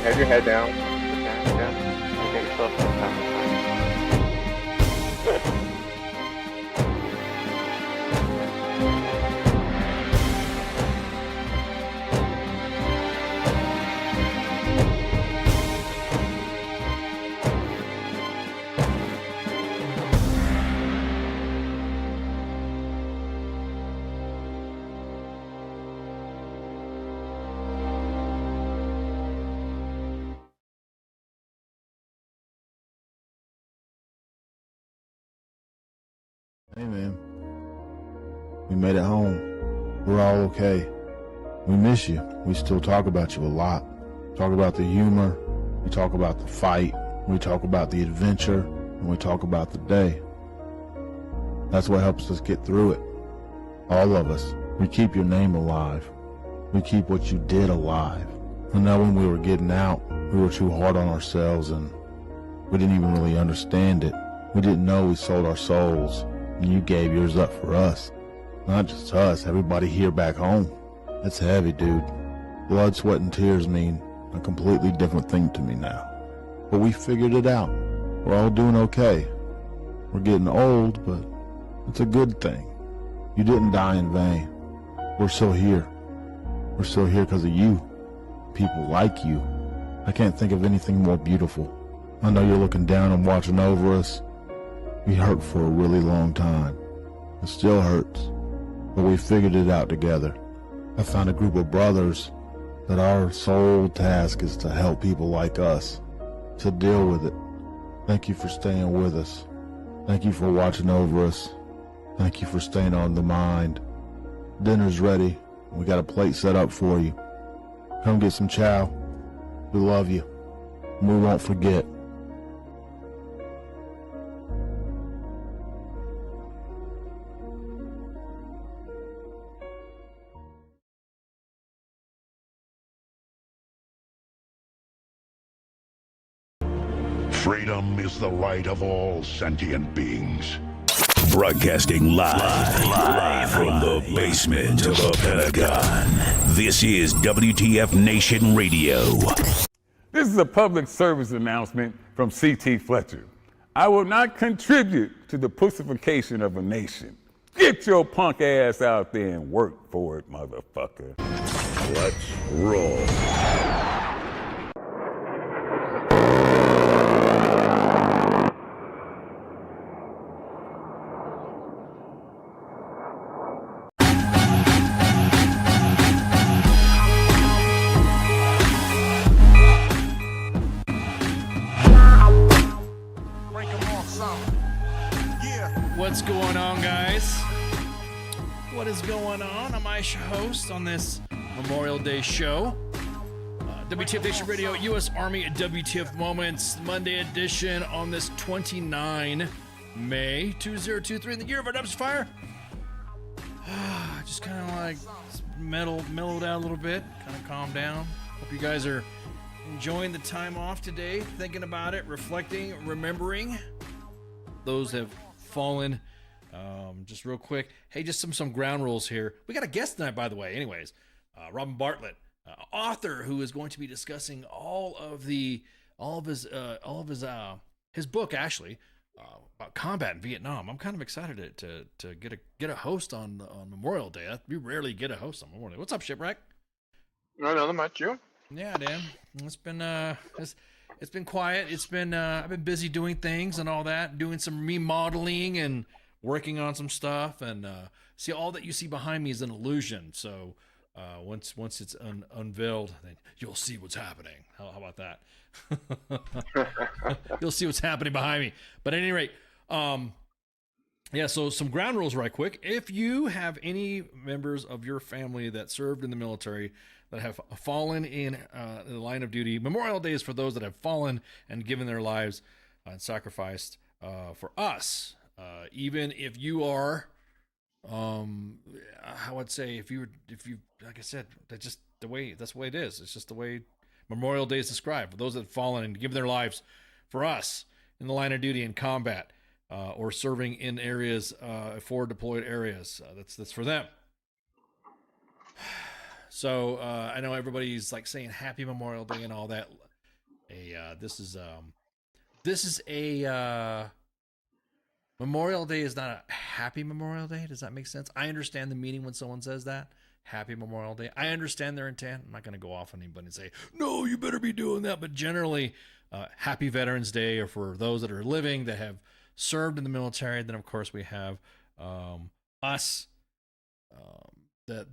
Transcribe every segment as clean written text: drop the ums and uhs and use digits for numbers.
Have your head down. Yeah. You get yourself some time. Hey man, we made it home. We're all okay. We miss you. We still talk about you a lot. Talk about the humor. We talk about the fight. We talk about the adventure. And we talk about the day. That's what helps us get through it. All of us. We keep your name alive. We keep what you did alive. I know when we were getting out, we were too hard on ourselves and we didn't even really understand it. We didn't know we sold our souls. And you gave yours up for us. Not just us, everybody here back home. That's heavy, dude. Blood, sweat, and tears mean a completely different thing to me now. But we figured it out. We're all doing okay. We're getting old, but it's a good thing. You didn't die in vain. We're still here. We're still here because of you. People like you. I can't think of anything more beautiful. I know you're looking down and watching over us. We hurt for a really long time. It still hurts, but we figured it out together. I found a group of brothers that our sole task is to help people like us, to deal with it. Thank you for staying with us. Thank you for watching over us. Thank you for staying on the mind. Dinner's ready. We got a plate set up for you. Come get some chow. We love you. And we won't forget. Freedom is the right of all sentient beings. Broadcasting live from the basement of the Pentagon. This is WTF Nation Radio. This is a public service announcement from C.T. Fletcher. I will not contribute to the pussification of a nation. Get your punk ass out there and work for it, motherfucker. Let's roll. What's going on, guys? What is going on? I'm Aisha, host on this Memorial Day show. WTF Nation Radio, U.S. Army WTF Moments, Monday edition on this 29 May 2023 in the year of our dumpster fire. Just kind of like mellowed out a little bit, kind of calmed down. Hope you guys are enjoying the time off today, thinking about it, reflecting, remembering those have fallen. Just real quick, hey, just some ground rules here. We got a guest tonight, by the way. Anyways, Robin Bartlett, author, who is going to be discussing all of his book actually about combat in Vietnam. I'm kind of excited to get a host on Memorial Day. We rarely get a host on Memorial Day. What's up, Shipwreck? Nothing much, you? Yeah, Dan. It's been it's been quiet. It's been I've been busy doing things and all that, doing some remodeling and working on some stuff. And see, all that you see behind me is an illusion. So once it's unveiled, then you'll see what's happening. How about that? You'll see what's happening behind me. But at any rate, yeah. So some ground rules, right quick. If you have any members of your family that served in the military that have fallen in the line of duty, Memorial Day is for those that have fallen and given their lives and sacrificed for us. Even if you are, I would say, if you, like I said, that's the way it is. It's just the way Memorial Day is described, for those that have fallen and given their lives for us in the line of duty in combat or serving in areas, forward deployed areas. That's for them. So I know everybody's like saying Happy Memorial Day and all that. Memorial Day is not a happy Memorial Day. Does that make sense? I understand the meaning when someone says that. Happy Memorial Day. I understand their intent. I'm not going to go off on anybody and say, no, you better be doing that. But generally, Happy Veterans Day, or for those that are living that have served in the military. Then, of course, we have us that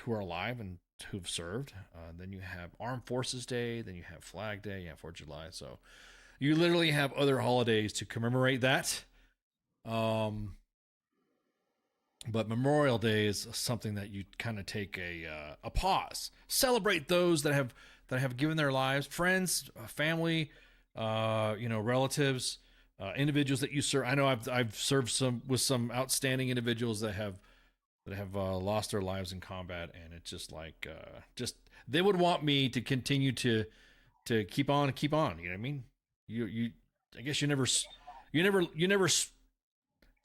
who are alive and who've served. Then you have Armed Forces Day. Then you have Flag Day. Yeah, 4th of July. So you literally have other holidays to commemorate that. But Memorial Day is something that you kind of take a pause, celebrate those that have given their lives, friends, family, relatives, individuals that you serve. I know I've served with some outstanding individuals that have lost their lives in combat, and it's just like they would want me to continue to keep on. You know what I mean? I guess you never.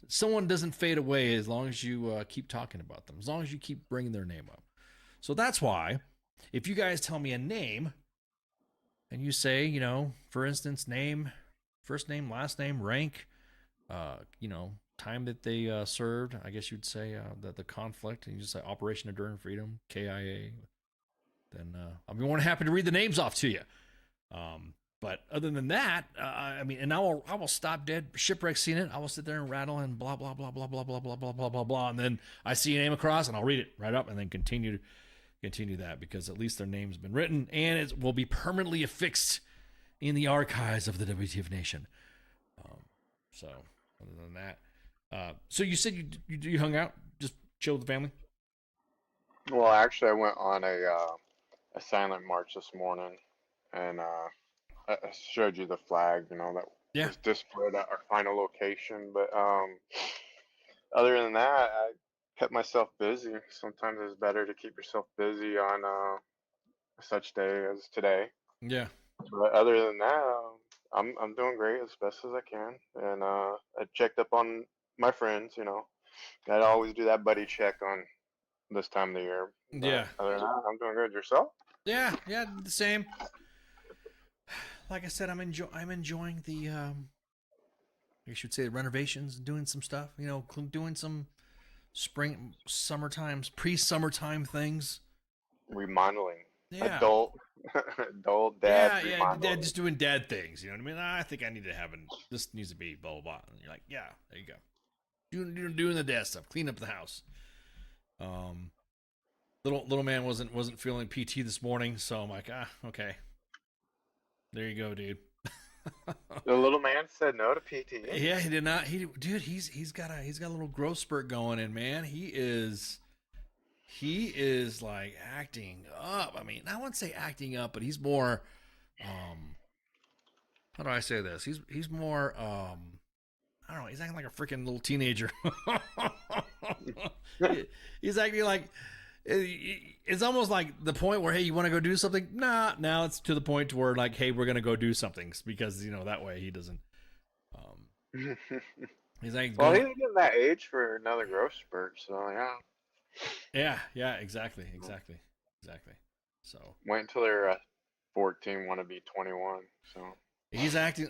Someone doesn't fade away as long as you keep talking about them, as long as you keep bringing their name up. So that's why, if you guys tell me a name, and you say, for instance, name, first name, last name, rank, time that they served, I guess you'd say the conflict, and you just say Operation Enduring Freedom, KIA, then I'll be more than happy to read the names off to you. But other than that, I will stop dead, shipwreck seeing it. I will sit there and rattle and blah, blah, blah, blah, blah, blah, blah, blah, blah, blah, blah. And then I see a name across and I'll read it right up and then continue that, because at least their name's been written and it will be permanently affixed in the archives of the WTF Nation. So other than that, so you said you hung out, just chilled with the family? Well, actually, I went on a silent march this morning, and I showed you the flag, that was displayed at our final location. But other than that, I kept myself busy. Sometimes it's better to keep yourself busy on such day as today. Yeah. But other than that, I'm doing great as best as I can, and I checked up on my friends. I'd always do that buddy check on this time of the year. But yeah. Other than that, I'm doing good. Yourself? Yeah, the same. Like I said, I'm enjoying the I should say renovations, doing some stuff, doing some pre-summertime things. Remodeling. Yeah. Adult dad. Yeah, just doing dad things. You know what I mean? I think I need to this needs to be blah blah blah. And you're like, yeah, there you go. Doing the dad stuff, clean up the house. Little man wasn't feeling PT this morning, so I'm like, okay. There you go, dude. The little man said no to PT. Yeah, he did not. He's got a little growth spurt going, and man, he is like acting up. I mean, I wouldn't say acting up, but he's more how do I say this? He's more I don't know, he's acting like a freaking little teenager. He's acting like it's almost like the point where, hey, you want to go do something? Nah, now it's to the point to where, like, hey, we're gonna go do something, because that way he doesn't. He's like, well, he's getting that age for another growth spurt, so yeah. Yeah, exactly. So wait until they're 14, want to be 21. So he's acting.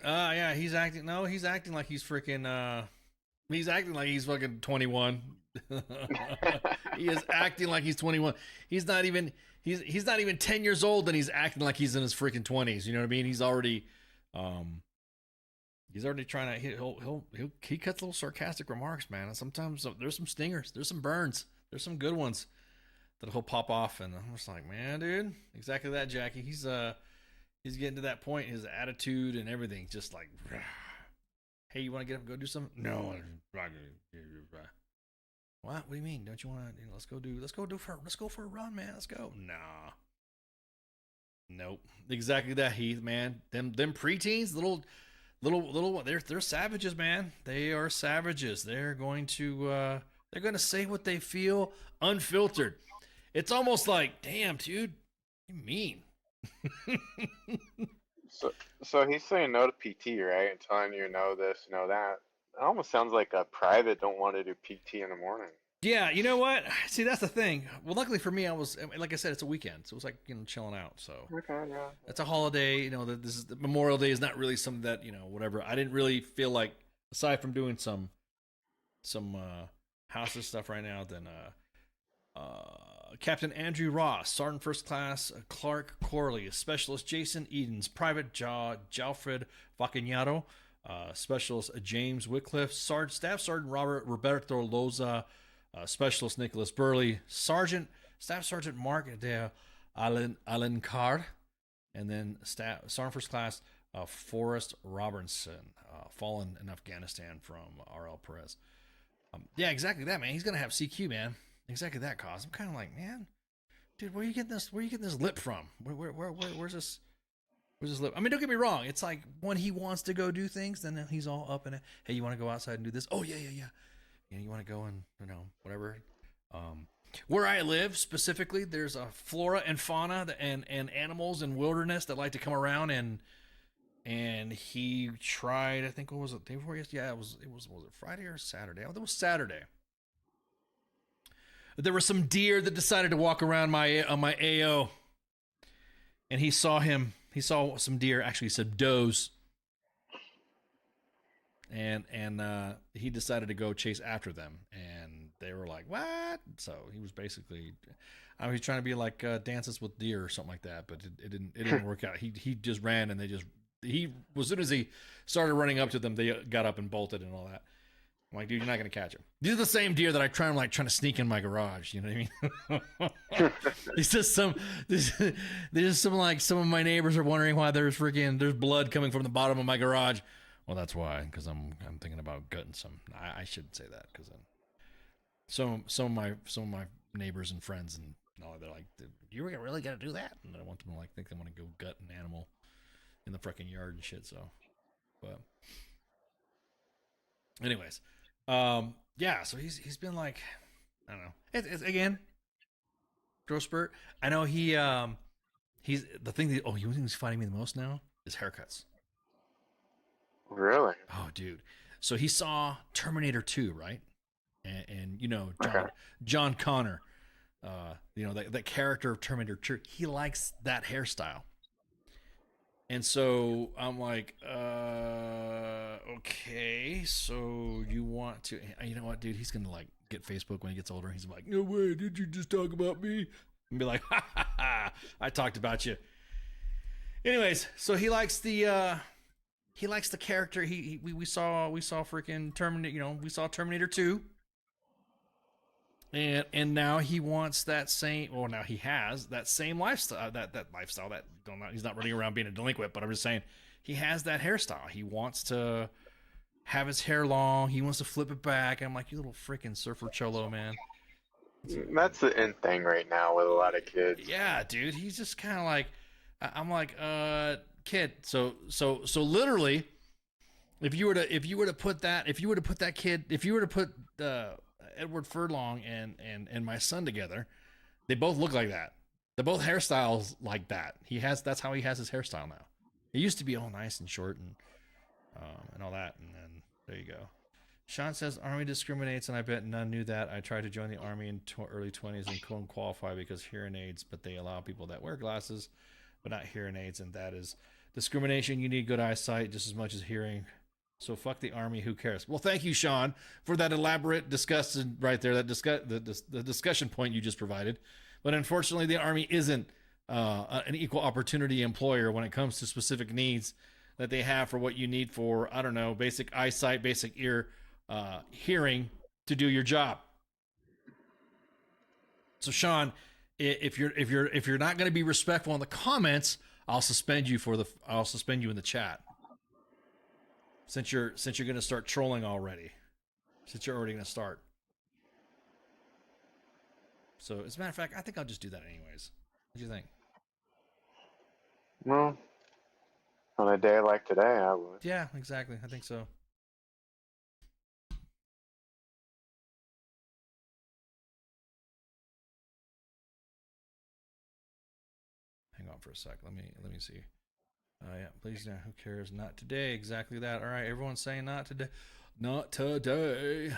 He's acting. No, he's acting like he's freaking. He's acting like he's fucking 21. He is acting like he's 21. He's not even 10 years old, and he's acting like he's in his freaking 20s. You know what I mean? He's already trying to. He cuts little sarcastic remarks, man. And sometimes there's some stingers, there's some burns, there's some good ones that he'll pop off, and I'm just like, man, dude, exactly that, Jackie. He's getting to that point. His attitude and everything, just like, hey, you want to get up and go do something? No. What do you mean? Don't you want to? Let's go for a run, man. Let's go. Nah. Nope. Exactly that, Heath, man. Them preteens, little, they're savages, man. They are savages. They're going to say what they feel unfiltered. It's almost like, damn, dude, you mean. So he's saying no to PT, right? And telling you no this, no that. It almost sounds like a private don't want to do PT in the morning. Yeah, you know what? See, that's the thing. Well, luckily for me, I was, like I said, it's a weekend, so it was like, chilling out. So Okay, yeah. it's a holiday. This is the Memorial Day is not really something that whatever. I didn't really feel like, aside from doing some houses stuff right now, then Captain Andrew Ross, Sergeant First Class Clark Corley, Specialist Jason Edens, Private Jalfred Vacagnaro, Specialist James Wycliffe, Staff Sergeant Roberto Loza, Specialist Nicholas Burley, Staff Sergeant Mark de Alencar, and then Sergeant First Class Forrest Robertson, fallen in Afghanistan from R.L. Perez. Yeah, exactly that, man. He's gonna have CQ, man. Exactly that cause. I'm kind of like, man, dude, where are you getting this lip from? Where's this lip? I mean, don't get me wrong. It's like when he wants to go do things, then he's all up in it. Hey, you want to go outside and do this? Oh yeah. You want to go and whatever. Where I live specifically, there's a flora and fauna and animals and wilderness that like to come around and he tried. I think what was it? Day before yesterday? Yeah, was it Friday or Saturday? Oh, it was Saturday. There were some deer that decided to walk around my AO, and he saw some deer, actually some does, and he decided to go chase after them, and they were like, what? So he was basically, I mean, he's trying to be like Dances with Deer or something like that, but it didn't work out. He just ran, and as soon as he started running up to them, they got up and bolted and all that. I'm like, dude, you're not gonna catch him. These are the same deer that I trying to sneak in my garage. You know what I mean? These just some like some of my neighbors are wondering why there's blood coming from the bottom of my garage. Well, that's why, because I'm thinking about gutting some. I shouldn't say that, because then some of my neighbors and friends and they're like, you really gotta do that? And I want them to think they want to go gut an animal in the freaking yard and shit. So, but anyways. Yeah, so he's been like, I don't know. It's again, growth spurt. I know he's the thing that he's fighting me the most now is haircuts. Really? Oh, dude. So he saw Terminator 2, right? And John Connor, that character of Terminator 2. He likes that hairstyle. And so I'm like, okay, so you want to, you know what, dude, he's going to get Facebook when he gets older. He's like, no way, did you just talk about me? And be like, ha, I talked about you. Anyways, so he likes the character. We saw freaking Terminator, we saw Terminator 2. And now he wants that same. Well, now he has that same lifestyle. That lifestyle. He's not running around being a delinquent. But I'm just saying, he has that hairstyle. He wants to have his hair long. He wants to flip it back. I'm like, you little freaking surfer cholo, man. That's the in thing right now with a lot of kids. Yeah, dude. He's just kind of like, I'm like, kid. So literally, if you were to put Edward Furlong and my son together, they both look like that. They're both hairstyles like that. That's how he has his hairstyle now. He used to be all nice and short and all that, and then there you go. Sean says Army discriminates, and I bet none knew that. I tried to join the Army in early 20s and couldn't qualify because hearing aids, but they allow people that wear glasses but not hearing aids, and that is discrimination. You need good eyesight just as much as hearing. So fuck the Army. Who cares? Well, thank you, Sean, for that elaborate discussion right there. The discussion point you just provided. But unfortunately, the Army isn't an equal opportunity employer when it comes to specific needs that they have for what you need for, I don't know, basic eyesight, basic ear, hearing to do your job. So, Sean, if you're not going to be respectful in the comments, I'll suspend you in the chat. Since you're going to start trolling already. Since you're already going to start. So, as a matter of fact, I think I'll just do that anyways. What do you think? Well, on a day like today, I would. Yeah, exactly. I think so. Hang on for a sec. Let me see. Yeah, please, who cares? Not today. Exactly that. All right, everyone's saying not today. Not today.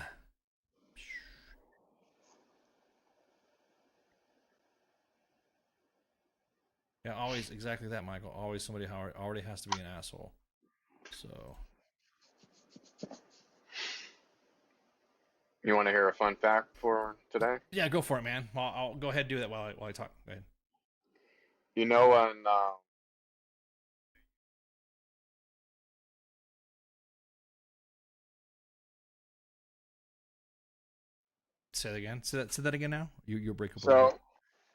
Yeah, always exactly that, Michael. Always somebody who already has to be an asshole. So. You want to hear a fun fact for today? Yeah, go for it, man. I'll go ahead and do that while I talk. Go ahead. You know when Say that again. Say that again now. You'll break up. so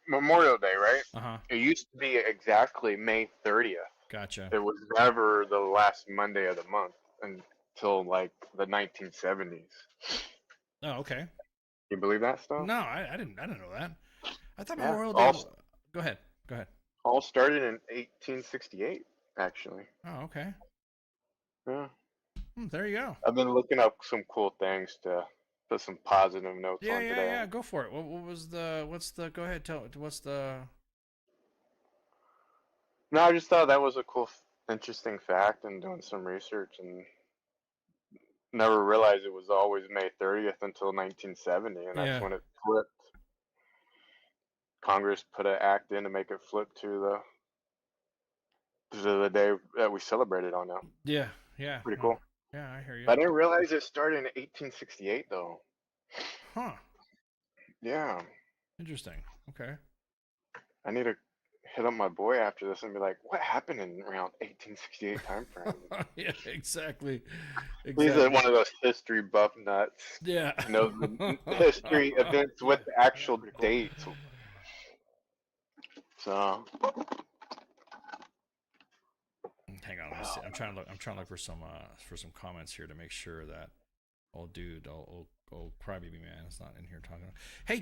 Memorial Day, right? Uh-huh. It used to be exactly May 30th. Gotcha. It was never the last Monday of the month until like the 1970s. Oh, okay. You believe that stuff? No, I didn't know that. I thought Yeah. Memorial Day. Go ahead. All started in 1868, actually. Oh, okay. Yeah. There you go. I've been looking up some cool things to put some positive notes on today. Yeah. Go for it. What was the? Go ahead. What's the? No, I just thought that was a cool, interesting fact, and doing some research, and never realized it was always May 30th until 1970, and Yeah. that's when it flipped. Congress put an act in to make it flip to the day that we celebrated on now. Yeah. Pretty cool. Yeah, I hear you. I didn't realize it started in 1868 though. Huh. Yeah. Interesting. Okay. I need to hit up my boy after this and be like, what happened in around 1868 time frame? Yeah, exactly. He's one of those history buff nuts. Yeah. You know, the history events with the actual dates. So hang on, let me see. I'm trying to look for some comments here to make sure that old crybaby man is not in here talking. Hey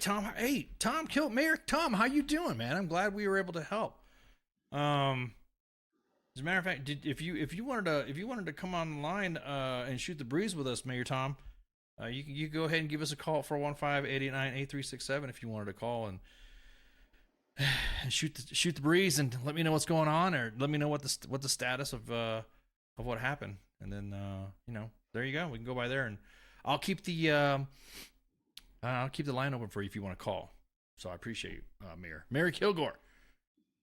Tom killed Mayor Tom, how you doing, man? I'm glad we were able to help. As a matter of fact, if you wanted to come online and shoot the breeze with us, Mayor Tom, you can go ahead and give us a call at 415-889-8367 if you wanted to call and shoot the breeze and let me know what's going on, or let me know what the status of what happened, and then there you go. We can go by there, and I'll keep the line open for you if you want to call. So I appreciate you, Mary Kilgore.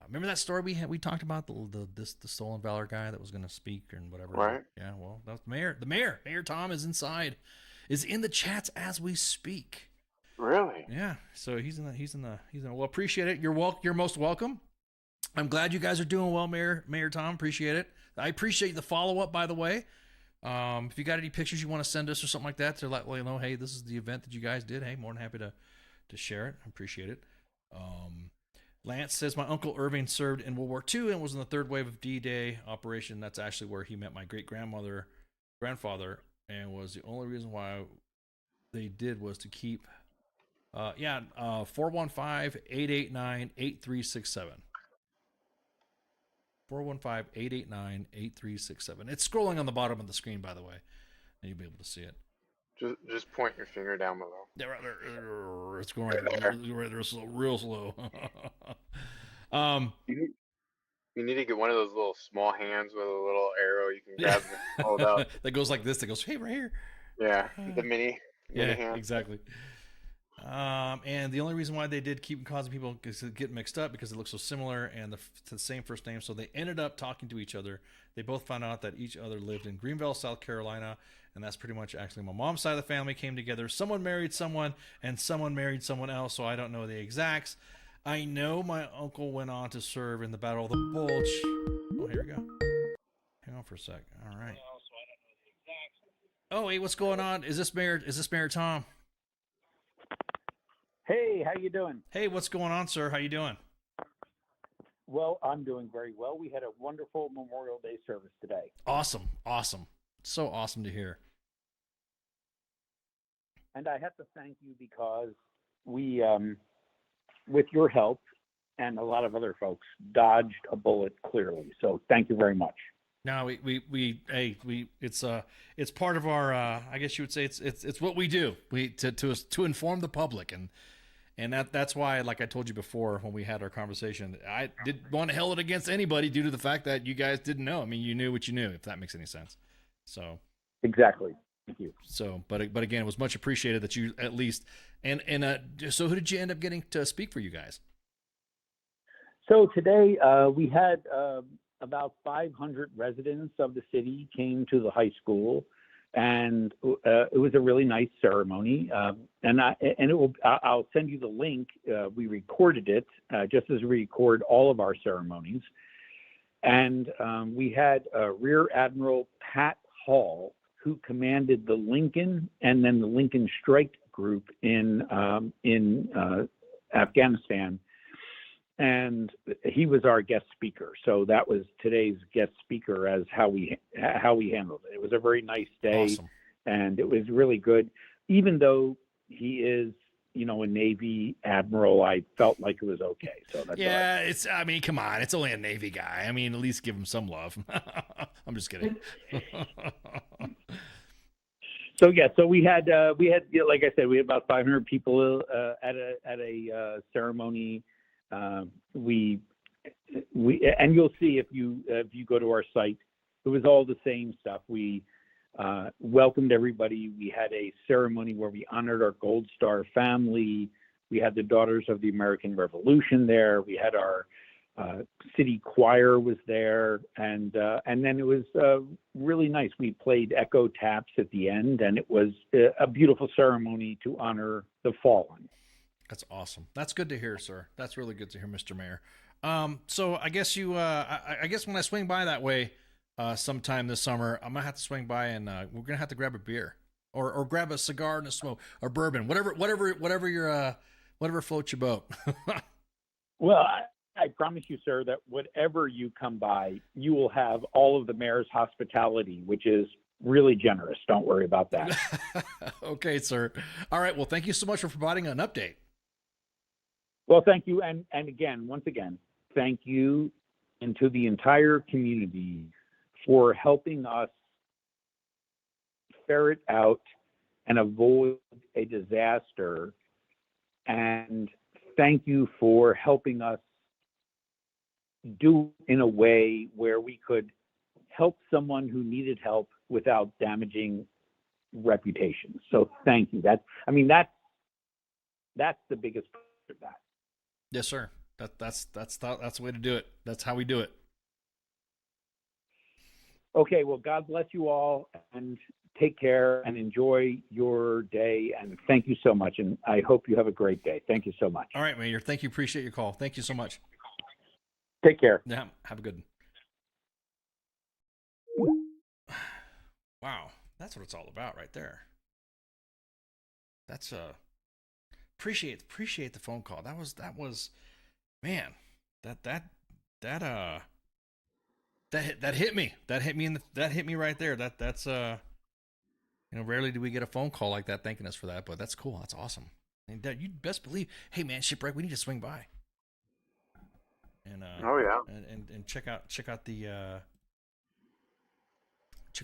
Remember that story we talked about the stolen valor guy that was going to speak and whatever. Right. Yeah. Well, that's the mayor. Mayor Tom is in the chats as we speak. Really? Yeah. So he's in the. Well, appreciate it. You're most welcome. I'm glad you guys are doing well, Mayor Tom. Appreciate it. I appreciate the follow up, by the way. If you got any pictures you want to send us or something like that to let you know, hey, this is the event that you guys did. Hey, more than happy to share it. I appreciate it. Lance says my uncle Irving served in World War II and was in the third wave of D-Day operation. That's actually where he met my grandfather, and was the only reason why they did was to keep. 415-889-8367. 415-889-8367. It's scrolling on the bottom of the screen, by the way, and you'll be able to see it. Just point your finger down below. Yeah, right there. It's going right there, real slow. You need to get one of those little small hands with a little arrow you can grab and hold up. That goes like this. That goes, hey, right here. Yeah, the mini hand. Exactly. And the only reason why they did keep causing people to get mixed up because it looks so similar and the same first name. So they ended up talking to each other. They both found out that each other lived in Greenville, South Carolina. And that's pretty much actually my mom's side of the family came together. Someone married someone and someone married someone else. So I don't know the exacts. I know my uncle went on to serve in the Battle of the Bulge. Oh, here we go. Hang on for a sec. All right. Oh, hey, what's going on? Is this Mayor Tom? Hey, how you doing? Hey, what's going on, sir? How you doing? Well, I'm doing very well. We had a wonderful Memorial Day service today. Awesome. So awesome to hear. And I have to thank you because we, with your help and a lot of other folks, dodged a bullet clearly. So thank you very much. No, it's part of our, I guess you would say it's what we do. To inform the public and that's why, like I told you before when we had our conversation, I didn't want to held it against anybody due to the fact that you guys didn't know. I mean, you knew what you knew, if that makes any sense. So exactly. Thank you. So, but again, it was much appreciated that you at least so who did you end up getting to speak for you guys? So today we had about 500 residents of the city came to the high school, and it was a really nice ceremony. I'll send you the link. We recorded it just as we record all of our ceremonies, and we had Rear Admiral Pat Hall, who commanded the Lincoln and then the Lincoln Strike Group in Afghanistan. And he was our guest speaker. So that was today's guest speaker as how we handled it. It was a very nice day. Awesome. And it was really good. Even though he is, a Navy admiral, I felt like it was okay. So that's yeah, come on, it's only a Navy guy. I mean, at least give him some love. I'm just kidding. So we had like I said, we had about 500 people at a ceremony. We and you'll see if you go to our site, it was all the same stuff. We welcomed everybody. We had a ceremony where we honored our Gold Star family. We had the Daughters of the American Revolution there. We had our city choir was there, and then it was really nice. We played echo taps at the end, and it was a beautiful ceremony to honor the fallen. That's awesome. That's good to hear, sir. That's really good to hear, Mr. Mayor. So I guess I guess when I swing by that way sometime this summer, I'm gonna have to swing by and we're gonna have to grab a beer or grab a cigar and a smoke or bourbon, whatever your whatever floats your boat. Well, I promise you, sir, that whatever you come by, you will have all of the mayor's hospitality, which is really generous. Don't worry about that. Okay, sir. All right. Well, thank you so much for providing an update. Well, thank you. And once again, thank you and to the entire community for helping us ferret out and avoid a disaster. And thank you for helping us do in a way where we could help someone who needed help without damaging reputation. So thank you. That's the biggest part of that. Yes, sir. That's the way to do it. That's how we do it. Okay. Well, God bless you all, and take care and enjoy your day. And thank you so much. And I hope you have a great day. Thank you so much. All right, Mayor. Thank you. Appreciate your call. Thank you so much. Take care. Yeah. Have a good one. Wow. That's what it's all about right there. That's appreciate the phone call. That was man, that hit me. That hit me right there. That's rarely do we get a phone call like that thanking us for that, but that's cool. That's awesome. And you'd best believe, hey man, Shipwreck, we need to swing by. And oh yeah. And check out the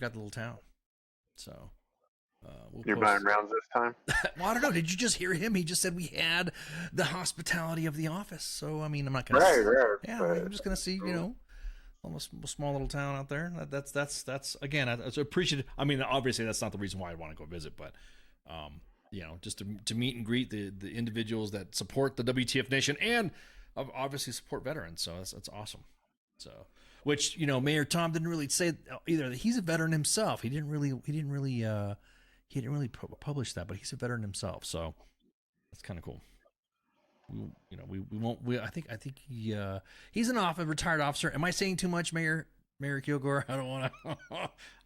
little town. So you're buying rounds this time? Well, I don't know. Did you just hear him? He just said we had the hospitality of the office. So I mean, I'm not gonna. Right. Yeah, I'm just gonna see. Almost a small little town out there. That's again. I appreciate. I mean, obviously that's not the reason why I want to go visit, but just to meet and greet the individuals that support the WTF Nation and obviously support veterans. So that's awesome. So. Which Mayor Tom didn't really say either. He's a veteran himself. He didn't really publish that, but he's a veteran himself. So that's kind of cool. We won't. I think he's an retired officer. Am I saying too much, Mayor Kilgore? I don't want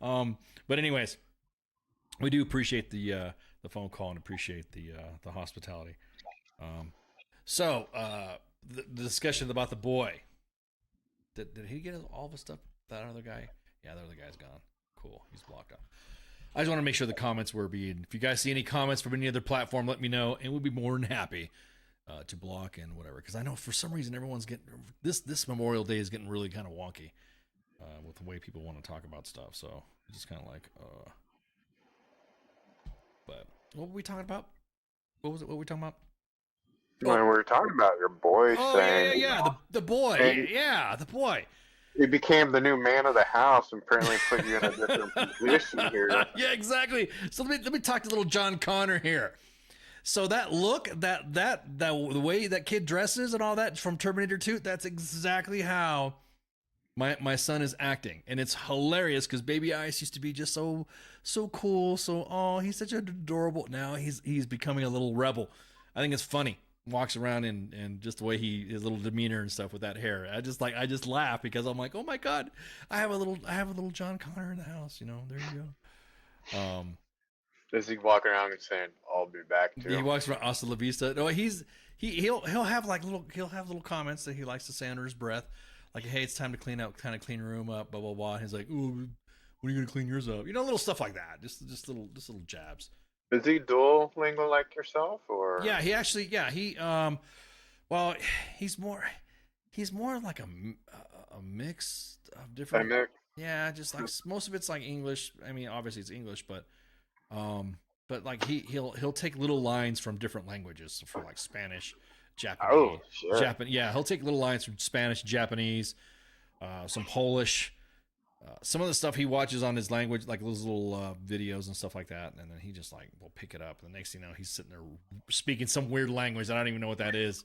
to. But anyways, we do appreciate the phone call and appreciate the hospitality. So the discussion about the boy. Did he get all the stuff? That other guy? Yeah, the other guy's gone. Cool. He's blocked up. I just want to make sure the comments were being. If you guys see any comments from any other platform, let me know, and we'll be more than happy to block and whatever. Because I know for some reason everyone's getting this Memorial Day is getting really kind of wonky with the way people want to talk about stuff. So it's just kind of like, But what were we talking about? What was it? What were we talking about? When we were talking about your boy saying... Yeah, the boy. Yeah, the boy. He became the new man of the house and apparently put you in a different position here. Yeah, exactly. So let me talk to little John Connor here. So that look, the way that kid dresses and all that from Terminator 2, that's exactly how my son is acting, and it's hilarious because Baby Ice used to be just so cool. So he's such an adorable. Now he's becoming a little rebel. I think it's funny. Walks around and just the way his little demeanor and stuff with that hair. I just laugh because I'm like, oh my god, I have a little John Connor in the house. There you go. Does he walk around and saying, "I'll be back too"? He walks around hasta la vista. No, he'll have little comments that he likes to say under his breath. Like, hey, it's time to clean your room up, blah blah blah. And he's like, ooh, when are you gonna clean yours up? Little stuff like that. Just little jabs. Is he dual lingo like yourself, or? Yeah, well, he's more like a mix of different. Yeah, just like most of it's like English. I mean, obviously it's English, but like he'll take little lines from different languages, for like Spanish, Japanese. Oh, sure. Yeah, he'll take little lines from Spanish, Japanese, some Polish, some of the stuff he watches on his language, like those little videos and stuff like that, and then he just like will pick it up. And the next thing you know, he's sitting there speaking some weird language I don't even know what that is.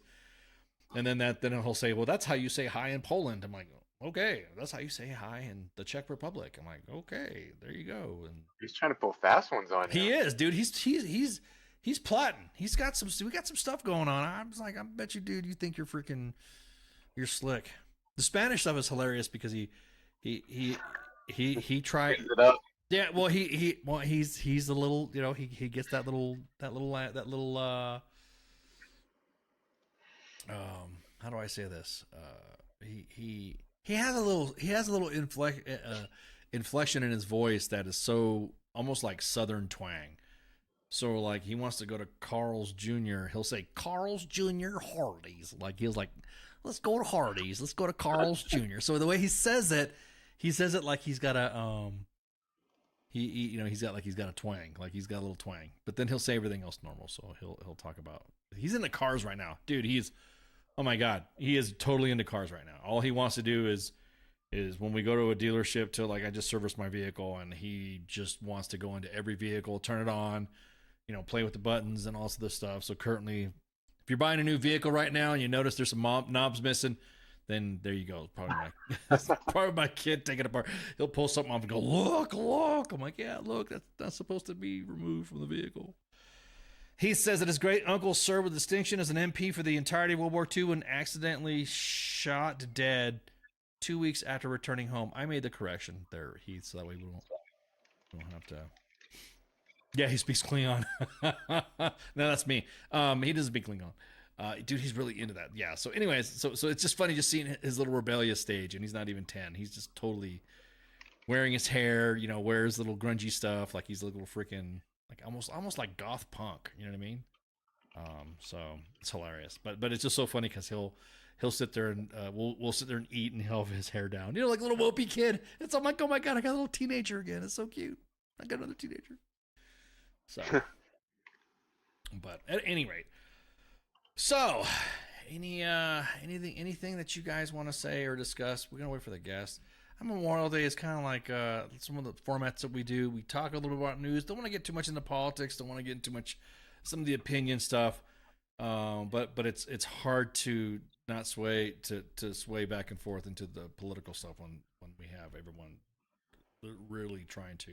And then he'll say, "Well, that's how you say hi in Poland." I'm like, "Okay, that's how you say hi in the Czech Republic." I'm like, "Okay, there you go." And he's trying to pull fast ones on you. He is, dude. He's plotting. We got some stuff going on. I was like, I bet you, dude, you think you're slick. The Spanish stuff is hilarious because he tried it up. Yeah, well he's a little, he gets that little how do I say this? He has a little inflection in his voice that is so almost like Southern twang. So like he wants to go to Carl's Jr. He'll say Carl's Jr. Hardee's. Like he was like, let's go to Hardee's. Let's go to Carl's Jr. So the way he says it like he's got a he's got a twang, like he's got a little twang. But then he'll say everything else normal. So he'll talk about, he's into cars right now, dude. Oh my god, he is totally into cars right now. All he wants to do is when we go to a dealership to, like, I just serviced my vehicle, and he just wants to go into every vehicle, turn it on, play with the buttons and all this stuff. So currently, if you're buying a new vehicle right now and you notice there's some knobs missing, then there you go. Probably my kid taking it apart. He'll pull something off and go, look. I'm like, yeah, look, that's not supposed to be removed from the vehicle. He says that his great uncle served with distinction as an MP for the entirety of World War II and accidentally shot dead 2 weeks after returning home. I made the correction there, Heath, so that way we don't have to. Yeah, he speaks Klingon. No, that's me. He doesn't speak Klingon. Dude, he's really into that. Yeah. So, anyways, so it's just funny just seeing his little rebellious stage, and he's not even 10. He's just totally wearing his hair. Wears little grungy stuff, like he's a little freaking like almost like goth punk. You know what I mean? So it's hilarious, but it's just so funny because he'll sit there and we'll sit there and eat, and he'll have his hair down. Like a little mopey kid. I'm like, oh my god, I got a little teenager again. It's so cute. I got another teenager. So, but at any rate, so anything that you guys want to say or discuss? We're gonna wait for the guests. Memorial Day is kind of like some of the formats that we do. We talk a little bit about news. Don't want to get too much into politics. Don't want to get into some of the opinion stuff. But it's hard to not sway back and forth into the political stuff when we have everyone really trying to.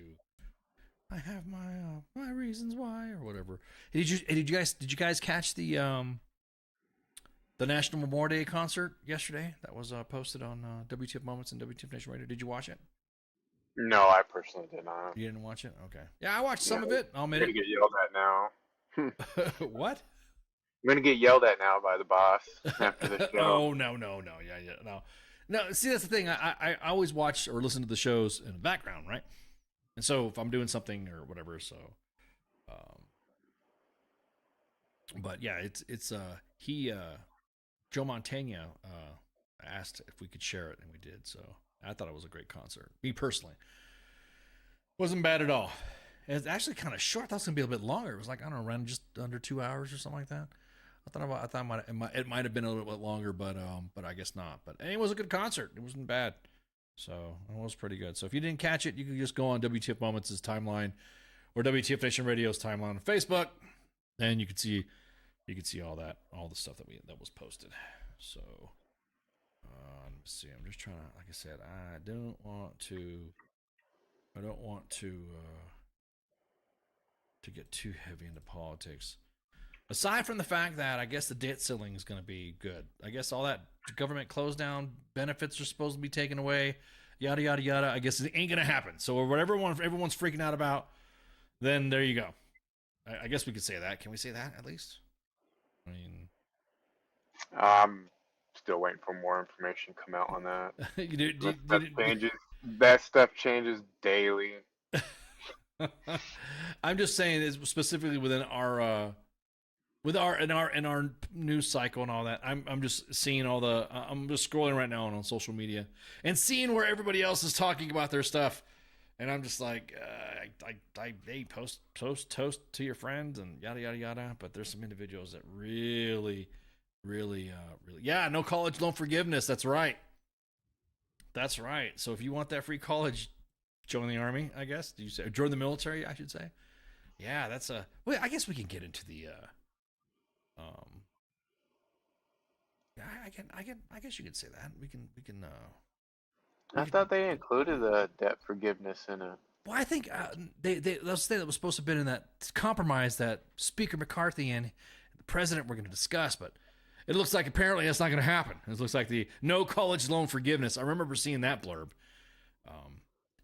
I have my reasons why, or whatever. Did you guys catch the National Memorial Day concert yesterday? That was posted on WTF Moments and WTF Nation Radio. Did you watch it? No, I personally did not. You didn't watch it? Okay. Yeah, I watched some of it. I'll admit it. I'm gonna get yelled at now. What? I'm gonna get yelled at now by the boss after the show. Oh no, yeah, no. See, that's the thing. I always watch or listen to the shows in the background, right? And so if I'm doing something or whatever, so, but yeah, it's Joe Montana asked if we could share it, and we did. So I thought it was a great concert. Me personally, wasn't bad at all. It's actually kind of short. I thought it was gonna be a bit longer. It was like, I don't know, around just under 2 hours or something like that. I thought it might have been a little bit longer, but I guess not. But it was a good concert. It wasn't bad. So it was pretty good. So if you didn't catch it, you can just go on WTF Moments' timeline or WTF Nation Radio's timeline on Facebook. And you could see all the stuff that was posted. So let me see. I'm just trying to, like I said, I don't want to get too heavy into politics. Aside from the fact that I guess the debt ceiling is going to be good. I guess all that government close down benefits are supposed to be taken away. Yada, yada, yada. I guess it ain't going to happen. So whatever everyone's freaking out about, then there you go. I guess we could say that. Can we say that at least? I mean, I'm still waiting for more information to come out on that. That stuff changes daily. I'm just saying, is specifically within our in our news cycle and all that. I'm just seeing all the. I'm just scrolling right now on social media and seeing where everybody else is talking about their stuff, and I'm just like, hey, post toast to your friends and yada yada yada. But there's some individuals that really, yeah, no college loan forgiveness. That's right. That's right. So if you want that free college, join the army, I guess. Do you say, or join the military? I should say. Yeah, that's a. Well, I guess we can get into the. I guess you could say that. We can. I thought they included the debt forgiveness in it. Well, I think let's say that was supposed to have been in that compromise that Speaker McCarthy and the president were going to discuss, but it looks like apparently that's not going to happen. It looks like the no college loan forgiveness. I remember seeing that blurb.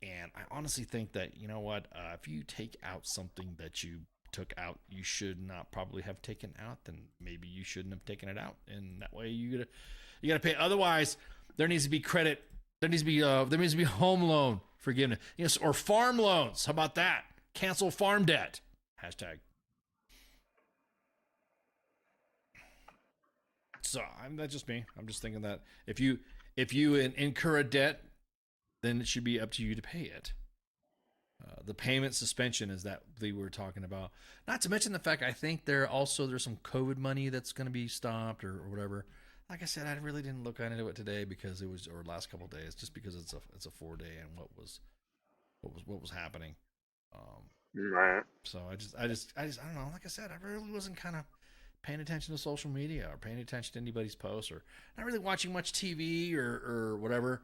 And I honestly think that, you know what, if you take out something that you took out, you should not probably have taken out, then maybe you shouldn't have taken it out. And that way you gotta pay. Otherwise, there needs to be credit. There needs to be home loan forgiveness. Yes, or farm loans. How about that? Cancel farm debt. Hashtag. So that's just me. I'm just thinking that if you incur a debt, then it should be up to you to pay it. The payment suspension is that they were talking about. Not to mention the fact I think there's some COVID money that's going to be stopped or whatever. Like I said, I really didn't look into it today because it was, or last couple of days, just because it's a 4-day and what was happening. Right. So I just I don't know. Like I said, I really wasn't kind of paying attention to social media or paying attention to anybody's posts or not really watching much TV or whatever.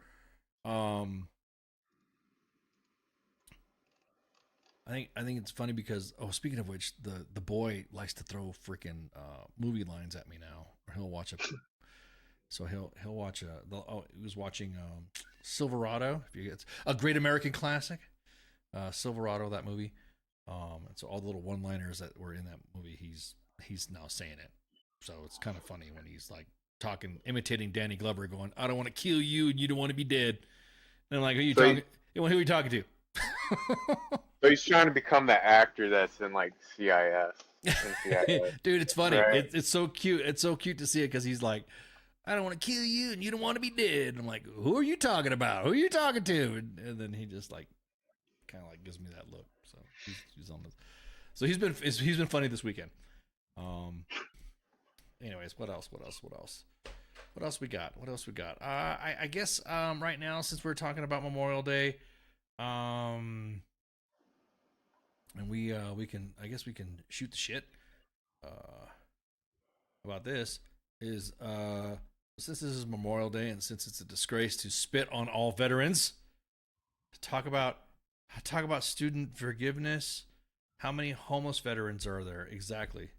I think it's funny because speaking of which, the boy likes to throw freaking movie lines at me now. Or he'll watch he'll watch he was watching Silverado. It's a great American classic, Silverado, that movie. And so all the little one-liners that were in that movie, he's now saying it. So it's kind of funny when he's like imitating Danny Glover, going, "I don't want to kill you, and you don't want to be dead." And I'm like, who are you talking to? So he's trying to become the actor that's in like CIS. Dude, it's funny. Right. It's so cute. It's so cute to see it because he's like, "I don't want to kill you, and you don't want to be dead." I'm like, who are you talking about? Who are you talking to? And then he just like, kind of like gives me that look. So he's on this. So he's been funny this weekend. Anyways, what else we got? I guess right now, since we're talking about Memorial Day, and we can shoot the shit about this is since this is Memorial Day and since it's a disgrace to spit on all veterans, talk about student forgiveness. How many homeless veterans are there exactly?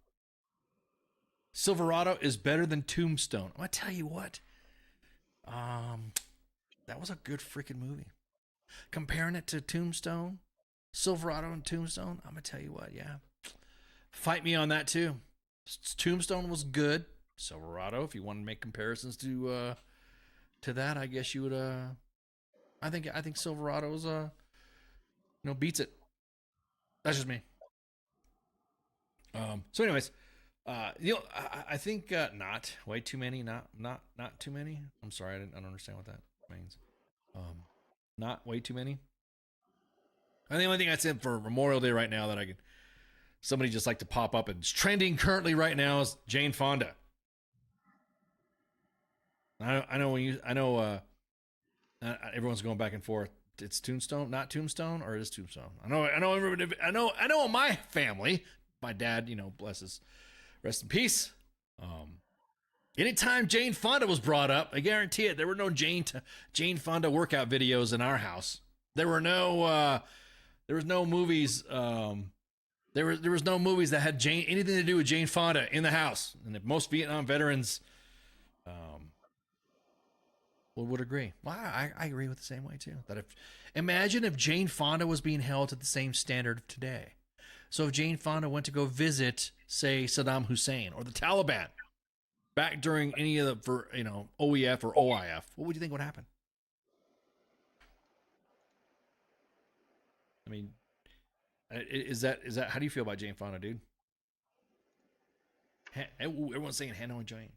Silverado is better than Tombstone. I'm gonna tell you what. That was a good freaking movie. Comparing it to Tombstone, Silverado and Tombstone, I'm gonna tell you what, yeah. Fight me on that too. Tombstone was good. Silverado, if you want to make comparisons to that, I guess you would. I think Silverado is beats it. That's just me. So, anyways, I think not way too many, not too many. I'm sorry, I don't understand what that means. Not way too many. And the only thing I said for Memorial Day right now that somebody just like to pop up and it's trending currently right now is Jane Fonda. I know everyone's going back and forth. It's Tombstone, not Tombstone, or it is Tombstone. I know everybody. I know in my family, my dad, rest in peace. Anytime Jane Fonda was brought up, I guarantee it, there were no Jane Fonda workout videos in our house. There was no movies. There was no movies that had anything to do with Jane Fonda in the house. And if most Vietnam veterans would agree. Well, I agree with the same way too. That imagine if Jane Fonda was being held to the same standard of today. So if Jane Fonda went to go visit, say, Saddam Hussein or the Taliban back during any of the OEF or OIF, what would you think would happen? I mean, is that how do you feel about Jane Fonda, dude? Everyone's saying Hanoi Jane.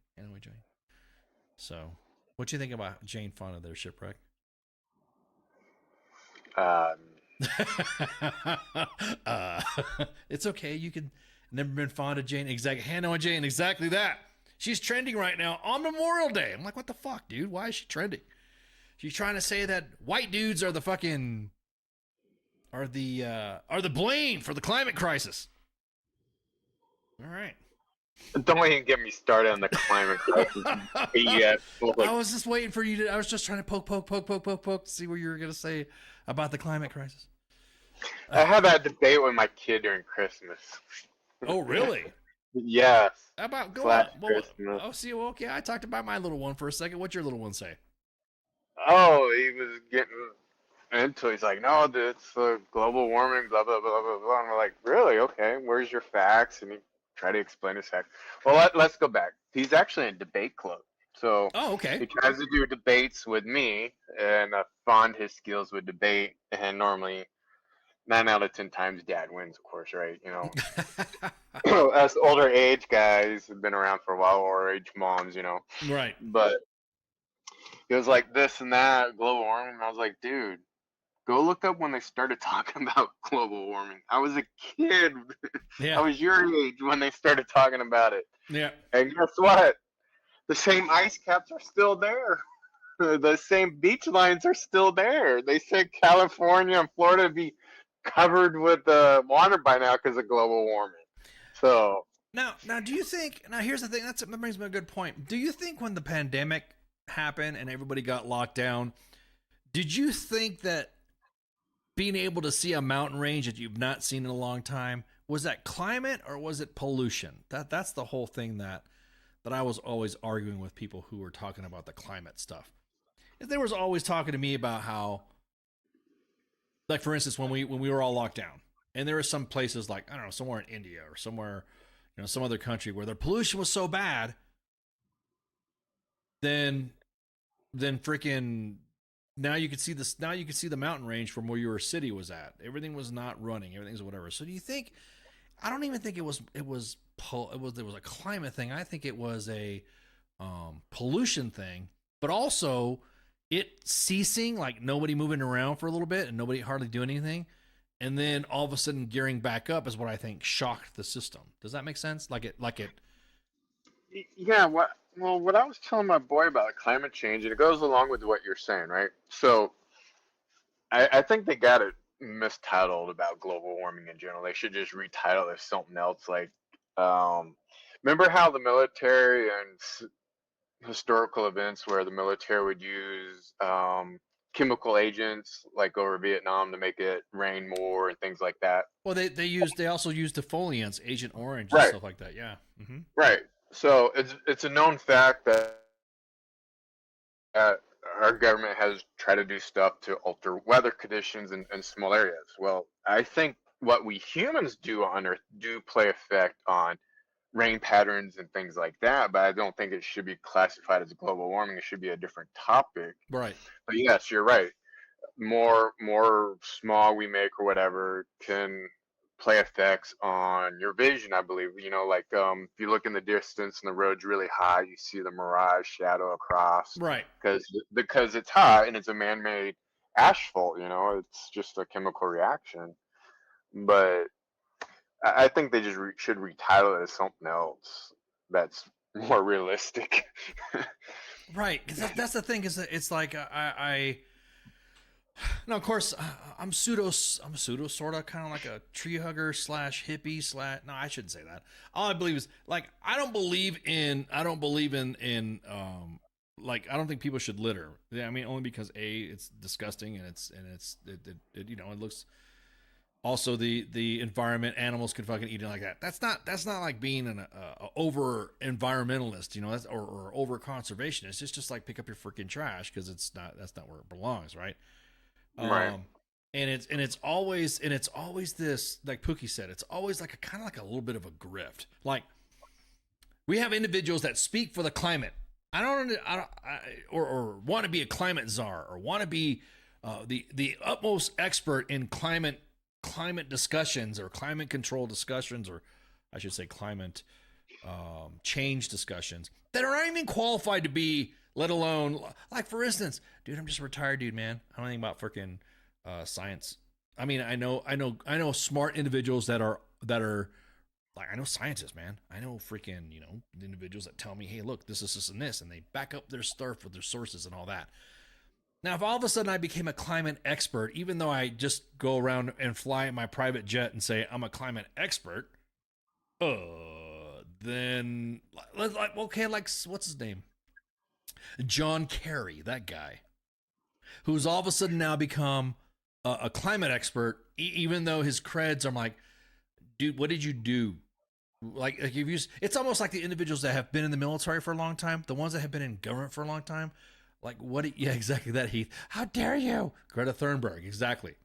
So, what do you think about Jane Fonda there, Shipwreck? It's okay. You could never been fond of Jane. Exactly. Hanoi Jane. Exactly that. She's trending right now on Memorial Day. I'm like, what the fuck, dude? Why is she trending? She's trying to say that white dudes are the fucking are the blame for the climate crisis. All right. Don't even get me started on the climate crisis. Yeah, I was just waiting for you to. I was just trying to poke to see what you were gonna say about the climate crisis. I had that debate with my kid during Christmas. Oh, really? Yes. How about go Slash on? Christmas. Oh, see, well, okay. I talked about my little one for a second. What's your little one say? Oh, he was getting into it. He's like, no, it's global warming, blah, blah, blah, blah, blah. And we're like, really? Okay, where's your facts? And he tried to explain his facts. Well, let's go back. He's actually in a debate club. So okay. He tries to do debates with me and fond his skills with debate. And normally 9 out of 10 times dad wins, of course, right? Us older age guys have been around for a while, or age moms, Right. But it was like this and that, global warming. And I was like, dude, go look up when they started talking about global warming. I was a kid. Yeah. I was your age when they started talking about it. Yeah. And guess what? The same ice caps are still there. The same beach lines are still there. They said California and Florida would be covered with water by now because of global warming. So now, do you think? Now, here's the thing. That brings me a good point. Do you think when the pandemic happened and everybody got locked down, did you think that being able to see a mountain range that you've not seen in a long time, was that climate or was it pollution? That's the whole thing that I was always arguing with people who were talking about the climate stuff. They was always talking to me about how, like, for instance, when we were all locked down, and there were some places like, I don't know, somewhere in India or somewhere, some other country where their pollution was so bad, then freaking now you could see this. Now you could see the mountain range from where your city was at. Everything was not running. Everything's whatever. So do you think? I don't even think it was a climate thing. I think it was a pollution thing, but also it ceasing, like nobody moving around for a little bit and nobody hardly doing anything, and then all of a sudden gearing back up is what I think shocked the system. Does that make sense? Like it. Yeah. What I was telling my boy about climate change, and it goes along with what you're saying, right? So I think they got it mistitled about global warming in general. They should just retitle it as something else. Like, remember how the military and historical events where the military would use chemical agents like over Vietnam to make it rain more and things like that. Well, they also used defoliants, Agent Orange, and stuff like that. Yeah. Mm-hmm. Right. So it's a known fact that our government has tried to do stuff to alter weather conditions in small areas. Well, I think what we humans do on Earth do play effect on rain patterns and things like that, but I don't think it should be classified as global warming. It should be a different topic. Right. But yes, you're right. More smog we make or whatever can play effects on your vision, I believe. Like if you look in the distance and the road's really high, you see the mirage shadow across. Right. Because it's hot and it's a man-made asphalt, it's just a chemical reaction. But I think they just should retitle it as something else that's more realistic. Right, because that's the thing, is that it's like Now, of course, I'm pseudo sort of kind of like a tree hugger / hippie / no, I shouldn't say that. All I believe is like I don't believe in like I don't think people should litter. Yeah, I mean only because it's disgusting and it you know it looks. Also, the environment, animals can fucking eat it like that. That's not like being an over environmentalist, you know, or over conservationist. It's just like pick up your freaking trash because that's not where it belongs, right? Right. And it's always this, like Pookie said, it's always like a kind of like a little bit of a grift. Like we have individuals that speak for the climate. Or want to be a climate czar or want to be the utmost expert in climate discussions or climate control discussions, or I should say climate change discussions that are not even qualified to be, let alone like, for instance, dude, I'm just a retired dude, man. I don't know anything about freaking science. I mean, I know smart individuals that are like, I know scientists, man. I know freaking, you know, individuals that tell me, hey, look, this, and this, and they back up their stuff with their sources and all that. Now, if all of a sudden I became a climate expert, even though I just go around and fly in my private jet and say I'm a climate expert, then okay, like what's his name? John Kerry, that guy, who's all of a sudden now become a climate expert, even though his creds, I'm like, dude, what did you do? Like if you, it's almost like the individuals that have been in the military for a long time, the ones that have been in government for a long time. Like what? Yeah, exactly that, Heath. How dare you? Greta Thunberg, exactly.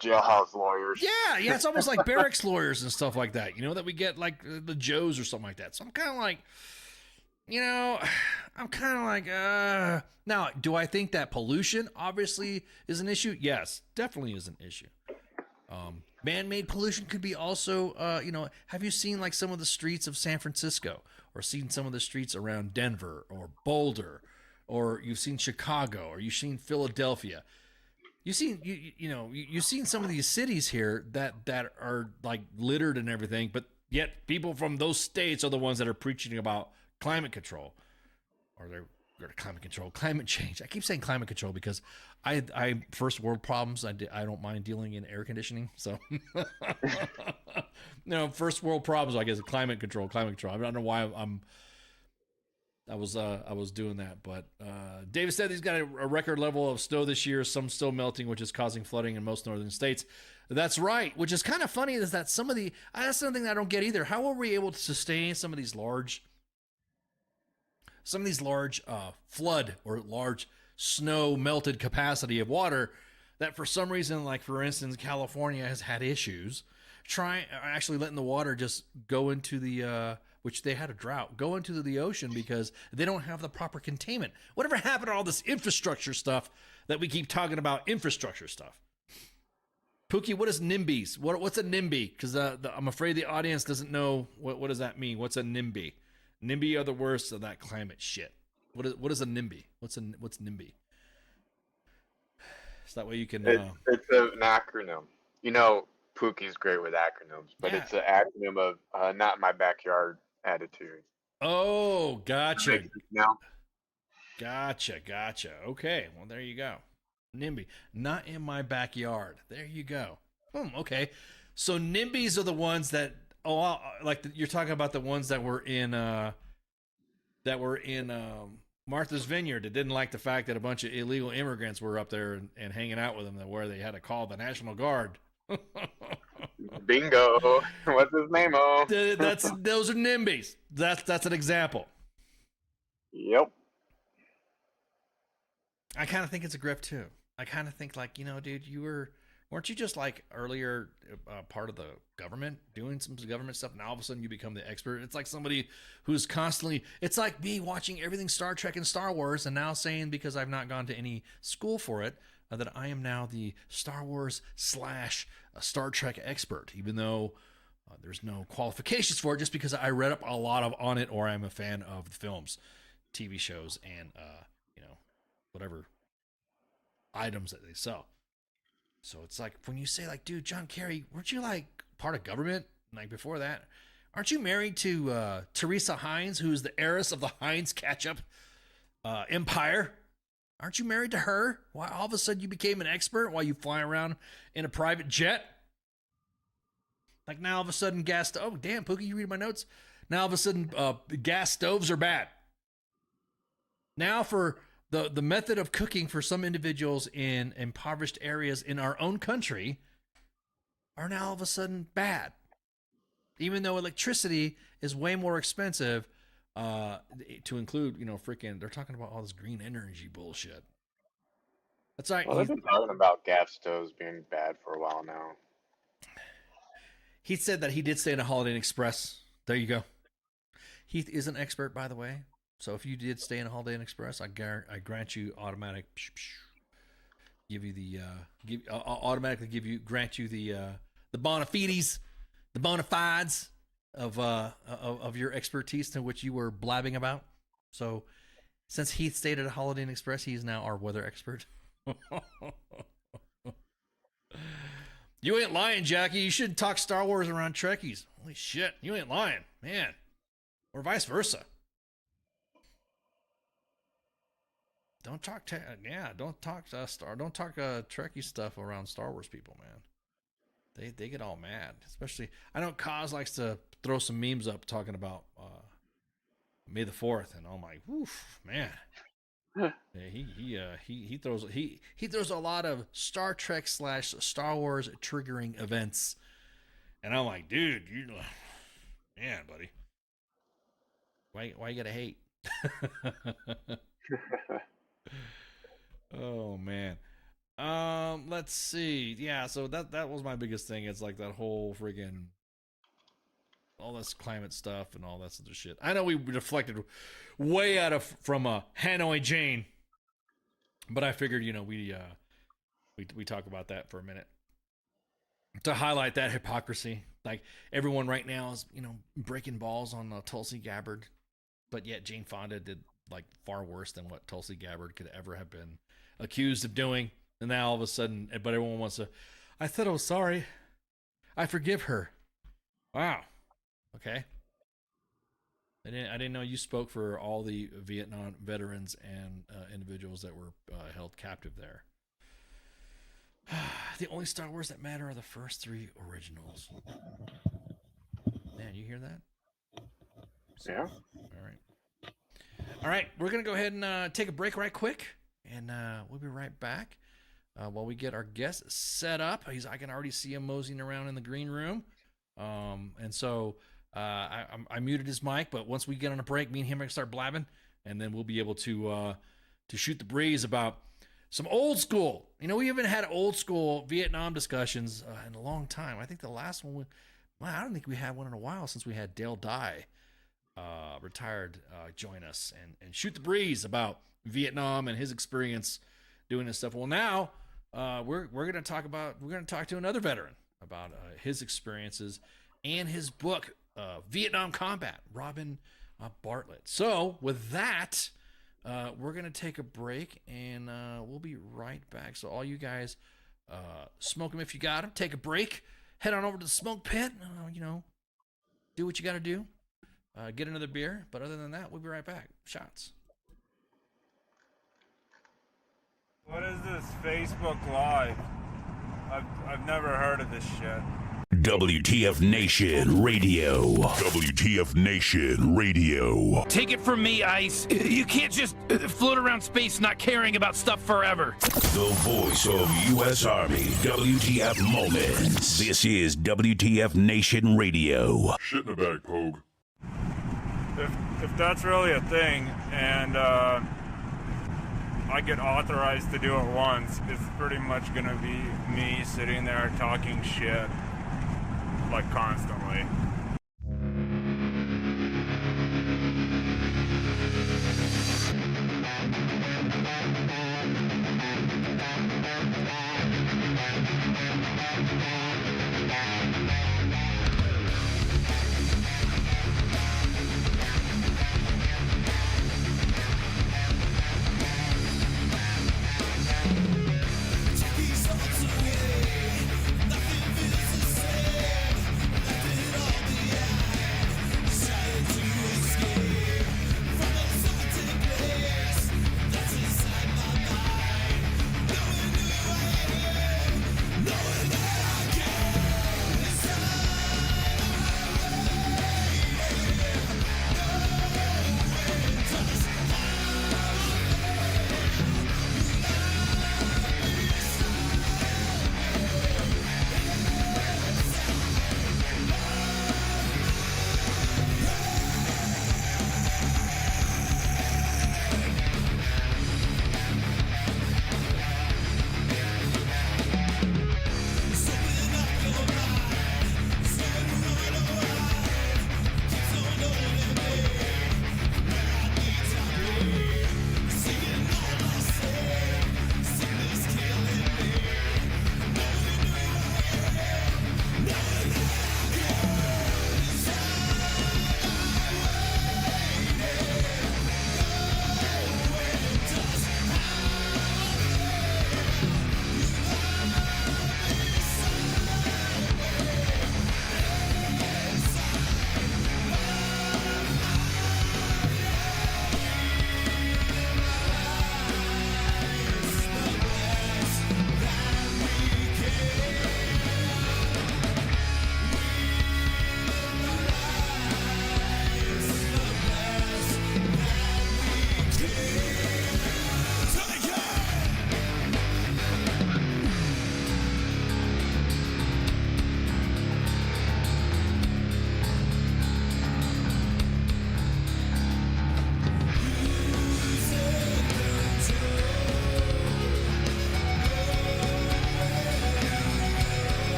Jailhouse lawyers. Yeah, it's almost like barracks lawyers and stuff like that. You know, that we get like the Joes or something like that. So I'm kind of like, you know, now, do I think that pollution obviously is an issue? Yes, definitely is an issue. Man-made pollution could be also, you know, have you seen like some of the streets of San Francisco, or seen some of the streets around Denver or Boulder, or you've seen Chicago, or you've seen Philadelphia? You've seen, you've seen some of these cities here that are like littered and everything, but yet people from those states are the ones that are preaching about climate control, or they're climate change. I keep saying climate control because I first world problems. I don't mind dealing in air conditioning. So, first world problems. I guess climate control. I don't know why I was doing that, but David said he's got a record level of snow this year. Some still melting, which is causing flooding in most northern states. That's right. Which is kind of funny is that that's something that I don't get either. How are we able to sustain some of these large flood or large snow melted capacity of water that for some reason, like for instance, California has had issues actually letting the water just go into the, which they had a drought, go into the ocean because they don't have the proper containment. Whatever happened to all this infrastructure stuff that we keep talking about, infrastructure stuff? Pookie, what is NIMBYs? What's a NIMBY? Because I'm afraid the audience doesn't know what does that mean. What's a NIMBY? NIMBY are the worst of that climate shit. What is a NIMBY? What's NIMBY? So that way you can. It's an acronym. You know, Pookie's great with acronyms, but it's an acronym of "Not in my backyard" attitude. Oh, gotcha. Now, Gotcha. Okay, well there you go. NIMBY, not in my backyard. There you go. Okay. So NIMBYs are the ones that. You're talking about the ones that were in Martha's Vineyard that didn't like the fact that a bunch of illegal immigrants were up there and hanging out with them, where they had to call the National Guard. Bingo. What's his name? Those are NIMBYs. That's an example. Yep. I kind of think it's a grip too. I kind of think like, dude, weren't you just like earlier part of the government doing some government stuff, and all of a sudden you become the expert? It's like somebody who's constantly, it's like me watching everything Star Trek and Star Wars and now saying, because I've not gone to any school for it, that I am now the Star Wars / Star Trek expert, even though there's no qualifications for it, just because I read up a lot on it, or I'm a fan of the films, TV shows, and whatever items that they sell. So it's like when you say like, dude, John Kerry, weren't you like part of government? Like before that, aren't you married to Teresa Heinz, who's the heiress of the Heinz ketchup empire? Aren't you married to her? Why all of a sudden you became an expert while you fly around in a private jet? Like now all of a sudden oh damn, Pookie, you read my notes? Now all of a sudden gas stoves are bad. Now for the method of cooking for some individuals in impoverished areas in our own country are now all of a sudden bad. Even though electricity is way more expensive to include, they're talking about all this green energy bullshit. That's right. Well, they've been talking about gas stoves being bad for a while now. He said that he did stay in a Holiday Inn Express. There you go. Heath is an expert, by the way. So if you did stay in a Holiday Inn Express, I grant you automatic. Grant you the bona fides, the bona fides of your expertise to which you were blabbing about. So since Heath stayed at a Holiday Inn Express, he is now our weather expert. You ain't lying, Jackie. You shouldn't talk Star Wars around Trekkies. Holy shit, you ain't lying, man. Or vice versa. Don't talk Trekkie stuff around Star Wars people, man. They get all mad. Especially, I know Kaz likes to throw some memes up talking about May the 4th, and I'm like, woof, man. Yeah, he throws a lot of Star Trek / Star Wars triggering events, and I'm like, dude, man, buddy, why you gotta hate? Oh man. Let's see. Yeah, so that was my biggest thing. It's like that whole friggin' all this climate stuff and all that sort of shit. I know we deflected way out from Hanoi Jane, but I figured, we talk about that for a minute to highlight that hypocrisy. Like everyone right now is, breaking balls on Tulsi Gabbard, but yet Jane Fonda did like far worse than what Tulsi Gabbard could ever have been accused of doing. And now all of a sudden, but everyone wants to, I said, oh, sorry, I forgive her. Wow. Okay. I didn't know you spoke for all the Vietnam veterans and individuals that were held captive there. The only Star Wars that matter are the first 3 originals. Man, you hear that? Yeah. All right. We're going to go ahead and take a break right quick, and we'll be right back while we get our guest set up. I can already see him moseying around in the green room. And so I muted his mic, but once we get on a break, me and him are going to start blabbing, and then we'll be able to shoot the breeze about some old school. We haven't had old school Vietnam discussions in a long time. I think the last one, I don't think we had one in a while since we had Dale Dye, retired, join us and shoot the breeze about Vietnam and his experience doing this stuff. Well, now we're going to talk to another veteran about his experiences and his book, Vietnam Combat, Robin Bartlett. So with that, we're going to take a break, and we'll be right back. So all you guys, smoke them if you got them. Take a break. Head on over to the smoke pit. Do what you got to do. Get another beer. But other than that, we'll be right back. Shots. What is this Facebook Live? I've never heard of this shit. WTF Nation Radio. WTF Nation Radio. Take it from me, Ice. You can't just float around space not caring about stuff forever. The voice of U.S. Army. WTF Moments. This is WTF Nation Radio. Shit in the bag, Pogue. If that's really a thing, and I get authorized to do it once, it's pretty much gonna be me sitting there talking shit, like, constantly.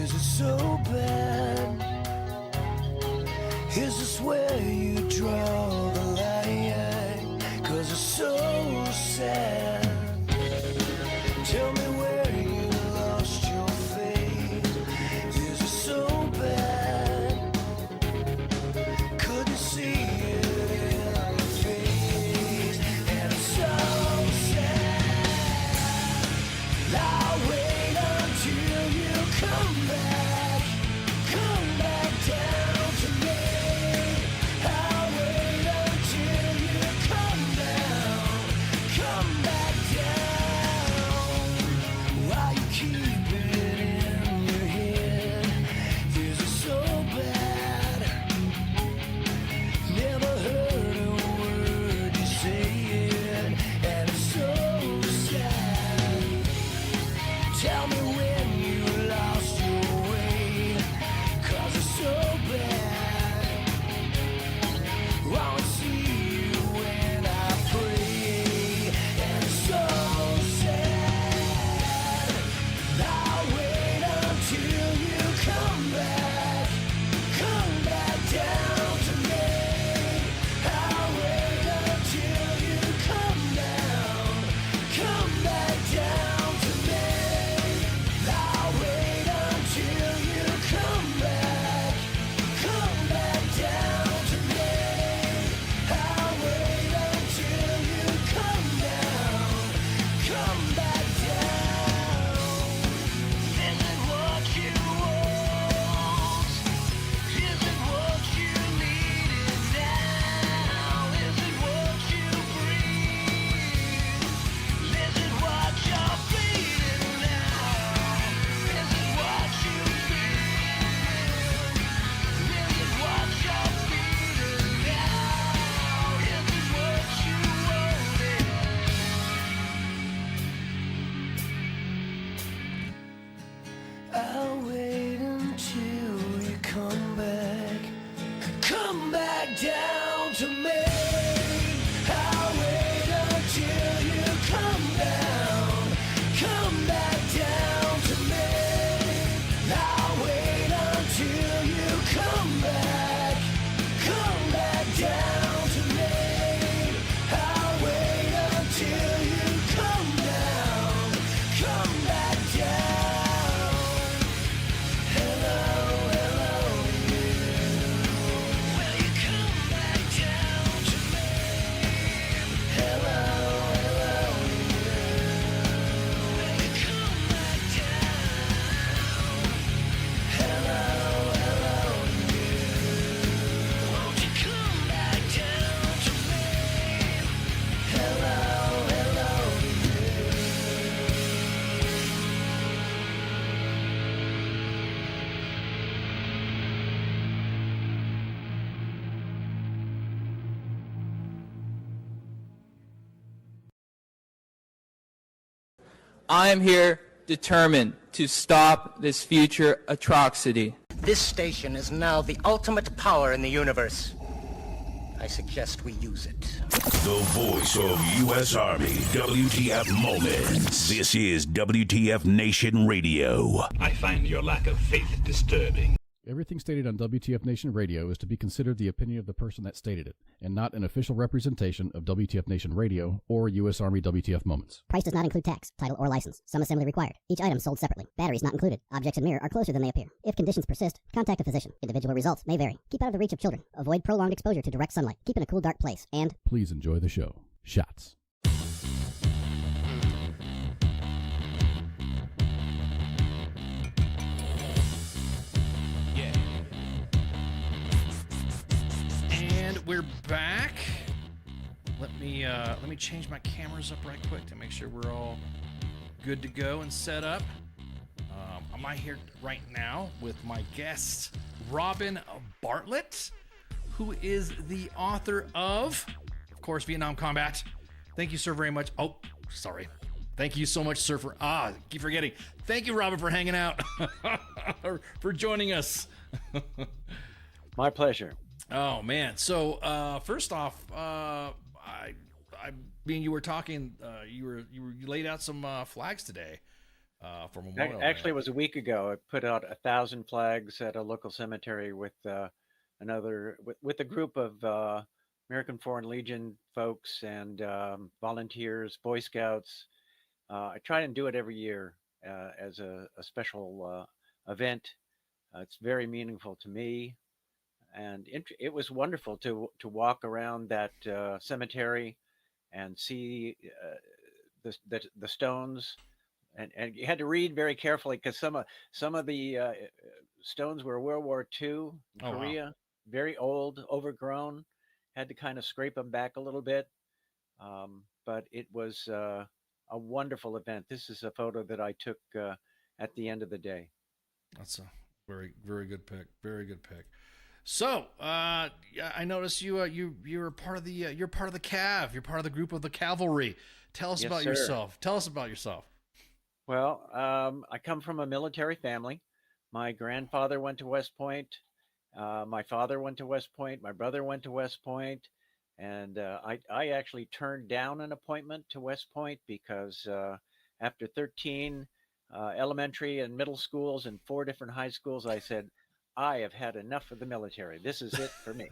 Is it so bad? Is this where you draw the line? 'Cause it's so sad. Tell me where you lost your faith. Is it so bad? Couldn't see it in your face. And it's so sad. I'll wait until you come back down to me. I'll wait until you come back down. Why you keep it in your head? Is it so bad? Never heard a word you say it, and it's so sad. Tell me when you lost your way, 'cause it's so bad. Wanna see you when I pray, and it's so sad. I'll wait until you come back down to me. I'll wait until you come back down to me. I'll wait until you come back down to me. I'll wait until you come back down. Is it what you want? Is it what you need now? Is it what you breathe? Is it what you're bleeding now? Is it what you feel? Is it what you're feeling now? Is it what you wanted? I'll wait until you come back down to me. I'll wait until you come back down to me. I'll wait until you come back down to me. I'll wait until you come back down. Hello, you. Will you come back down to me? Hello, you. Will you come back down? Hello, you. Won't you come back down to me? Hello, you. I am here determined to stop this future atrocity. This station is now the ultimate power in the universe. I suggest we use it. The voice of U.S. Army, WTF Moments. This is WTF Nation Radio. I find your lack of faith disturbing. Everything stated on WTF Nation Radio is to be considered the opinion of the person that stated it, and not an official representation of WTF Nation Radio or U.S. Army WTF Moments. Price does not include tax, title, or license. Some assembly required. Each item sold separately. Batteries not included. Objects in mirror are closer than they appear. If conditions persist, contact a physician. Individual results may vary. Keep out of the reach of children. Avoid prolonged exposure to direct sunlight. Keep in a cool, dark place. And please enjoy the show. Shots. And we're back. Let me change my cameras up right quick to make sure we're all good to go and set up. I'm here right now with my guest, Robin Bartlett, who is the author of course, Vietnam Combat. Thank you, sir, very much. Oh, sorry. Thank you so much, sir, for keep forgetting. Thank you, Robin, for hanging out, for joining us. My pleasure. Oh man. So first off, I mean, you were talking. You laid out some flags today for Memorial Day. Actually, it was a week ago. I put out 1,000 flags at a local cemetery with with a group of American Foreign Legion folks and volunteers, Boy Scouts. I try and do it every year as a special event. It's very meaningful to me, and it was wonderful to walk around that cemetery and see the stones. And you had to read very carefully because some of the stones were World War II in Korea, very old, overgrown. Had to kind of scrape them back a little bit, but it was a wonderful event. This is a photo that I took at the end of the day. That's a very, very good pick. Very good pick. So, I noticed you're part of the you're part of the Cav. You're part of the group of the cavalry. Tell us about yourself. Tell us about yourself. Well, I come from a military family. My grandfather went to West Point. My father went to West Point. My brother went to West Point. And I actually turned down an appointment to West Point because after 13 elementary and middle schools and 4 different high schools, I said, I have had enough of the military. This is it for me.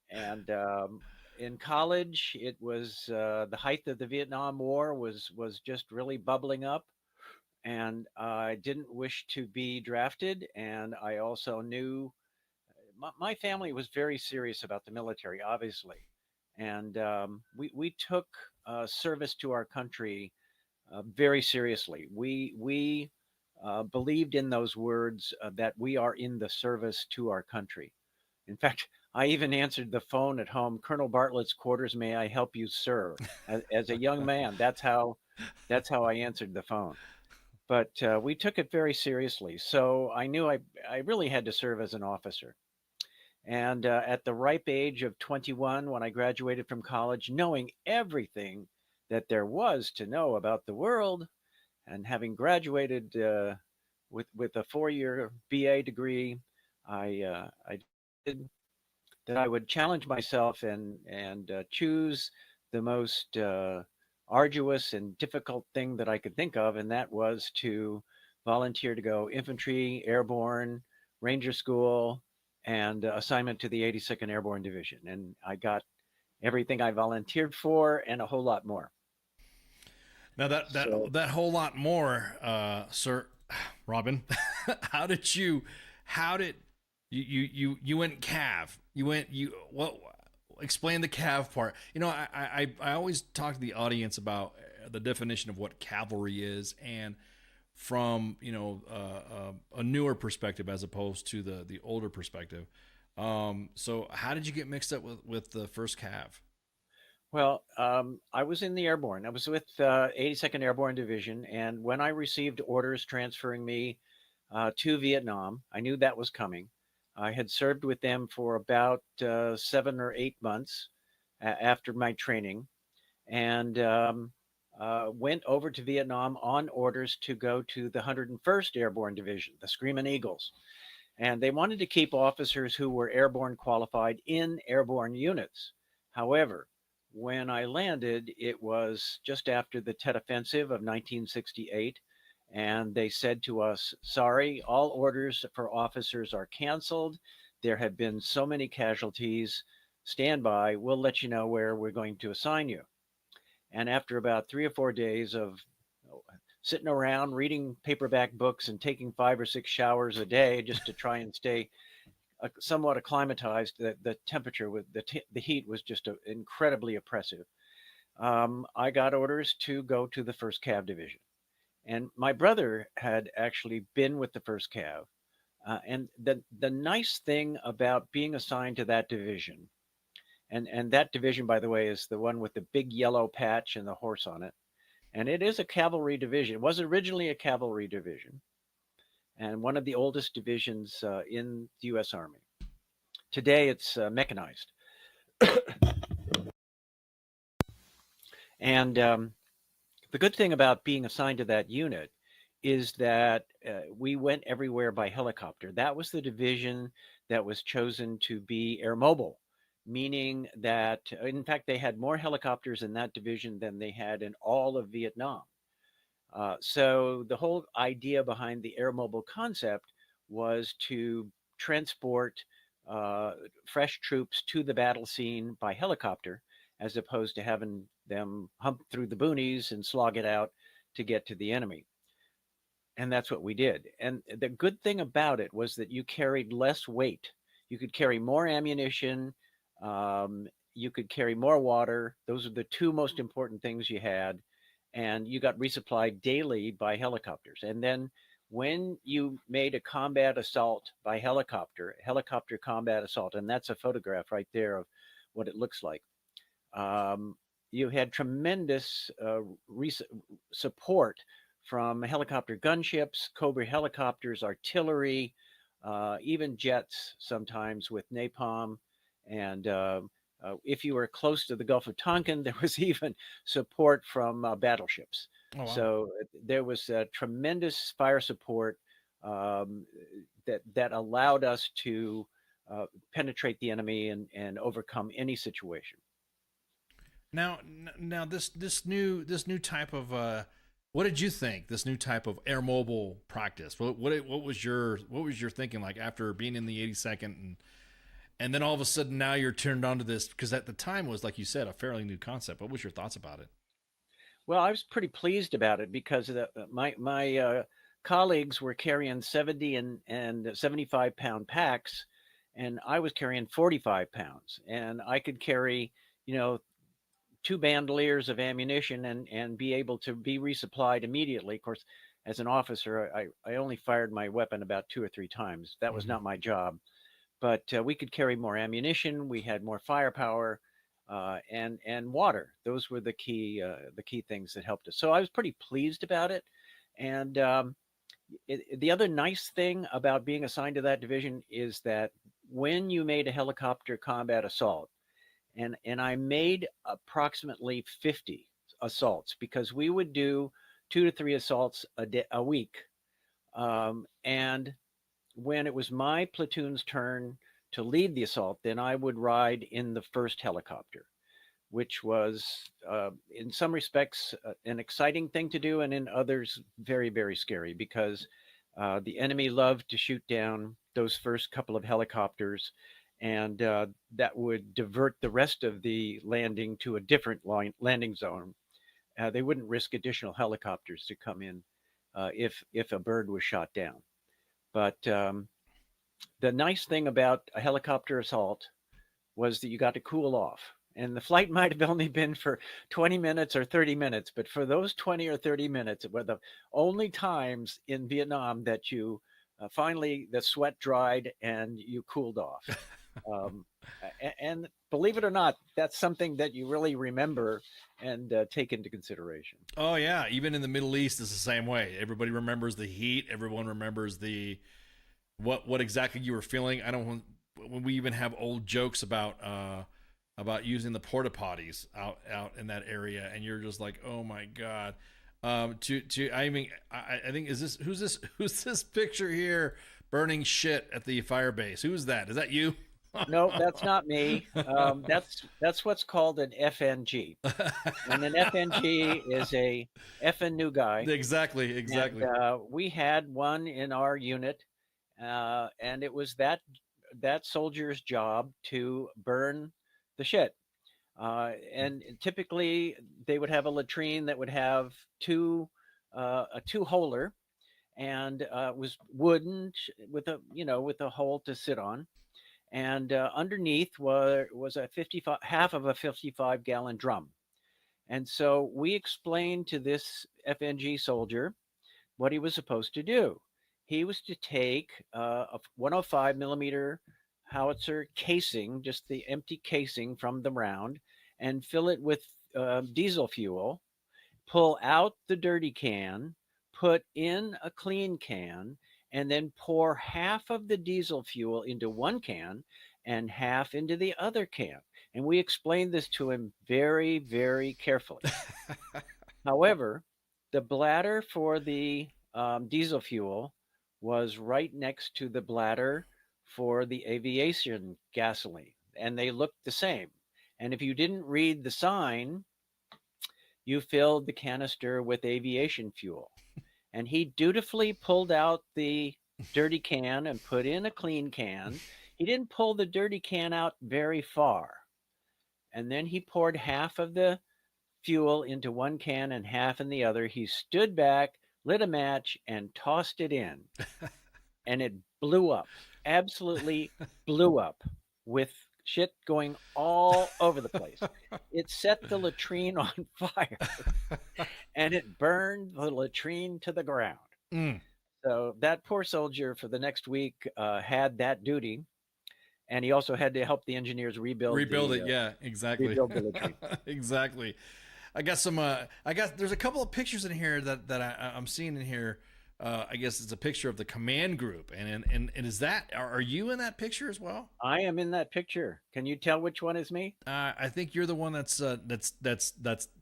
And in college, it was the height of the Vietnam War was just really bubbling up. And I didn't wish to be drafted. And I also knew my family was very serious about the military, obviously. And we took service to our country very seriously. We believed in those words that we are in the service to our country. In fact, I even answered the phone at home, Colonel Bartlett's quarters, may I help you, sir? As a young man, that's how I answered the phone. But we took it very seriously. So I knew I really had to serve as an officer. And at the ripe age of 21, when I graduated from college, knowing everything that there was to know about the world, and having graduated with a 4-year BA degree, I did that I would challenge myself and choose the most arduous and difficult thing that I could think of, and that was to volunteer to go infantry, airborne, ranger school, and assignment to the 82nd Airborne Division. And I got everything I volunteered for and a whole lot more. Now that whole lot more, Sir Robin, how did you went Cav? Explain the Cav part. You know, I always talk to the audience about the definition of what cavalry is, and from a newer perspective as opposed to the older perspective. So how did you get mixed up with the first Cav? Well, I was in the airborne. I was with 82nd Airborne Division, and when I received orders transferring me to Vietnam, I knew that was coming. I had served with them for about 7 or 8 months after my training, and went over to Vietnam on orders to go to the 101st Airborne Division, the Screaming Eagles. And they wanted to keep officers who were airborne qualified in airborne units. However, when I landed, it was just after the Tet Offensive of 1968. And they said to us, sorry, all orders for officers are canceled. There have been so many casualties. Stand by. We'll let you know where we're going to assign you. And after about 3 or 4 days of sitting around reading paperback books and taking 5 or 6 showers a day just to try and stay somewhat acclimatized, the temperature with the heat was just incredibly oppressive. I got orders to go to the 1st Cav Division. And my brother had actually been with the 1st Cav. And the nice thing about being assigned to that division, and that division, by the way, is the one with the big yellow patch and the horse on it. And it is a cavalry division. It was originally a cavalry division and one of the oldest divisions in the U.S. Army. Today, it's mechanized. And the good thing about being assigned to that unit is that we went everywhere by helicopter. That was the division that was chosen to be air mobile, meaning that, in fact, they had more helicopters in that division than they had in all of Vietnam. So the whole idea behind the air mobile concept was to transport fresh troops to the battle scene by helicopter, as opposed to having them hump through the boonies and slog it out to get to the enemy. And that's what we did. And the good thing about it was that you carried less weight. You could carry more ammunition. You could carry more water. Those are the two most important things you had. And you got resupplied daily by helicopters. And then when you made a combat assault by helicopter combat assault, and that's a photograph right there of what it looks like. You had tremendous support from helicopter gunships, Cobra helicopters, artillery, even jets sometimes with napalm. And if you were close to the Gulf of Tonkin, there was even support from battleships. Oh, wow. So there was tremendous fire support that allowed us to penetrate the enemy and overcome any situation. Now this new type of what did you think? This new type of air mobile practice. What was your thinking like after being in the 82nd and then all of a sudden now you're turned on to this, because at the time was, like you said, a fairly new concept. What was your thoughts about it? Well, I was pretty pleased about it because my colleagues were carrying 70 and 75-pound packs, and I was carrying 45 pounds, and I could carry 2 bandoliers of ammunition and be able to be resupplied immediately. Of course, as an officer, I only fired my weapon about 2 or 3 times. That was not my job, but we could carry more ammunition. We had more firepower and water. Those were the key things that helped us. So I was pretty pleased about it. And the other nice thing about being assigned to that division is that when you made a helicopter combat assault, and I made approximately 50 assaults, because we would do 2 to 3 assaults a week. And when it was my platoon's turn to lead the assault, then I would ride in the first helicopter, which was in some respects an exciting thing to do, and in others very, very scary, because the enemy loved to shoot down those first couple of helicopters, and that would divert the rest of the landing to a different landing zone. They wouldn't risk additional helicopters to come in if a bird was shot down. But the nice thing about a helicopter assault was that you got to cool off. And the flight might have only been for 20 minutes or 30 minutes, but for those 20 or 30 minutes were the only times in Vietnam that you finally, the sweat dried and you cooled off. And believe it or not, that's something that you really remember and take into consideration. Oh yeah, even in the Middle East, it's the same way. Everybody remembers the heat. Everyone remembers what exactly you were feeling. When we even have old jokes about using the porta potties out in that area, and you're just like, oh my god. I think who's this picture here burning shit at the fire base? Who's that? Is that you? No, that's not me. That's what's called an FNG, and an FNG is a effing new guy. Exactly. And, we had one in our unit, and it was that soldier's job to burn the shit. And typically they would have a latrine that would have a 2-holer, and was wooden with a hole to sit on. And underneath was half of a 55-gallon drum. And so we explained to this FNG soldier what he was supposed to do. He was to take a 105 millimeter howitzer casing, just the empty casing from the round, and fill it with diesel fuel, pull out the dirty can, put in a clean can, and then pour half of the diesel fuel into one can and half into the other can. And we explained this to him very, very carefully. However, the bladder for the diesel fuel was right next to the bladder for the aviation gasoline, and they looked the same. And if you didn't read the sign, you filled the canister with aviation fuel. And he dutifully pulled out the dirty can and put in a clean can. He didn't pull the dirty can out very far. And then he poured half of the fuel into one can and half in the other. He stood back, lit a match, and tossed it in. And it blew up, absolutely blew up, with shit going all over the place. It set the latrine on fire, and it burned the latrine to the ground. So that poor soldier for the next week had that duty. And he also had to help the engineers rebuild it. Yeah, exactly. Rebuild the latrine. Exactly. I got some. There's a couple of pictures in here that I'm seeing in here. I guess it's a picture of the command group, and is that? Are you in that picture as well? I am in that picture. Can you tell which one is me? I think you're the one that's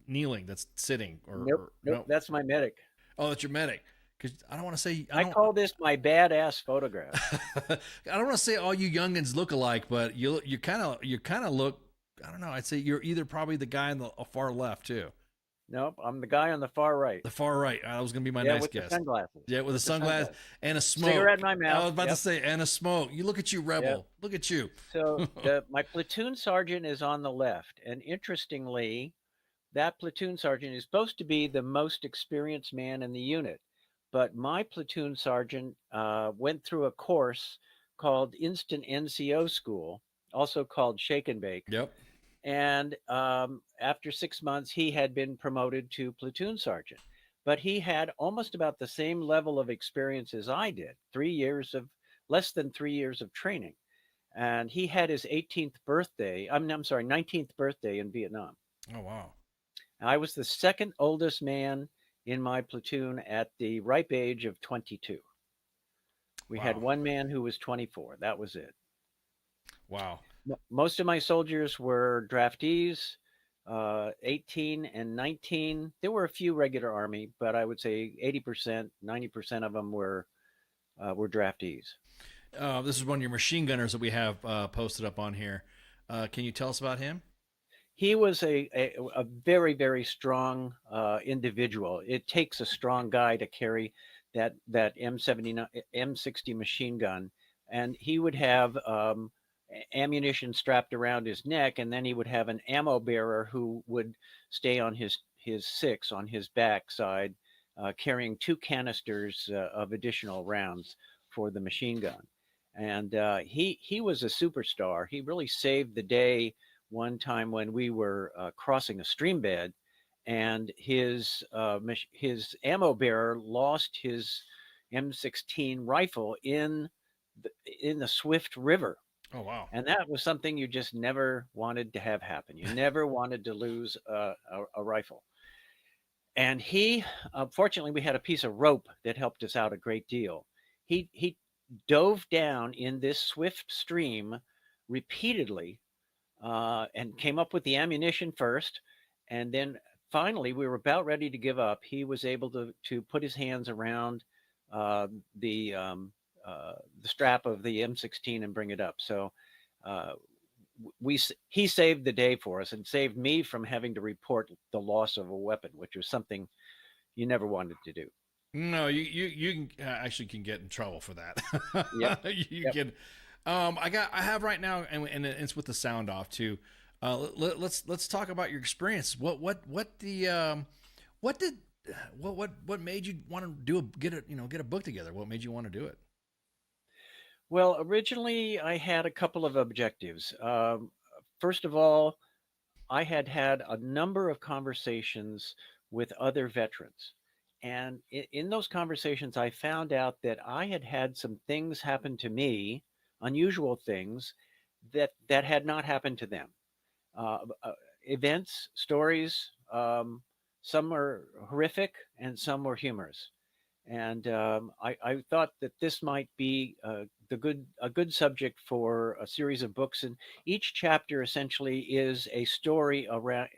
kneeling, that's sitting. Nope, no. That's my medic. Oh, that's your medic. Because I don't want to say. I call this my badass photograph. I don't want to say all you youngins look alike, but you kind of look. I don't know. I'd say you're either probably the guy on the far left too. Nope, I'm the guy on the far right. The far right. That was going to be my nice with guess. The sunglasses. Yeah, with the sunglasses and a smoke. Cigarette in my mouth. I was about to say, and a smoke. You look at you, rebel. Yep. Look at you. So my platoon sergeant is on the left, and interestingly, that platoon sergeant is supposed to be the most experienced man in the unit. But my platoon sergeant went through a course called Instant NCO School, also called Shake and Bake. Yep. And after 6 months, he had been promoted to platoon sergeant. But he had almost about the same level of experience as I did, less than 3 years of training. And he had his 19th birthday in Vietnam. Oh, wow. I was the second oldest man in my platoon at the ripe age of 22. We had one man who was 24. That was it. Wow. Most of my soldiers were draftees, 18 and 19. There were a few regular Army, but I would say 80%, 90% of them were draftees. This is one of your machine gunners that we have posted up on here. Can you tell us about him? He was a very, very strong individual. It takes a strong guy to carry that M60 machine gun, and he would have ammunition strapped around his neck, and then he would have an ammo bearer who would stay on his six on his backside, carrying 2 canisters of additional rounds for the machine gun. And he was a superstar. He really saved the day one time when we were crossing a stream bed, and his ammo bearer lost his M16 rifle in the Swift River. Oh, wow. And that was something you just never wanted to have happen. You never wanted to lose a rifle. And fortunately, we had a piece of rope that helped us out a great deal. He dove down in this swift stream repeatedly and came up with the ammunition first. And then finally, we were about ready to give up. He was able to put his hands around the strap of the M16 and bring it up. So he saved the day for us and saved me from having to report the loss of a weapon, which was something you never wanted to do. No, you actually can get in trouble for that. Yeah, you can. I have right now, and it's with the sound off too. Let's talk about your experience. What made you want to get a book together? What made you want to do it? Well, originally I had a couple of objectives. First of all, I had a number of conversations with other veterans. And in those conversations, I found out that I had some things happen to me, unusual things, that had not happened to them. Events, stories, some were horrific and some were humorous. And I thought that this might be a good subject for a series of books. And each chapter essentially is a story around,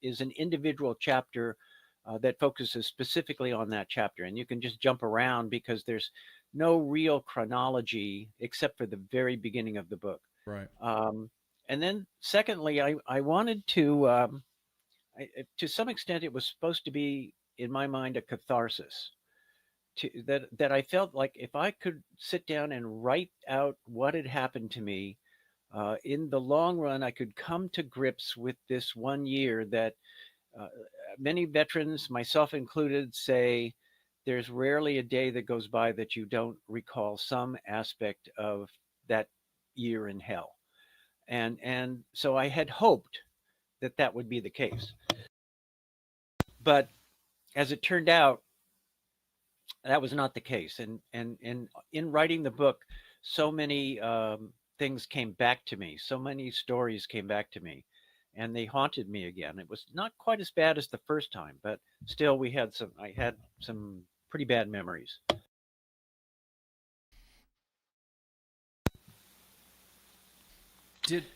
is an individual chapter that focuses specifically on that chapter. And you can just jump around because there's no real chronology except for the very beginning of the book. Right. And then secondly, I wanted to to some extent, it was supposed to be, in my mind, a catharsis. That I felt like if I could sit down and write out what had happened to me, in the long run, I could come to grips with this 1 year that many veterans, myself included, say there's rarely a day that goes by that you don't recall some aspect of that year in hell. And so I had hoped that that would be the case. But as it turned out, that was not the case. And in writing the book, so many things came back to me. So many stories came back to me, and they haunted me again. It was not quite as bad as the first time, but still, I had some pretty bad memories.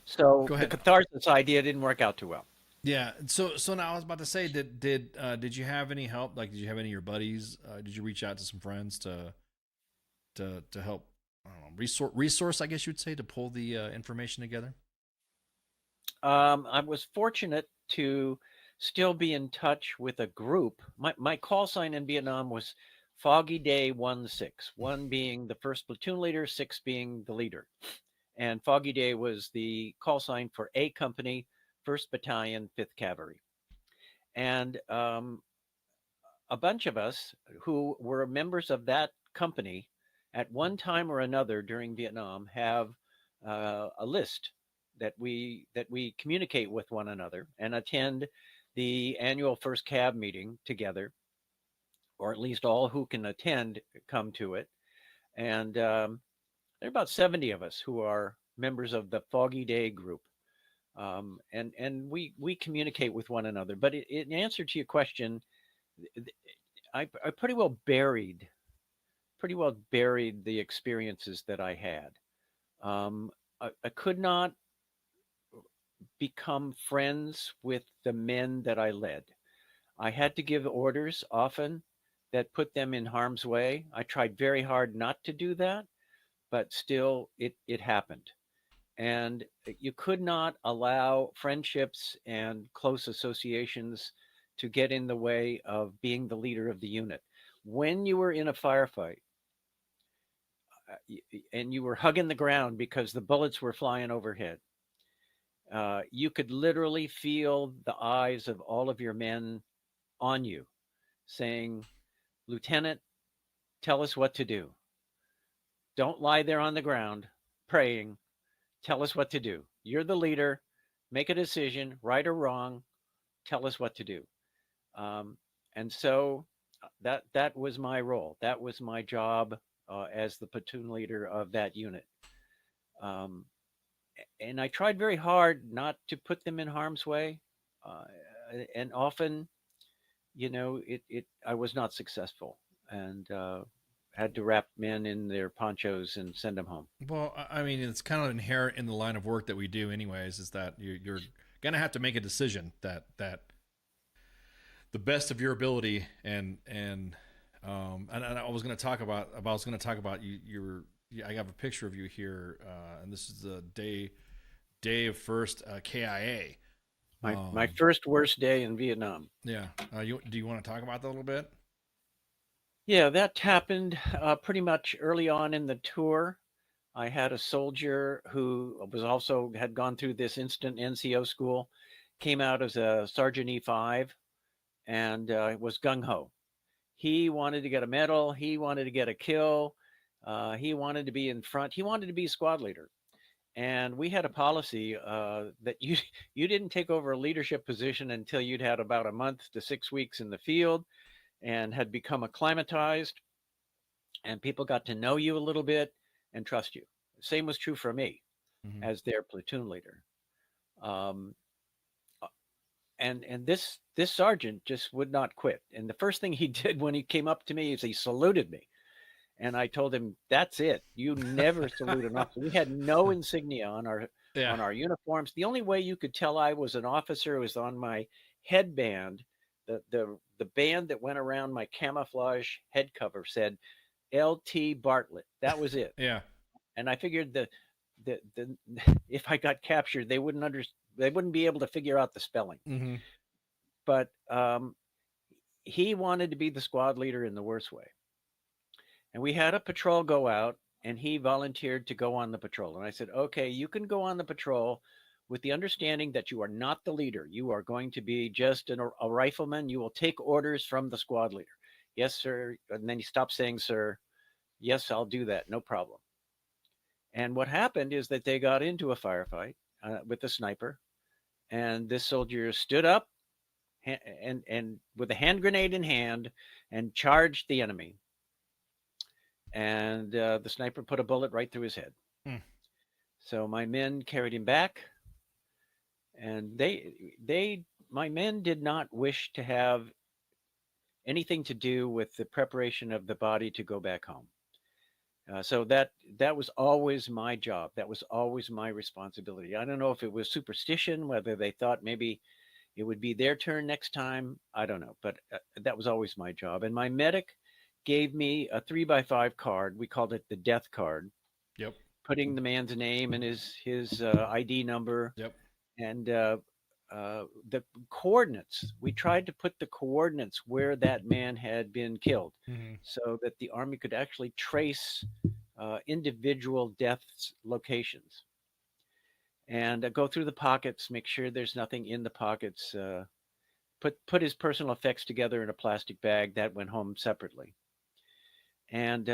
So the catharsis idea didn't work out too well. Yeah. So now I was about to say, did you have any help? Like, did you have any of your buddies? Did you reach out to some friends to help? I don't know, resource, I guess you'd say, to pull the information together. I was fortunate to still be in touch with a group. My call sign in Vietnam was Foggy Day 1-6, 1 being the first platoon leader, 6 being the leader. And Foggy Day was the call sign for A Company, 1st Battalion, 5th Cavalry. And a bunch of us who were members of that company at one time or another during Vietnam have a list that we communicate with one another and attend the annual first cab meeting together, or at least all who can attend come to it. And there are about 70 of us who are members of the Foggy Day group. And we communicate with one another. But in answer to your question, I pretty well buried the experiences that I had. I could not become friends with the men that I led. I had to give orders often that put them in harm's way. I tried very hard not to do that, but still it happened. And you could not allow friendships and close associations to get in the way of being the leader of the unit. When you were in a firefight and you were hugging the ground because the bullets were flying overhead, you could literally feel the eyes of all of your men on you saying, "Lieutenant, tell us what to do. Don't lie there on the ground praying. Tell us what to do. You're the leader. Make a decision, right or wrong. Tell us what to do." And so that was my role. That was my job as the platoon leader of that unit. And I tried very hard not to put them in harm's way. And often, I was not successful, and had to wrap men in their ponchos and send them home. Well, I mean, it's kind of inherent in the line of work that we do anyways, is that you're going to have to make a decision that the best of your ability and I was going to talk about you. I have a picture of you here, and this is the day of first KIA. My first worst day in Vietnam. Yeah. Do you want to talk about that a little bit? Yeah, that happened pretty much early on in the tour. I had a soldier who had gone through this instant NCO school, came out as a Sergeant E5, and was gung-ho. He wanted to get a medal. He wanted to get a kill. He wanted to be in front. He wanted to be squad leader. And we had a policy that you didn't take over a leadership position until you'd had about a month to 6 weeks in the field and had become acclimatized, and people got to know you a little bit and trust you. Same was true for me as their platoon leader. And this sergeant just would not quit. And the first thing he did when he came up to me is he saluted me. And I told him, "That's it. You never salute an officer." We had no insignia on our uniforms. The only way you could tell I was an officer was on my headband. The band that went around my camouflage head cover said LT Bartlett. That was it. Yeah. And I figured the if I got captured, they wouldn't be able to figure out the spelling. Mm-hmm. but he wanted to be the squad leader in the worst way. And we had a patrol go out, and he volunteered to go on the patrol. And I said, okay, you can go on the patrol with the understanding that you are not the leader. You are going to be just a rifleman. You will take orders from the squad leader. Yes, sir. And then he stopped saying, sir. Yes, I'll do that. No problem. And what happened is that they got into a firefight with a sniper. And this soldier stood up and with a hand grenade in hand and charged the enemy. And the sniper put a bullet right through his head. So my men carried him back, and my men did not wish to have anything to do with the preparation of the body to go back home. So that was always my job. That was always my responsibility. I don't know if it was superstition, whether they thought maybe it would be their turn next time. I don't know, but that was always my job. And my medic gave me a 3x5 card. We called it the death card. Yep. Putting the man's name and his ID number. Yep. And the coordinates. We tried to put the coordinates where that man had been killed, so that the Army could actually trace individual deaths locations, and go through the pockets, make sure there's nothing in the pockets. Put his personal effects together in a plastic bag that went home separately. And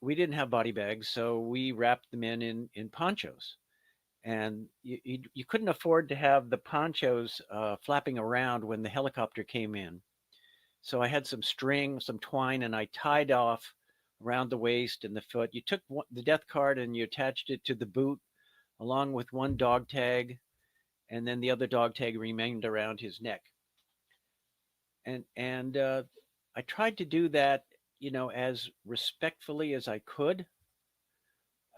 we didn't have body bags, so we wrapped them in ponchos. And you couldn't afford to have the ponchos flapping around when the helicopter came in. So I had some string, some twine, and I tied off around the waist and the foot. You took the death card and you attached it to the boot along with one dog tag, and then the other dog tag remained around his neck. And I tried to do that, as respectfully as I could.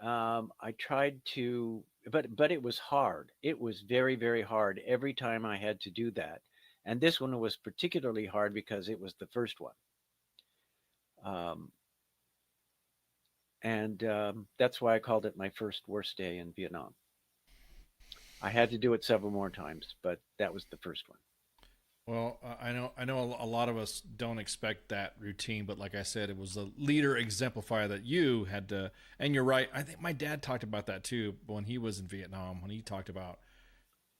I tried to, but it was hard. It was very, very hard every time I had to do that. And this one was particularly hard because it was the first one. That's why I called it my first worst day in Vietnam. I had to do it several more times, but that was the first one. Well, I know a lot of us don't expect that routine, but like I said, it was a leader exemplifier that you had to, and you're right. I think my dad talked about that too when he was in Vietnam, when he talked about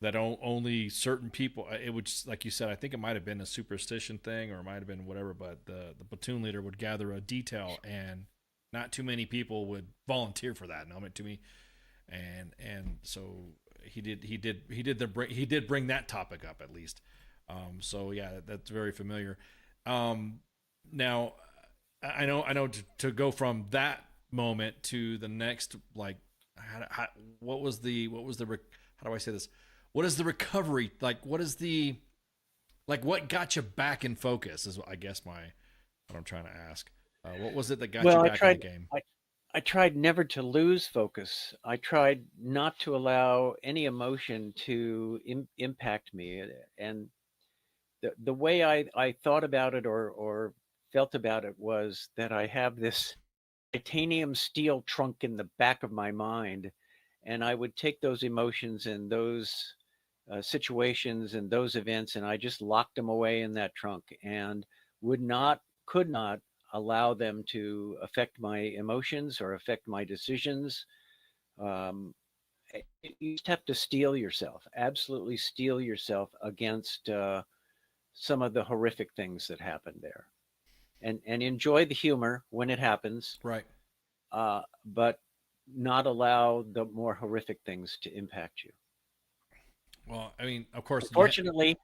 that only certain people, it would, like you said, I think it might have been a superstition thing or it might have been whatever, but the platoon leader would gather a detail and not too many people would volunteer for that. No, to me. And so he did bring that topic up at least. So yeah, that's very familiar. Now I know to go from that moment to the next, like, what was the how do I say this? What is the recovery? Like, what got you back in focus is I guess what I'm trying to ask. What was it that got you back in the game? I tried never to lose focus. I tried not to allow any emotion to impact me. And the way I thought about it or felt about it was that I have this titanium steel trunk in the back of my mind, and I would take those emotions and those situations and those events, and I just locked them away in that trunk and could not allow them to affect my emotions or affect my decisions. You just have to steel yourself, absolutely steel yourself against some of the horrific things that happened there, and enjoy the humor when it happens, right? But not allow the more horrific things to impact you. Well, I mean, of course. Fortunately,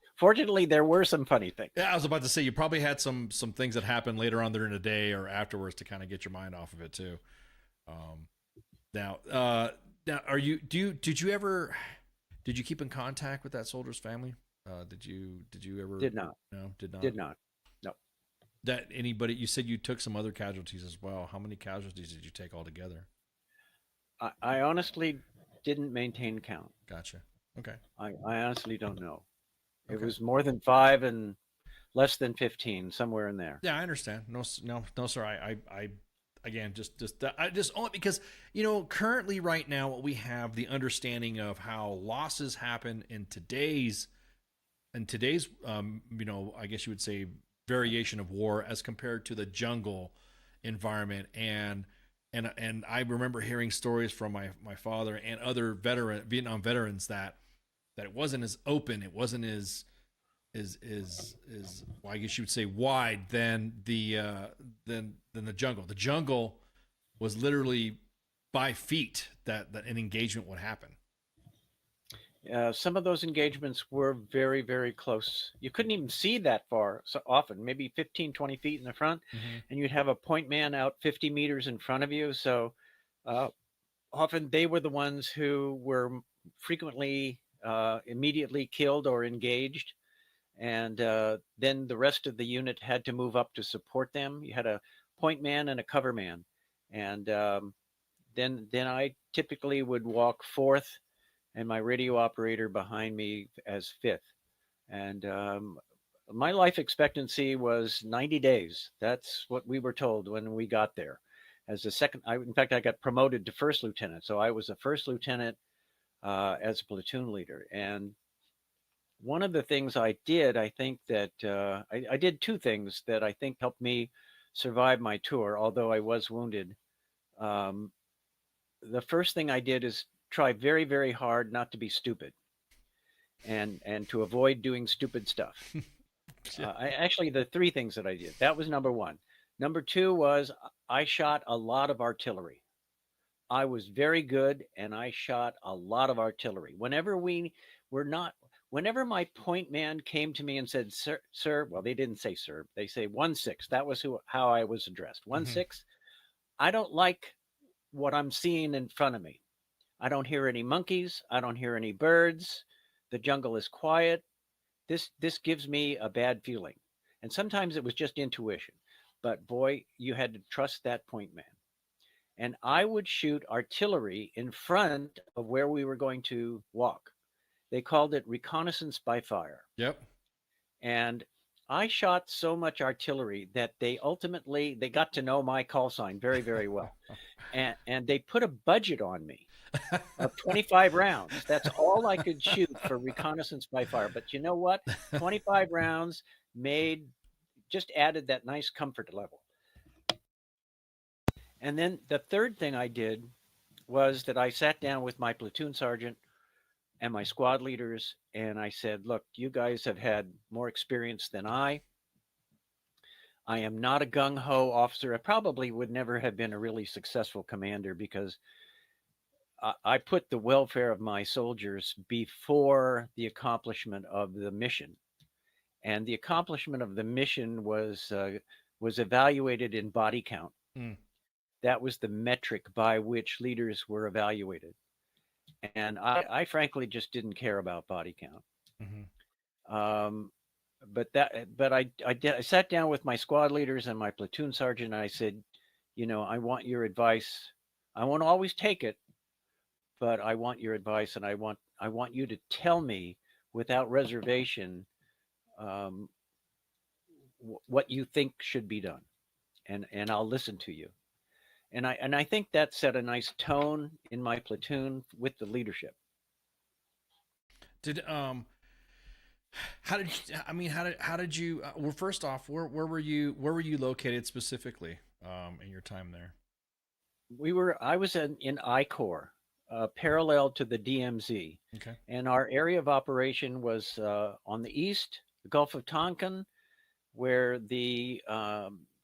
there were some funny things. Yeah, I was about to say you probably had some things that happened later on during the day or afterwards to kind of get your mind off of it too. Now, did you keep in contact with that soldier's family? Did you ever? Did not. No, did not. Did not. No. That anybody? You said you took some other casualties as well. How many casualties did you take altogether? I honestly didn't maintain count. Gotcha. Okay. I honestly don't know. Okay. It was more than 5 and less than 15, somewhere in there. Yeah, I understand. No, sir. I again, just only because, currently right now, what we have the understanding of how losses happen in today's in today's, I guess you would say variation of war as compared to the jungle environment. And I remember hearing stories from my father and other Vietnam veterans that it wasn't as open, it wasn't as well, I guess you would say wide than the jungle. The jungle was literally by feet that an engagement would happen. Some of those engagements were very, very close. You couldn't even see that far so often, maybe 15, 20 feet in the front, and you'd have a point man out 50 meters in front of you. So often they were the ones who were frequently immediately killed or engaged. And then the rest of the unit had to move up to support them. You had a point man and a cover man. And then I typically would walk fourth and my radio operator behind me as fifth. And my life expectancy was 90 days. That's what we were told when we got there. As a second, in fact, I got promoted to first lieutenant. So I was a first lieutenant as a platoon leader. And one of the things I did, I think that I did two things that I think helped me survive my tour, although I was wounded. The first thing I did is try very, very hard not to be stupid and to avoid doing stupid stuff. Actually, the three things that I did, that was number one. Number two was I shot a lot of artillery. I was very good and I shot a lot of artillery. Whenever my point man came to me and said, sir, well, they didn't say sir, they say 1-6. That was how I was addressed. 1-6. I don't like what I'm seeing in front of me. I don't hear any monkeys. I don't hear any birds. The jungle is quiet. This gives me a bad feeling. And sometimes it was just intuition. But boy, you had to trust that point man. And I would shoot artillery in front of where we were going to walk. They called it reconnaissance by fire. Yep. And I shot so much artillery that they got to know my call sign very, very well. And they put a budget on me of 25 rounds. That's all I could shoot for reconnaissance by fire. But you know what? 25 rounds just added that nice comfort level. And then the third thing I did was that I sat down with my platoon sergeant and my squad leaders, and I said, look, you guys have had more experience than I. I am not a gung-ho officer. I probably would never have been a really successful commander because I put the welfare of my soldiers before the accomplishment of the mission. And the accomplishment of the mission was evaluated in body count. That was the metric by which leaders were evaluated. And I frankly just didn't care about body count. But I sat down with my squad leaders and my platoon sergeant, and I said, I want your advice. I won't always take it, but I want your advice, and I want you to tell me without reservation what you think should be done, and I'll listen to you. And I think that set a nice tone in my platoon with the leadership. How did you well, first off, where were you located specifically in your time there? I was in I Corps, parallel to the DMZ. Okay. And our area of operation was on the east, the Gulf of Tonkin, where the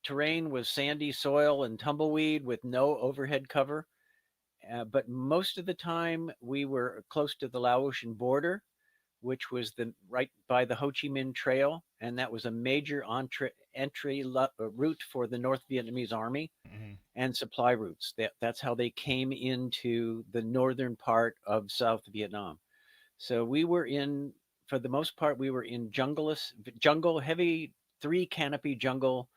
terrain was sandy soil and tumbleweed with no overhead cover. But most of the time we were close to the Laotian border, which was right by the Ho Chi Minh Trail. And that was a major entry route for the North Vietnamese Army and supply routes. That's how they came into the northern part of South Vietnam. So for the most part, we were in jungle, heavy 3-canopy jungle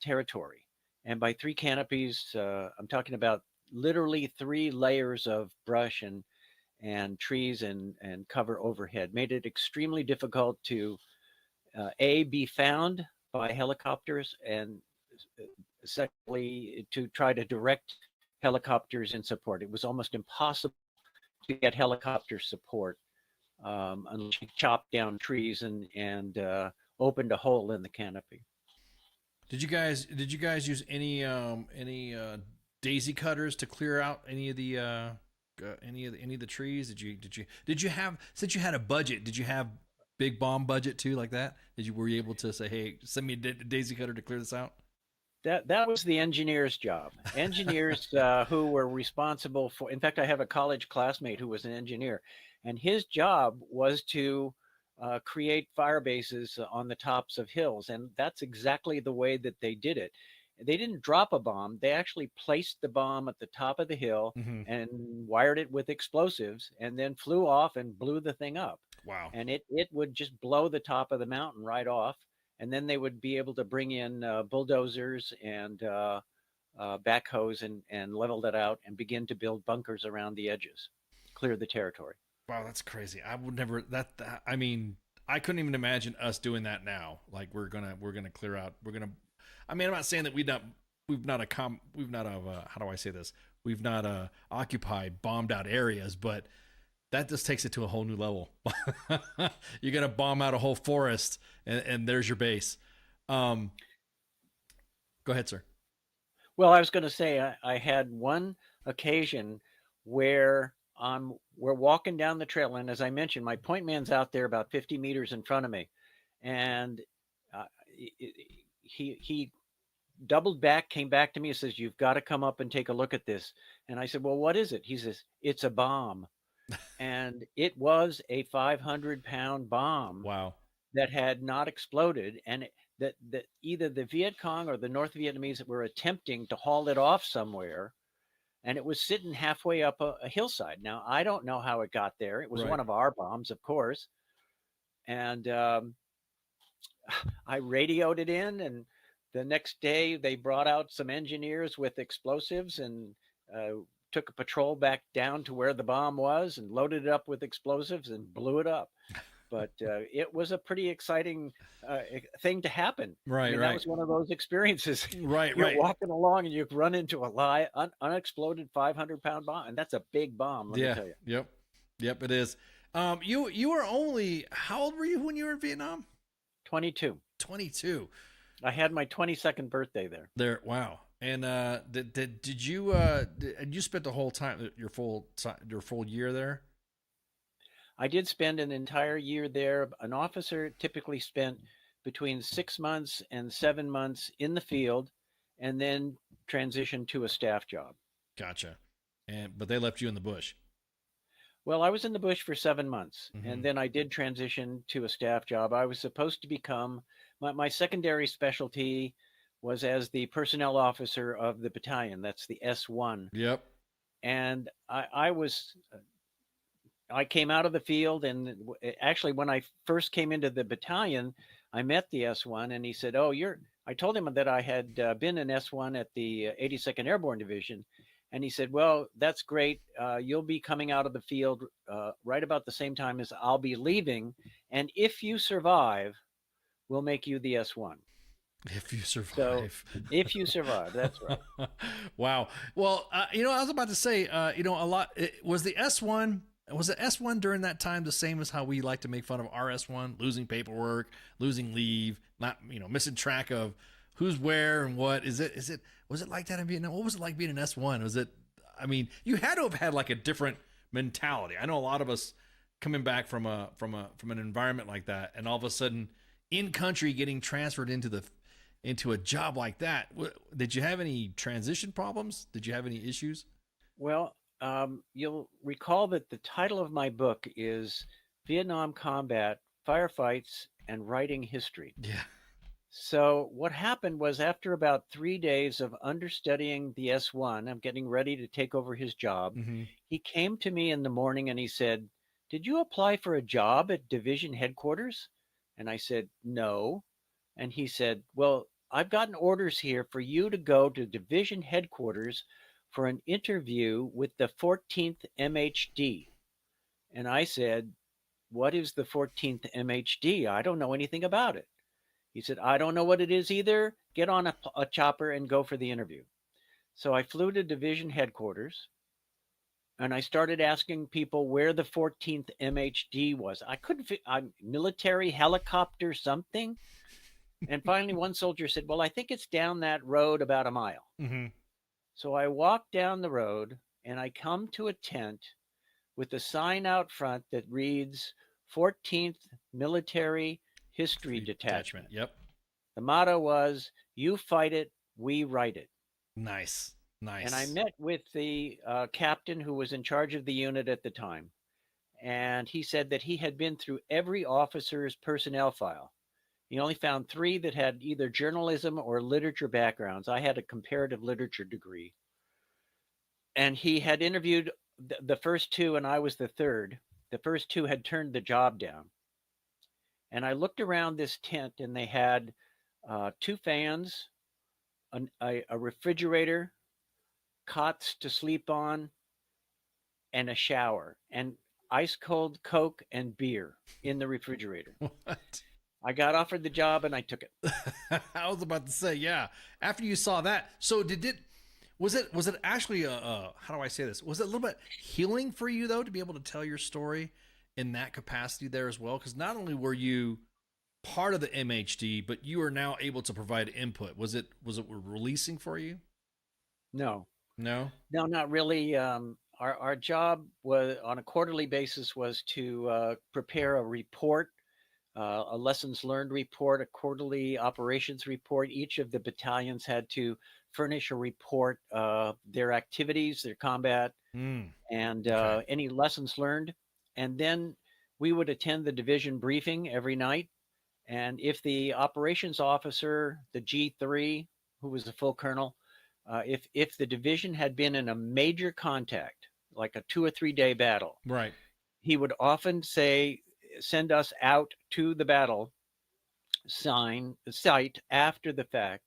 territory. And by 3 canopies, I'm talking about literally 3 layers of brush and trees and cover overhead. Made it extremely difficult to be found by helicopters, and secondly, to try to direct helicopters in support. It was almost impossible to get helicopter support unless you chopped down trees and opened a hole in the canopy. Did you guys use any daisy cutters to clear out any of the trees? Did you have, since you had a budget, did you have big bomb budget too, like that? Were you able to say, hey, send me a daisy cutter to clear this out? That was the engineer's job. Engineers who were responsible for. In fact, I have a college classmate who was an engineer, and his job was to create fire bases on the tops of hills, and that's exactly the way that they did it. They didn't drop a bomb; they actually placed the bomb at the top of the hill and wired it with explosives, and then flew off and blew the thing up. Wow! And it would just blow the top of the mountain right off. And then they would be able to bring in bulldozers and backhoes and level that out and begin to build bunkers around the edges, clear the territory. Wow, that's crazy. I would never I mean, I couldn't even imagine us doing that now. Like we're gonna clear out. I mean, I'm not saying that we've not how do I say this? We've not occupied bombed out areas, but that just takes it to a whole new level. You're going to bomb out a whole forest and there's your base. Go ahead, sir. Well, I was going to say, I had one occasion where we're walking down the trail. And as I mentioned, my point man's out there about 50 meters in front of me. And he doubled back, came back to me and says, you've got to come up and take a look at this. And I said, well, what is it? He says, it's a bomb. And it was a 500-pound bomb. Wow. That had not exploded, and that either the Viet Cong or the North Vietnamese were attempting to haul it off somewhere, and it was sitting halfway up a hillside. Now, I don't know how it got there. It was one of our bombs, of course. And I radioed it in, and the next day they brought out some engineers with explosives and took a patrol back down to where the bomb was and loaded it up with explosives and blew it up. But it was a pretty exciting thing to happen. Right, I mean, that was one of those experiences. You're walking along and you run into a unexploded 500-pound bomb, and that's a big bomb. Let me tell you. Yep, it is. You were only, how old were you when you were in Vietnam? 22. 22. I had my 22nd birthday there. Wow. And did you you spent the whole time, your full year there? I did spend an entire year there. An officer typically spent between 6 months and 7 months in the field, and then transitioned to a staff job. Gotcha. But they left you in the bush. Well, I was in the bush for 7 months, and then I did transition to a staff job. I was supposed to become my secondary specialty was as the personnel officer of the battalion. That's the S1. Yep. And I came out of the field, and actually when I first came into the battalion, I met the S1, and he said, I told him that I had been an S1 at the 82nd Airborne Division. And he said, well, that's great. You'll be coming out of the field right about the same time as I'll be leaving. And if you survive, we'll make you the S1. If you survive. So, if you survive, that's right. Wow. Well, I was about to say, was the S1 during that time the same as how we like to make fun of our S1, losing paperwork, losing leave, not, missing track of who's where and what? Was it like that in Vietnam? What was it like being an S1? You had to have had like a different mentality. I know a lot of us coming back from an environment like that, and all of a sudden in country getting transferred into a job like that. Did you have any transition problems? Did you have any issues? Well, you'll recall that the title of my book is Vietnam Combat, Firefights, and Writing History. Yeah. So what happened was, after about 3 days of understudying the S1, I'm getting ready to take over his job. He came to me in the morning and he said, did you apply for a job at division headquarters? And I said, no. And he said, well, I've gotten orders here for you to go to division headquarters for an interview with the 14th MHD. And I said, what is the 14th MHD? I don't know anything about it. He said, I don't know what it is either. Get on a chopper and go for the interview. So I flew to division headquarters. and I started asking people where the 14th MHD was. I couldn't military helicopter something. And finally, one soldier said, "Well, I think it's down that road about a mile." Mm-hmm. So I walk down the road and I come to a tent with a sign out front that reads 14th Military History Detachment. Yep. The motto was, "You fight it, we write it." Nice. And I met with the captain who was in charge of the unit at the time. And he said that he had been through every officer's personnel file. He only found 3 that had either journalism or literature backgrounds. I had a comparative literature degree. And he had interviewed the first 2, and I was the third. The first 2 had turned the job down. And I looked around this tent, and they had 2 fans, a refrigerator, cots to sleep on, and a shower, and ice cold Coke and beer in the refrigerator. What? I got offered the job and I took it. I was about to say, yeah. After you saw that, so was it actually how do I say this? Was it a little bit healing for you though to be able to tell your story in that capacity there as well? Because not only were you part of the MHD, but you are now able to provide input. Was it releasing for you? No, not really. Our job was on a quarterly basis was to prepare a report, a lessons learned report, a quarterly operations report. Each of the battalions had to furnish a report, their activities, their combat, and any lessons learned. And then we would attend the division briefing every night. And if the operations officer, the G3, who was a full colonel, if the division had been in a major contact, like a 2 or 3 day battle, right, he would often send us out to the battle site after the fact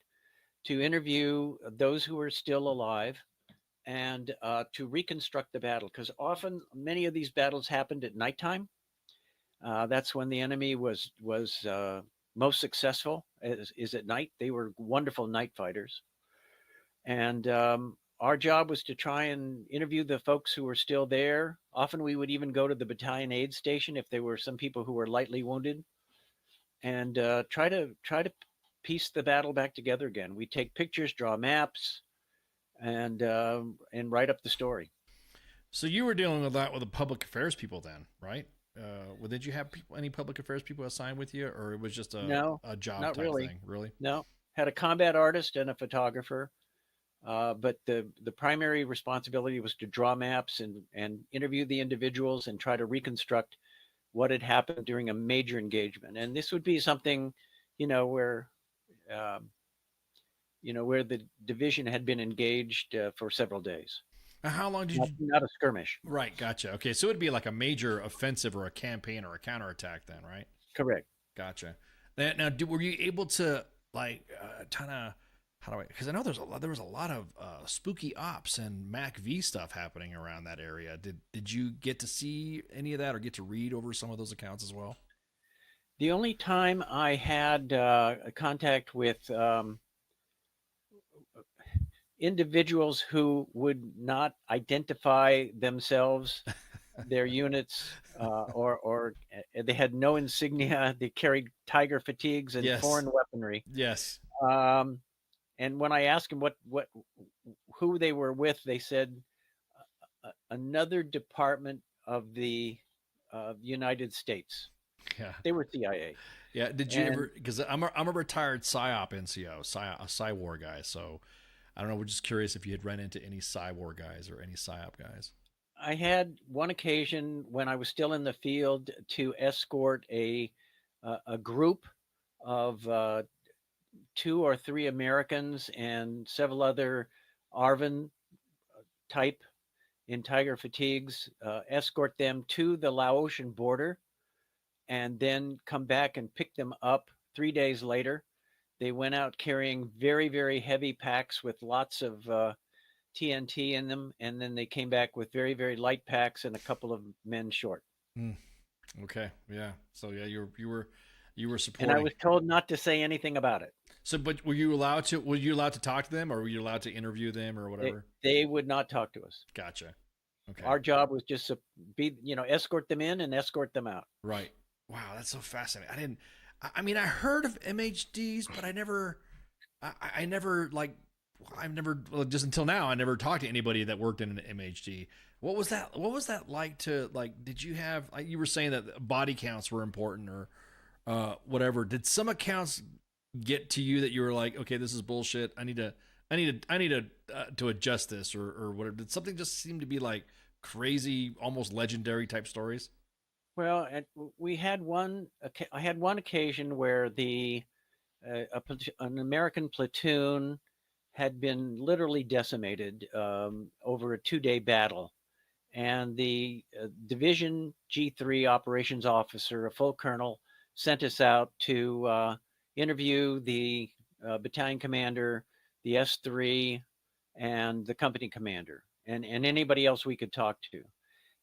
to interview those who were still alive and to reconstruct the battle. Because often many of these battles happened at nighttime. That's when the enemy was most successful, is at night. They were wonderful night fighters. And our job was to try and interview the folks who were still there. Often we would even go to the battalion aid station if there were some people who were lightly wounded, and try to piece the battle back together again. We take pictures, draw maps, and write up the story. So you were dealing with that with the public affairs people then, right? Did you have any public affairs people assigned with you, or it was just a job not type really. thing? Really? No, had a combat artist and a photographer. But the primary responsibility was to draw maps and interview the individuals and try to reconstruct what had happened during a major engagement. And this would be something, where the division had been engaged for several days. How long did you? Not a skirmish. Right, gotcha. Okay, so it'd be like a major offensive or a campaign or a counterattack then, right? Correct. Gotcha. Now, were you able to kind of? Because I know there was a lot of spooky ops and MAC-V stuff happening around that area. Did you get to see any of that or get to read over some of those accounts as well? The only time I had contact with individuals who would not identify themselves, their units, or they had no insignia. They carried tiger fatigues and foreign weaponry. Yes. And when I asked them who they were with, they said another department of the United States. Yeah, they were CIA. Yeah, did you ever? Because I'm a retired PSYOP NCO, a PSYWAR guy. So I don't know. We're just curious if you had run into any PSYWAR guys or any PSYOP guys. I had one occasion when I was still in the field to escort a group of 2 or 3 Americans and several other ARVN type in tiger fatigues, escort them to the Laotian border, and then come back and pick them up 3 days later. They went out carrying very, very heavy packs with lots of TNT in them, and then they came back with very, very light packs and a couple of men short. Okay, yeah. So yeah, you were supporting. And I was told not to say anything about it. So, but were you allowed to talk to them, or were you allowed to interview them, or whatever? They would not talk to us. Gotcha. Okay. Our job was just to escort them in and escort them out. Right. Wow, that's so fascinating. I mean, I heard of MHDs, but I never well, just until now, I never talked to anybody that worked in an MHD. What was that like to, like, did you have, like, you were saying that body counts were important or whatever. Did some accounts get to you that you were like, okay, this is bullshit. I need to adjust this or whatever. Did something just seem to be like crazy, almost legendary type stories? Well, we had I had one occasion where an American platoon had been literally decimated over a 2-day battle. And the Division G3 operations officer, a full colonel, sent us out to interview the battalion commander, the S3, and the company commander, and anybody else we could talk to.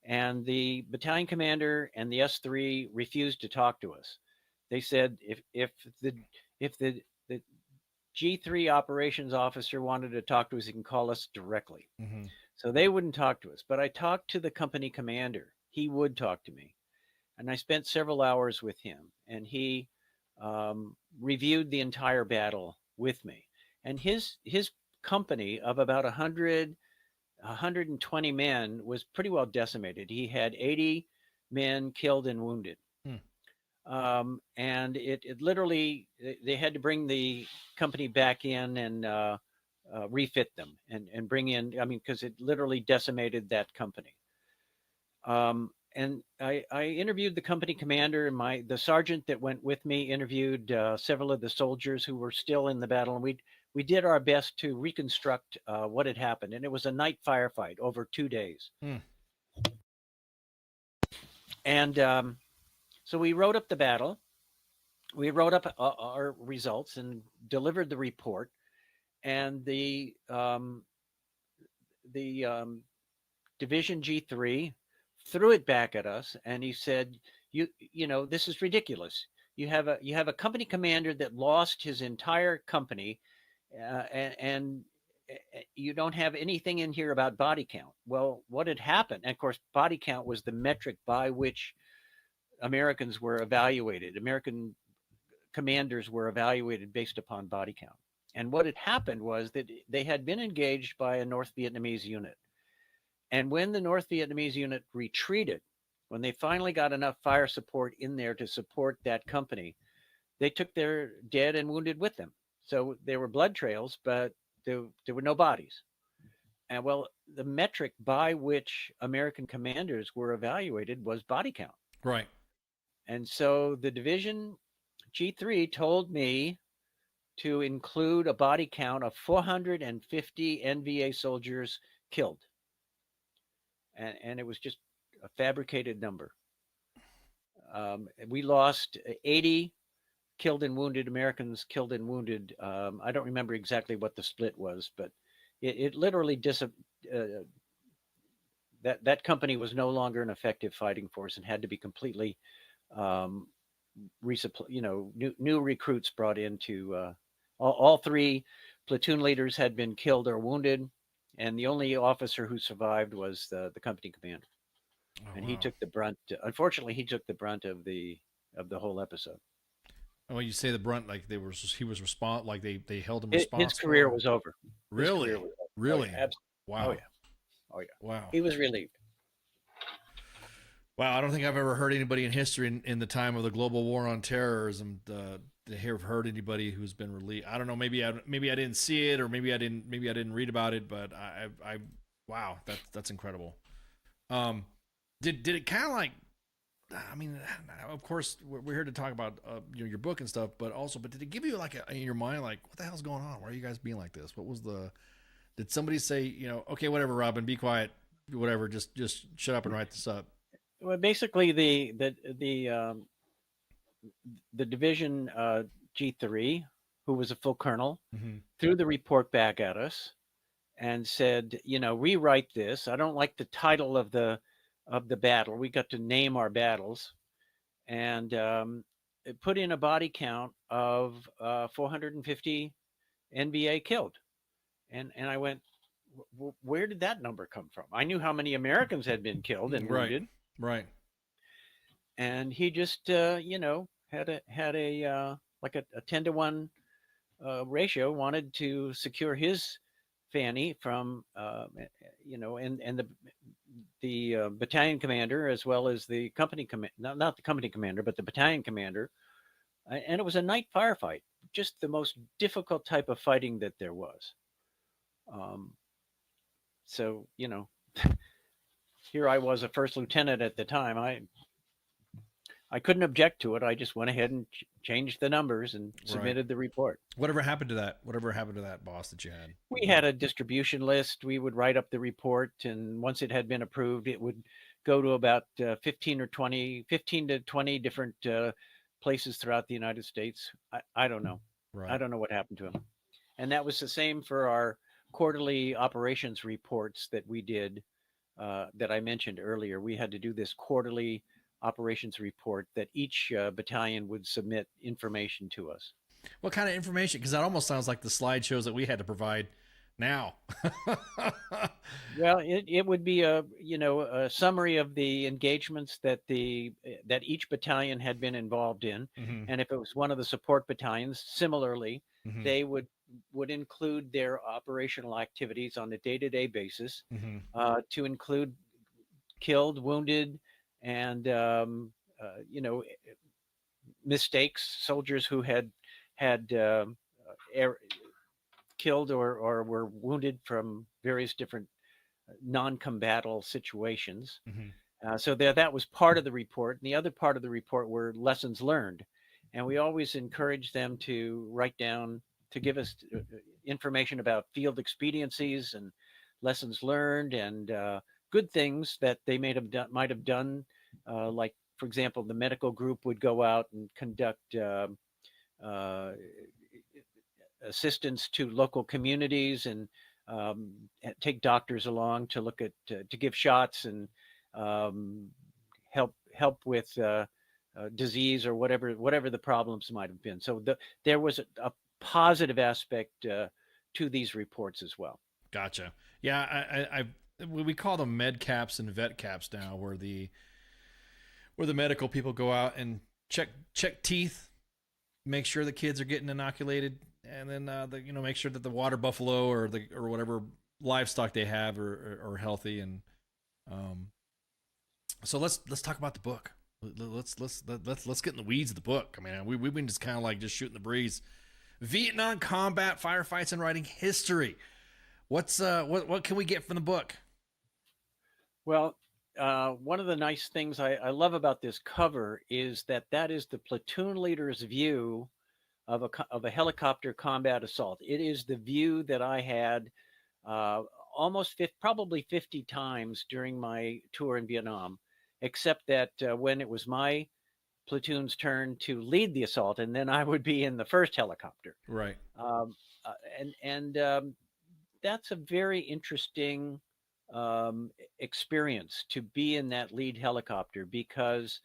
And the battalion commander and the S3 refused to talk to us. They said if the G3 operations officer wanted to talk to us, he can call us directly. Mm-hmm. So they wouldn't talk to us. But I talked to the company commander. He would talk to me. And I spent several hours with him. And he reviewed the entire battle with me. And his company of about 120 men was pretty well decimated. He had 80 men killed and wounded. And it literally, they had to bring the company back in and refit them and bring in, because it literally decimated that company. And I interviewed the company commander, and the sergeant that went with me interviewed several of the soldiers who were still in the battle. And we did our best to reconstruct what had happened. And it was a night firefight over 2 days. And so we wrote up the battle. We wrote up our results and delivered the report. And the Division G3 threw it back at us, and he said, "You know, this is ridiculous. You have a company commander that lost his entire company, and you don't have anything in here about body count." Well, what had happened? And of course, body count was the metric by which Americans were evaluated. American commanders were evaluated based upon body count. And what had happened was that they had been engaged by a North Vietnamese unit. And when the North Vietnamese unit retreated, when they finally got enough fire support in there to support that company, they took their dead and wounded with them. So there were blood trails, but there were no bodies. And well, the metric by which American commanders were evaluated was body count. Right. And so the Division G3 told me to include a body count of 450 NVA soldiers killed. And it was just a fabricated number. We lost 80 killed and wounded Americans, killed and wounded. I don't remember exactly what the split was, but it literally that company was no longer an effective fighting force and had to be completely new recruits brought into. All three platoon leaders had been killed or wounded, and the only officer who survived was the company commander. And he took the brunt. Unfortunately, he took the brunt of the whole episode. Well, you say the brunt, like he was like they held him responsible. His career was over. Really? Was over. Really? Oh, yeah, wow. Oh yeah. Oh yeah. Wow. He was relieved. Wow, I don't think I've ever heard anybody in history in the time of the global war on terrorism to have heard anybody who's been relieved. I don't know. Maybe I didn't see it, or maybe I didn't read about it. But I wow, that's incredible. Did it kind of like? I mean, of course, we're here to talk about your book and stuff, but did it give you like in your mind, like, what the hell's going on? Why are you guys being like this? What was did somebody say, okay, whatever, Robin, be quiet, whatever, just shut up and write this up? Well, basically, the Division G3, who was a full colonel, threw the report back at us and said, rewrite this. I don't like the title of the battle. We got to name our battles, and it put in a body count of 450 NVA killed. And I went, where did that number come from? I knew how many Americans had been killed and wounded. Right. And he just, had a like a 10-to-1 ratio, wanted to secure his Fanny from, and the battalion commander, as well as the company commander, not the company commander, but the battalion commander. And it was a night firefight, just the most difficult type of fighting that there was. So, here I was, a first lieutenant at the time. I couldn't object to it. I just went ahead and changed the numbers and submitted the report. Whatever happened to that boss that you had? We had a distribution list. We would write up the report, and once it had been approved, it would go to about 15 to 20 different places throughout the United States. I don't know. Right. I don't know what happened to him. And that was the same for our quarterly operations reports that we did, that I mentioned earlier. We had to do this quarterly operations report that each battalion would submit information to us. What kind of information? Because that almost sounds like the slideshows that we had to provide now. Well, it would be a summary of the engagements that each battalion had been involved in. And if it was one of the support battalions, similarly, they would include their operational activities on a day-to-day basis, to include killed, wounded, and mistakes, soldiers who had killed or were wounded from various different non-combatal situations. So that was part of the report. And the other part of the report were lessons learned. And we always encourage them to write down, to give us information about field expediencies and lessons learned, and good things that they might have done. Like, for example, the medical group would go out and conduct assistance to local communities, and take doctors along to look at to give shots and help with disease or whatever the problems might have been. So there was a positive aspect to these reports as well. Gotcha. Yeah, we call them med caps and vet caps now, where the medical people go out and check teeth, make sure the kids are getting inoculated, and then make sure that the water buffalo or whatever livestock they have are healthy. And so let's talk about the book. Let's get in the weeds of the book. I mean, we've been just kind of like just shooting the breeze. Vietnam combat firefights and writing history. What can we get from the book? Well, one of the nice things I love about this cover is that is the platoon leader's view of a helicopter combat assault. It is the view that I had probably 50 times during my tour in Vietnam, except that when it was my platoon's turn to lead the assault, and then I would be in the first helicopter. Right. That's a very interesting experience to be in that lead helicopter, because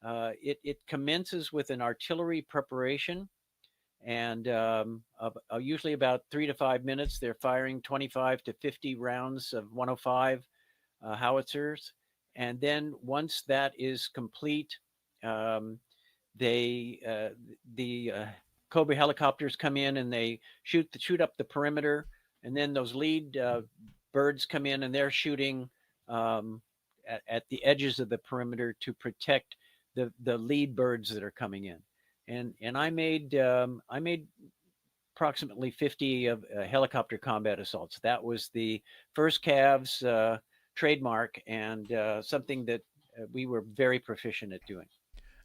it commences with an artillery preparation, and usually about 3 to 5 minutes, they're firing 25 to 50 rounds of 105 howitzers. And then once that is complete, the Cobra helicopters come in and they shoot up the perimeter, and then those lead birds come in and they're shooting at the edges of the perimeter to protect the lead birds that are coming in. And I made approximately 50 of helicopter combat assaults. That was the first Cavs trademark, and something that we were very proficient at doing.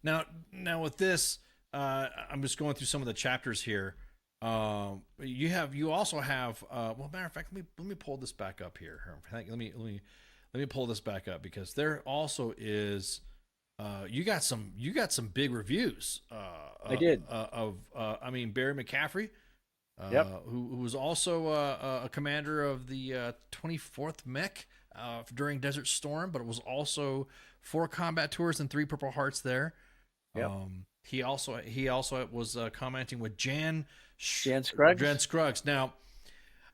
Now with this, I'm just going through some of the chapters here. You also have well, matter of fact, let me pull this back up here. Let me pull this back up, because there also is you got some big reviews. I did. Barry McCaffrey, who was also a commander of the 24th Mech during Desert Storm, but it was also 4 combat tours and 3 Purple Hearts there. Yep. He also was commenting with Jan Scruggs. Jan Scruggs. Now,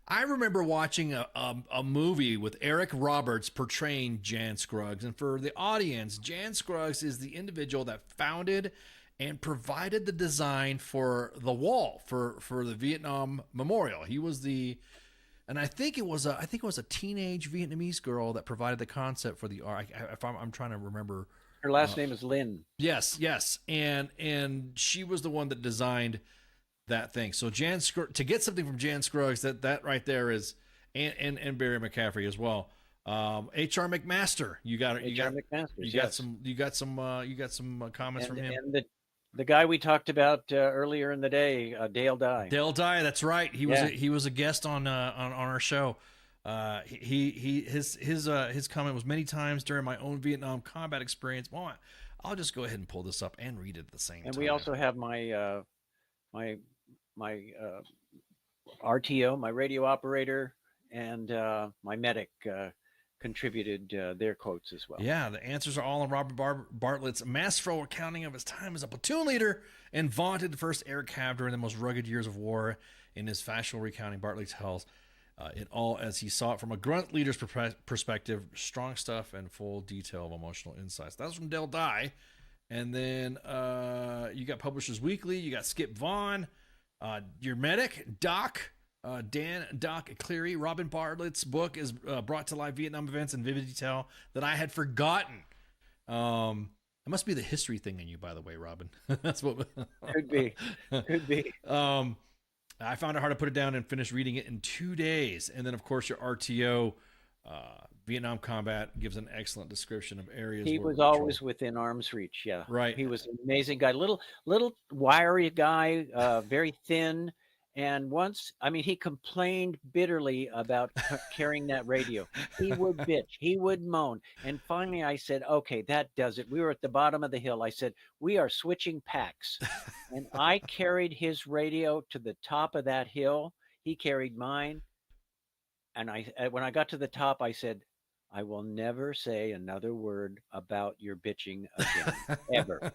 I remember watching a movie with Eric Roberts portraying Jan Scruggs. And for the audience, Jan Scruggs is the individual that founded and provided the design for the wall for the Vietnam Memorial. He was and I think it was a teenage Vietnamese girl that provided the concept for the art. I'm trying to remember. Her last name is Lynn. Yes, and she was the one that designed that thing. So to get something from Jan Scruggs, that right there is, and Barry McCaffrey as well. H.R. McMaster, you got some comments from him. And the guy we talked about earlier in the day, Dale Dye. Dale Dye, that's right. He was a guest on our show. His comment was, many times during my own Vietnam combat experience. Well, I'll just go ahead and pull this up and read it at the same time. And we also have my my RTO, my radio operator, and my medic contributed their quotes as well. Yeah, the answers are all in Robert Bartlett's masterful accounting of his time as a platoon leader and vaunted the first air cav during the most rugged years of war. In his factual recounting, Bartlett tells it all as he saw it from a grunt leader's perspective, strong stuff and full detail of emotional insights. That was from Dale Dye. And then you got Publishers Weekly, you got Skip Vaughn, your medic, Doc, Doc Cleary. Robin Bartlett's book is brought to life Vietnam events in vivid detail that I had forgotten. It must be the history thing in you, by the way, Robin. That's what could be. I found it hard to put it down and finish reading it in 2 days. And then, of course, your RTO, Vietnam Combat, gives an excellent description of areas. He was always within arm's reach. Yeah, right. He was an amazing guy. Little wiry guy, very thin. And once, he complained bitterly about carrying that radio. He would bitch, he would moan. And finally I said, okay, that does it. We were at the bottom of the hill. I said, we are switching packs. And I carried his radio to the top of that hill. He carried mine. And when I got to the top, I said, I will never say another word about your bitching again, ever.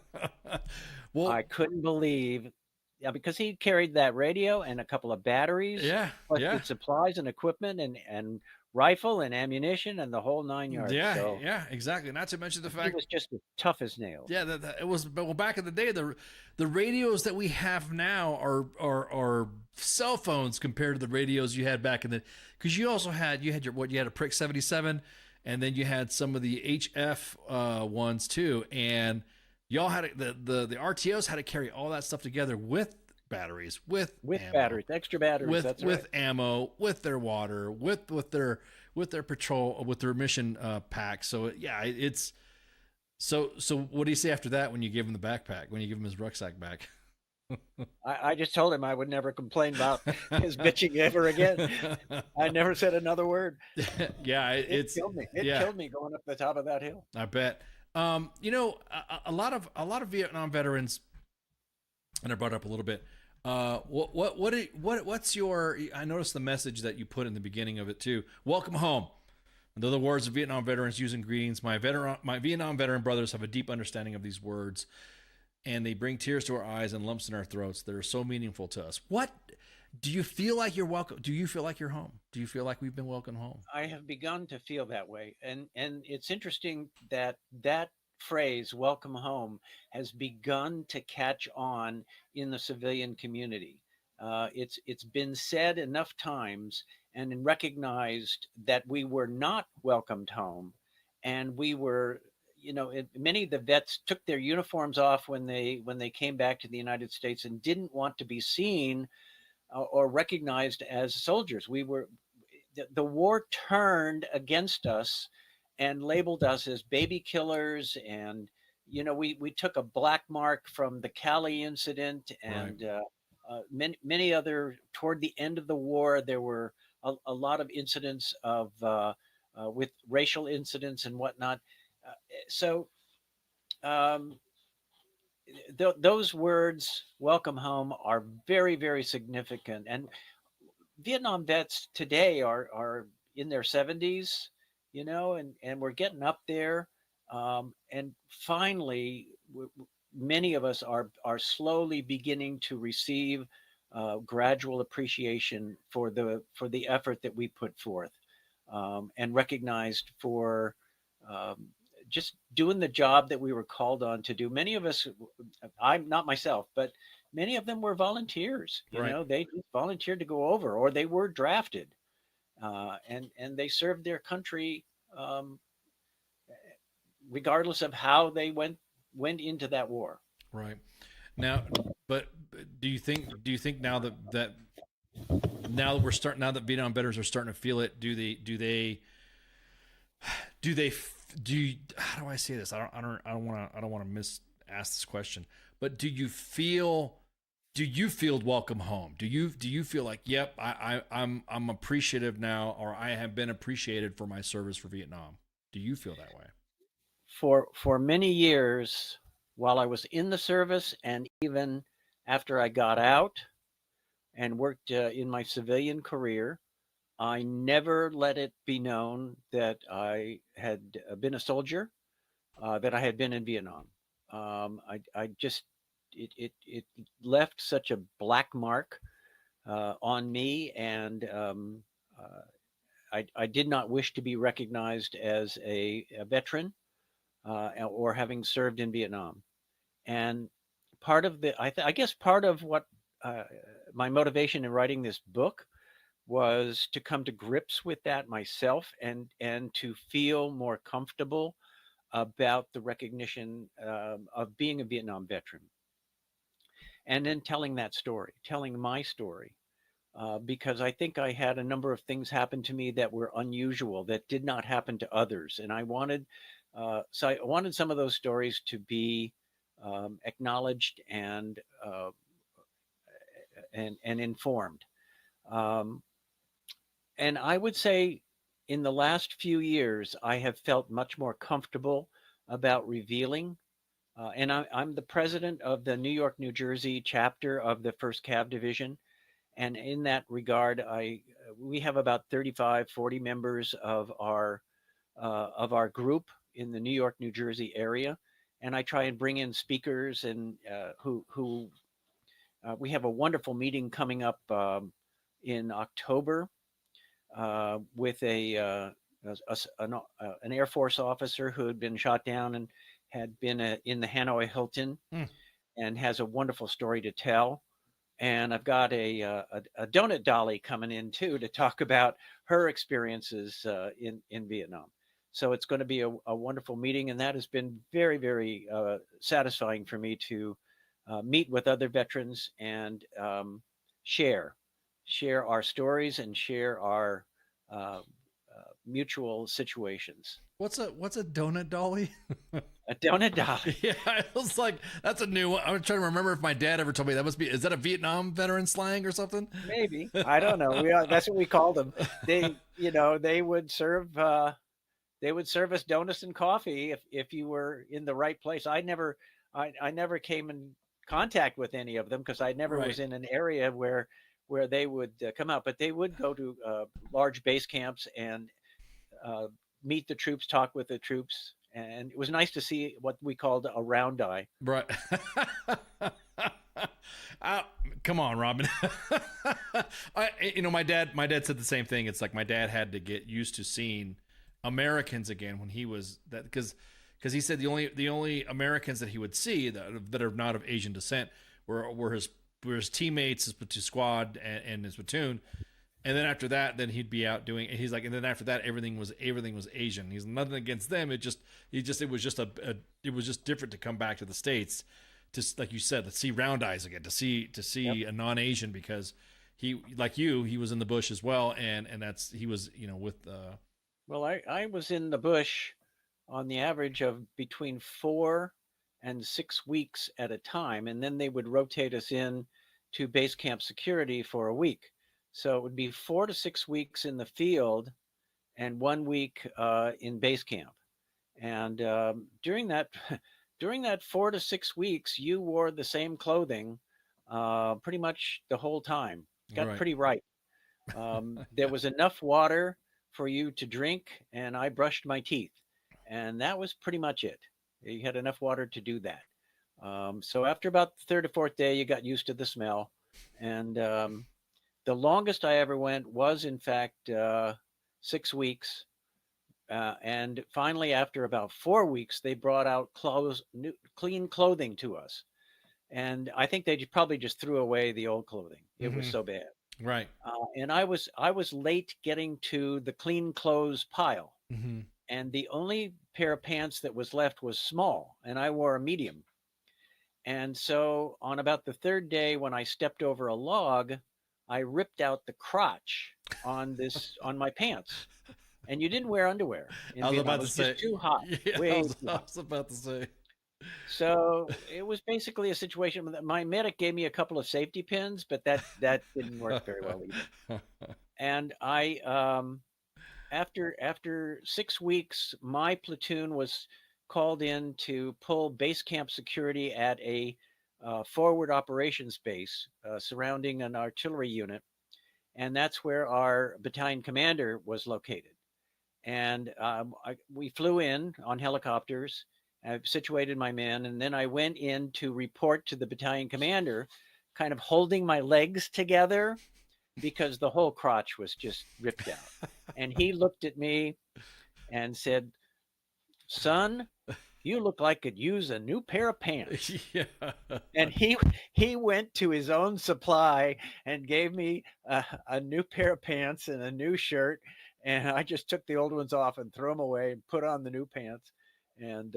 Well, I couldn't believe. Yeah, because he carried that radio and a couple of batteries, with supplies and equipment and rifle and ammunition and the whole 9 yards. Yeah, exactly. Not to mention the fact he was just as tough as nails. Yeah, it was. Well, back in the day, the radios that we have now are cell phones compared to the radios you had back in the. Because you had a Prick 77, and then you had some of the HF ones too, and. Y'all had the RTOs had to carry all that stuff together with batteries, with ammo, batteries, extra batteries, with ammo, with their water, with their patrol, with their mission pack. So it's so. What do you say after that when you give him the backpack? When you give him his rucksack back? I just told him I would never complain about his bitching ever again. I never said another word. Yeah, it killed me. It killed me going up the top of that hill. I bet. A lot of Vietnam veterans, and I brought up a little bit. What's your? I noticed the message that you put in the beginning of it too. Welcome home. And they're the words of Vietnam veterans using greetings. My Vietnam veteran brothers have a deep understanding of these words, and they bring tears to our eyes and lumps in our throats that are so meaningful to us. What do you feel like you're welcome? Do you feel like you're home? Do you feel like we've been welcomed home? I have begun to feel that way. And it's interesting that phrase, welcome home, has begun to catch on in the civilian community. It's been said enough times and recognized that we were not welcomed home. And we were, many of the vets took their uniforms off when they came back to the United States and didn't want to be seen or recognized as soldiers. The war turned against us and labeled us as baby killers. And, we took a black mark from the Cali incident and many other, toward the end of the war, there were a lot of incidents of with racial incidents and whatnot. Those words, welcome home, are very, very significant. And Vietnam vets today are in their 70s, and we're getting up there. And finally, many of us are slowly beginning to receive gradual appreciation for the effort that we put forth, and recognized for just doing the job that we were called on to do. Many of us, I'm not myself, but many of them were volunteers. You know, they just volunteered to go over, or they were drafted, and they served their country, regardless of how they went into that war. Right. Now, but do you think now that now that Vietnam veterans are starting to feel it, how do I say this? I don't want to ask this question, but do you feel welcome home? Do you feel like, yep, I'm appreciative now, or I have been appreciated for my service for Vietnam? Do you feel that way? For many years, while I was in the service, and even after I got out and worked in my civilian career, I never let it be known that I had been a soldier, that I had been in Vietnam. I just, it left such a black mark on me, and I did not wish to be recognized as a veteran, or having served in Vietnam. And part of I guess part of what my motivation in writing this book was to come to grips with that myself, and to feel more comfortable about the recognition of being a Vietnam veteran, and then telling my story, because I think I had a number of things happen to me that were unusual, that did not happen to others, and I wanted some of those stories to be acknowledged and informed. And I would say in the last few years, I have felt much more comfortable about revealing. And I'm the president of the New York, New Jersey chapter of the 1st Cav Division. And in that regard, we have about 35, 40 members of our group in the New York, New Jersey area. And I try and bring in speakers, and who we have a wonderful meeting coming up in October with an Air Force officer who had been shot down and had been in the Hanoi Hilton, and has a wonderful story to tell. And I've got a donut dolly coming in too to talk about her experiences in Vietnam. So it's going to be a wonderful meeting, and that has been very, very satisfying for me to meet with other veterans and share our stories and share our mutual situations. What's a donut dolly? A donut dolly. Yeah, I was like, that's a new one. I was trying to remember if my dad ever told me that. Is that a Vietnam veteran slang or something? Maybe. I don't know. That's what we called them. They would serve us donuts and coffee if you were in the right place. I never came in contact with any of them, because I never was in an area where they would come out, but they would go to large base camps and meet the troops, talk with the troops, and it was nice to see what we called a round eye. Right. Come on, Robin. My dad said the same thing. It's like my dad had to get used to seeing Americans again when he was that, because he said the only Americans that he would see that are not of Asian descent were his teammates, his platoon squad, and his platoon. And then after that, then he'd be out doing. He's like, and then after that, everything was Asian. He's nothing against them. It was just different to come back to the States, to, like you said, to see round eyes again, to see a non-Asian, because he, like you, he was in the bush as well, and he was with. Well, I was in the bush on the average of between 4 and 6 weeks at a time, and then they would rotate us in to base camp security for a week. So it would be 4 to 6 weeks in the field and 1 week in base camp. And during that 4 to 6 weeks, you wore the same clothing pretty much the whole time. It got pretty ripe. There was enough water for you to drink, and I brushed my teeth, and that was pretty much it. You had enough water to do that. So after about the 3rd or 4th day, you got used to the smell. And the longest I ever went was, in fact, 6 weeks. And finally, after about 4 weeks, they brought out clean clothing to us. And I think they probably just threw away the old clothing. It was so bad. Right. And I was late getting to the clean clothes pile. Mm-hmm. And the only pair of pants that was left was small, and I wore a medium. And so on about the third day, when I stepped over a log, I ripped out the crotch on my pants. And you didn't wear underwear in I was Vietnam. about It to was say just too hot. Yeah, Way I was too hot. about to say. So it was basically a situation that my medic gave me a couple of safety pins, but that didn't work very well either. And I after 6 weeks, my platoon was called in to pull base camp security at a forward operations base surrounding an artillery unit, and that's where our battalion commander was located. And we flew in on helicopters. I situated my men, and then I went in to report to the battalion commander, kind of holding my legs together because the whole crotch was just ripped out. And he looked at me and said, "Son, you look like could use a new pair of pants." Yeah. And he went to his own supply and gave me a new pair of pants and a new shirt. And I just took the old ones off and threw them away and put on the new pants. And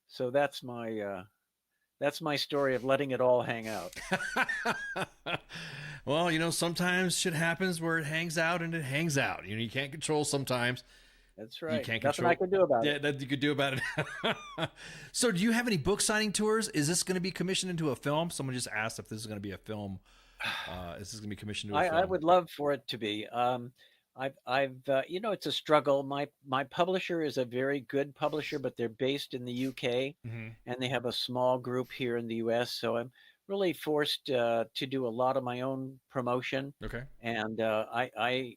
so that's my story of letting it all hang out. Well, sometimes shit happens where it hangs out and it hangs out. You can't control sometimes. That's right. You can't Nothing control. I can do about it. Yeah, that you could do about it. So, do you have any book signing tours? Is this going to be commissioned into a film? Someone just asked if this is going to be a film. Is this going to be commissioned into a film? I would love for it to be. I've it's a struggle. My publisher is a very good publisher, but they're based in the UK, and they have a small group here in the US. So I'm really forced to do a lot of my own promotion. Okay. And I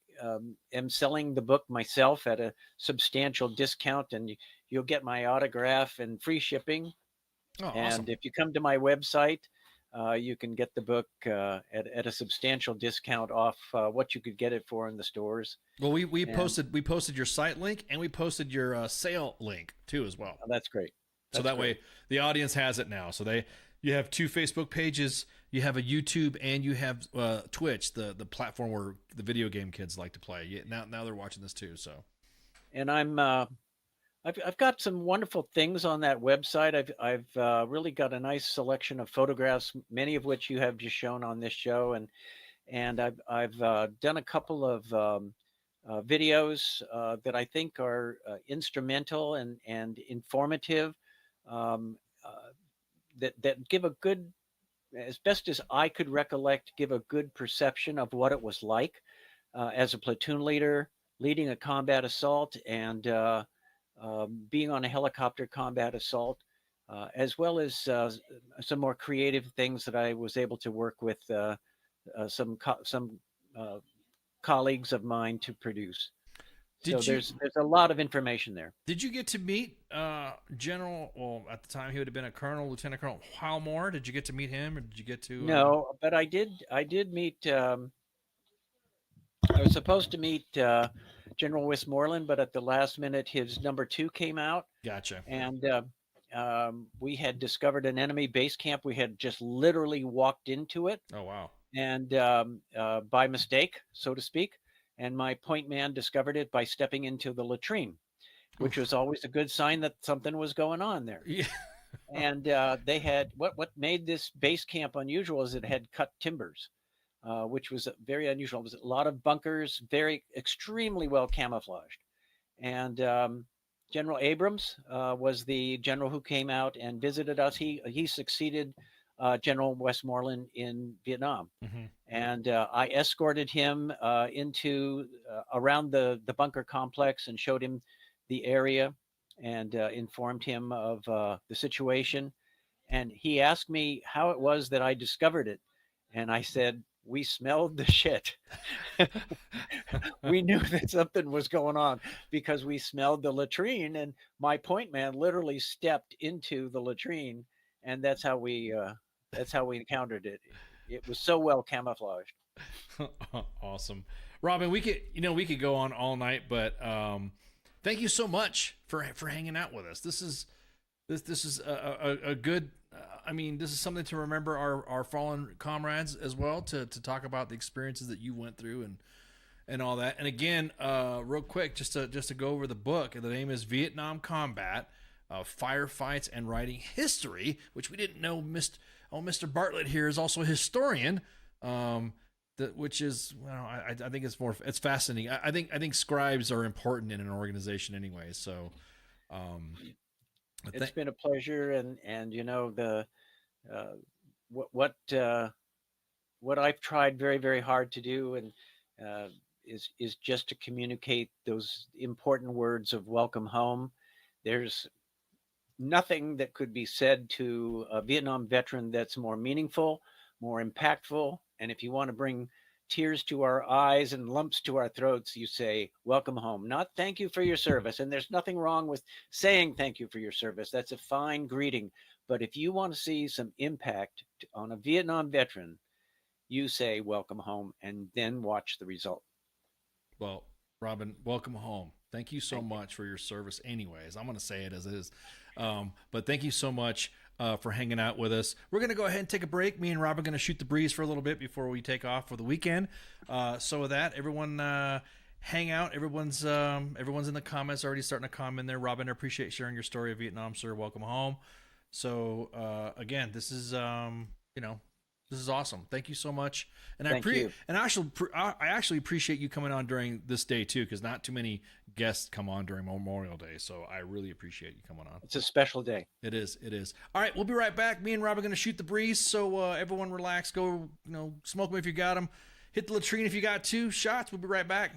am selling the book myself at a substantial discount, and you'll get my autograph and free shipping. Oh, and awesome. if you come to my website, you can get the book at a substantial discount off what you could get it for in the stores. Well, we posted your site link, and we posted your sale link too as well. Oh, that's great. So that way the audience has it now. So you have 2 Facebook pages, you have a YouTube, and you have Twitch, the platform where the video game kids like to play. Now they're watching this too. So, and I've got some wonderful things on that website. I've really got a nice selection of photographs, many of which you have just shown on this show, and I've done a couple of videos that I think are instrumental and informative, that give a good, as best as I could recollect, give a good perception of what it was like as a platoon leader, leading a combat assault, and being on a helicopter combat assault, as well as some more creative things that I was able to work with some colleagues of mine to produce. There's a lot of information there. Did you get to meet General? Well, at the time he would have been a colonel, Lieutenant Colonel Howmore. Did you get to meet him, or did you get to? No, but I did meet. I was supposed to meet General Westmoreland, but at the last minute, his number 2 came out. Gotcha. And we had discovered an enemy base camp. We had just literally walked into it. Oh, wow. And by mistake, so to speak. And my point man discovered it by stepping into the latrine, which was always a good sign that something was going on there. Yeah. And they had, what made this base camp unusual is it had cut timbers. Which was very unusual. It was a lot of bunkers, extremely well camouflaged. And General Abrams was the general who came out and visited us. He succeeded General Westmoreland in Vietnam. And I escorted him into around the bunker complex and showed him the area and informed him of the situation. And he asked me how it was that I discovered it. And I said, we smelled the shit. We knew that something was going on because we smelled the latrine, and my point man literally stepped into the latrine, and that's how we encountered it. It was so well camouflaged. Awesome, Robin. We could go on all night, but thank you so much for hanging out with us. This is a good. This is something to remember our fallen comrades as well. To talk about the experiences that you went through and all that. And again, real quick, just to go over the book. The name is Vietnam Combat: Firefights and Writing History, which we didn't know. Mr. Bartlett here is also a historian. Which is, I think it's fascinating. I think scribes are important in an organization anyway. So, it's been a pleasure, and what I've tried very, very hard to do, and is just to communicate those important words of welcome home. There's nothing that could be said to a Vietnam veteran that's more meaningful, more impactful. And if you want to bring tears to our eyes and lumps to our throats, you say, welcome home, not thank you for your service. And there's nothing wrong with saying thank you for your service. That's a fine greeting. But if you want to see some impact on a Vietnam veteran, you say welcome home and then watch the result. Well, Robin, welcome home. Thank you so much for your service anyways. I'm going to say it as it is. But thank you so much for hanging out with us. We're going to go ahead and take a break. Me and Rob are going to shoot the breeze for a little bit before we take off for the weekend. So with that, everyone hang out. Everyone's in the comments already starting to comment there. Robin, I appreciate sharing your story of Vietnam, sir. Welcome home. So again, this is this is awesome. Thank you so much. And I actually appreciate you coming on during this day too, because not too many guests come on during Memorial Day. So I really appreciate you coming on. It's a special day. It is. All right, we'll be right back. Me and Rob are going to shoot the breeze. So everyone relax. Go, smoke them if you got them. Hit the latrine if you got 2 shots. We'll be right back.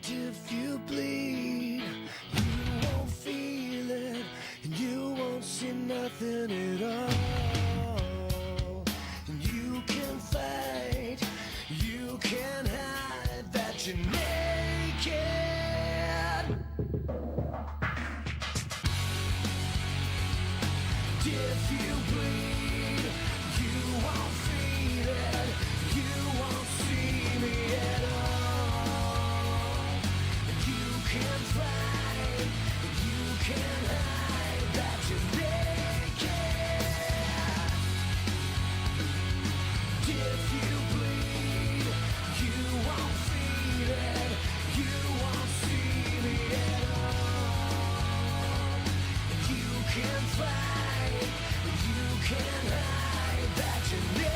If you bleed, you won't feel it, and you won't see nothing at all. And you can fight, you can hide that you're naked. If you bleed, you won't feel it. You won't see me at all. You can fight, you can hide that you're naked. If you bleed, you won't feel it. You won't see me at all. You can fight, you can hide that you're naked.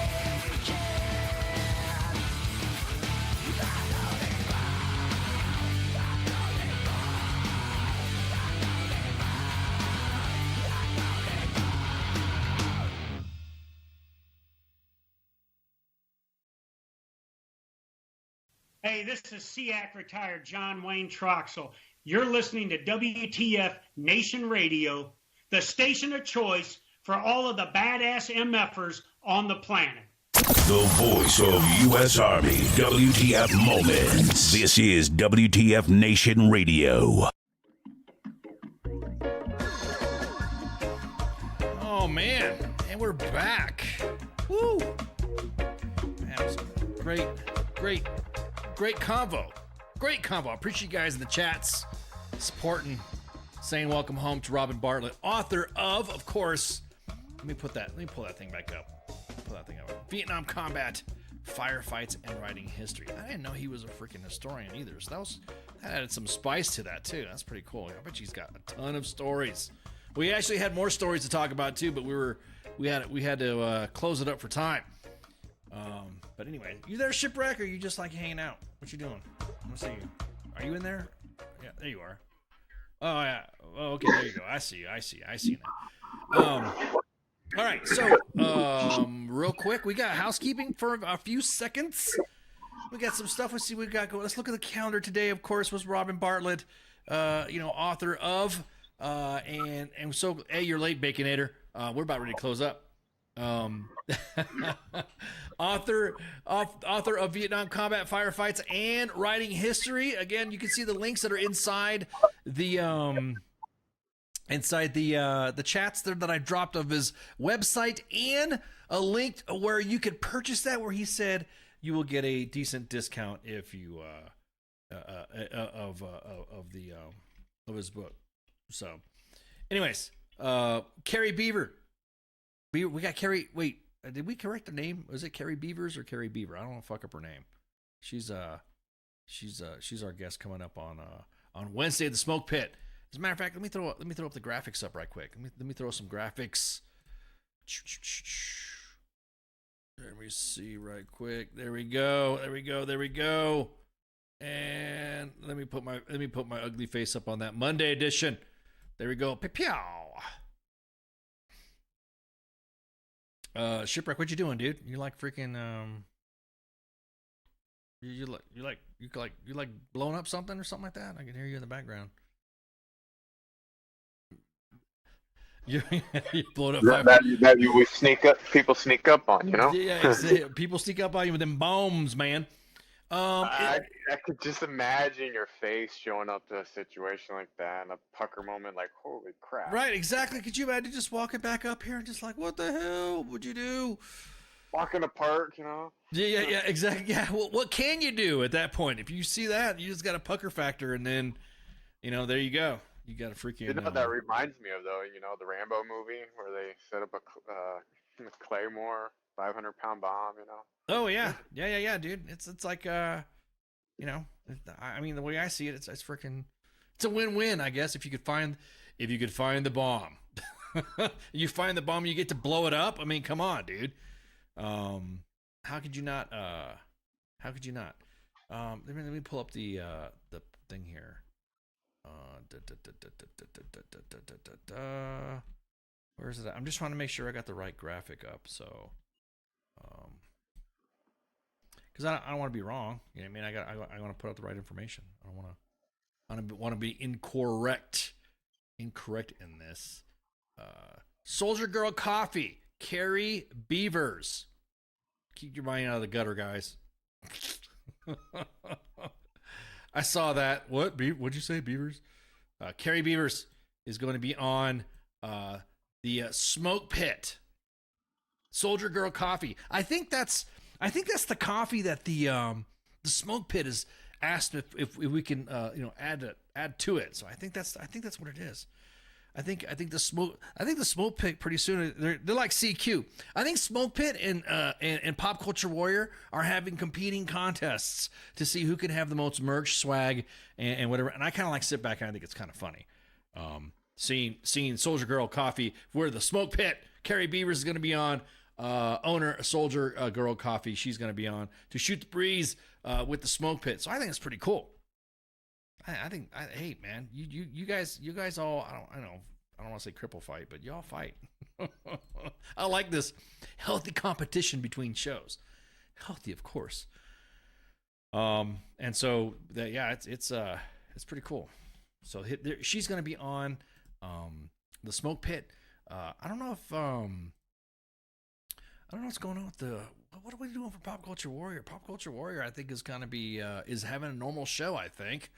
Hey, this is SEAC retired John Wayne Troxel. You're listening to WTF Nation Radio, the station of choice for all of the badass MFers on the planet. The voice of U.S. Army, WTF Moments. This is WTF Nation Radio. Oh, man. And we're back. Woo. Man, it was a great convo. Great convo. I appreciate you guys in the chats supporting, saying welcome home to Robin Bartlett, author of course, let me pull that thing back up. Vietnam combat, firefights, and writing history. I didn't know he was a freaking historian either. So that added some spice to that too. That's pretty cool. I bet he's got a ton of stories. We actually had more stories to talk about too, but we had to close it up for time. But anyway, you there, Shipwreck, or you just like hanging out? What you doing? I want to see you. Are you in there? Yeah, there you are. Oh yeah. Oh, okay, there you go. I see you now. All right, so real quick, we got housekeeping for a few seconds. We got some stuff. Let's see what we got going. Let's look at the calendar today. Of course, was Robin Bartlett, author of, and so hey, you're late, Baconator. We're about ready to close up. Author of Vietnam combat, firefights, and writing history. Again, you can see the links that are inside the chats there that I dropped of his website, and a link where you could purchase that, where he said you will get a decent discount if you of his book. So, anyways, Carrie Beaver. We got Carrie. Wait, did we correct the name? Was it Carrie Beavers or Carrie Beaver? I don't want to fuck up her name. She's our guest coming up on Wednesday at the Smoke Pit. As a matter of fact, let me throw up the graphics up right quick. Let me throw some graphics. Let me see right quick. There we go. And let me put my ugly face up on that Monday edition. There we go. Pew. Shipwreck, what you doing, dude? You like freaking you like blowing up something or something like that? I can hear you in the background. You're blowing up. That you would sneak up. People sneak up on, you know. Yeah, people sneak up on you with them bombs, man. I could just imagine your face showing up to a situation like that in a pucker moment, like, holy crap. Right, exactly. Could you imagine just walking back up here and just like, what the hell would you do? Walk in the park, you know? Yeah, exactly. Yeah, well, what can you do at that point? If you see that, you just got a pucker factor, and then, there you go. You got a freaking... You know what that reminds me of, though? The Rambo movie where they set up a Claymore 500-pound bomb, Oh yeah, dude. It's like I mean, the way I see it, it's freaking, it's a win-win, I guess. If you could find the bomb, you find the bomb, you get to blow it up. I mean, come on, dude. How could you not? Let me pull up the thing here. Where is it at? I'm just trying to make sure I got the right graphic up. So. Because I don't want to be wrong. You know what I mean? I want to put out the right information. I don't want to be incorrect in this. Soldier Girl Coffee, Carrie Beavers. Keep your mind out of the gutter, guys. I saw that. What'd you say, Beavers? Carrie Beavers is going to be on the Smoke Pit Soldier Girl coffee. I think that's the coffee that the Smoke Pit has asked if we can add to it. So I think that's what it is. I think the Smoke Pit pretty soon they're like CQ. I think Smoke Pit and Pop Culture Warrior are having competing contests to see who can have the most merch, swag, and whatever. And I kind of like sit back and I think it's kind of funny. Seeing Soldier Girl Coffee, where the Smoke Pit, Carrie Beavers is going to be on. Owner Soldier Girl Coffee, she's going to be on to shoot the breeze with the Smoke Pit. So I think it's pretty cool. Hey man, you guys all, I don't want to say cripple fight, but y'all fight. I like this healthy competition between shows. Healthy, of course. And so that, yeah, it's pretty cool. So she's going to be on the Smoke Pit. I don't know what's going on with what are we doing for Pop Culture Warrior? Pop Culture Warrior, I think, is going to be is having a normal show, I think,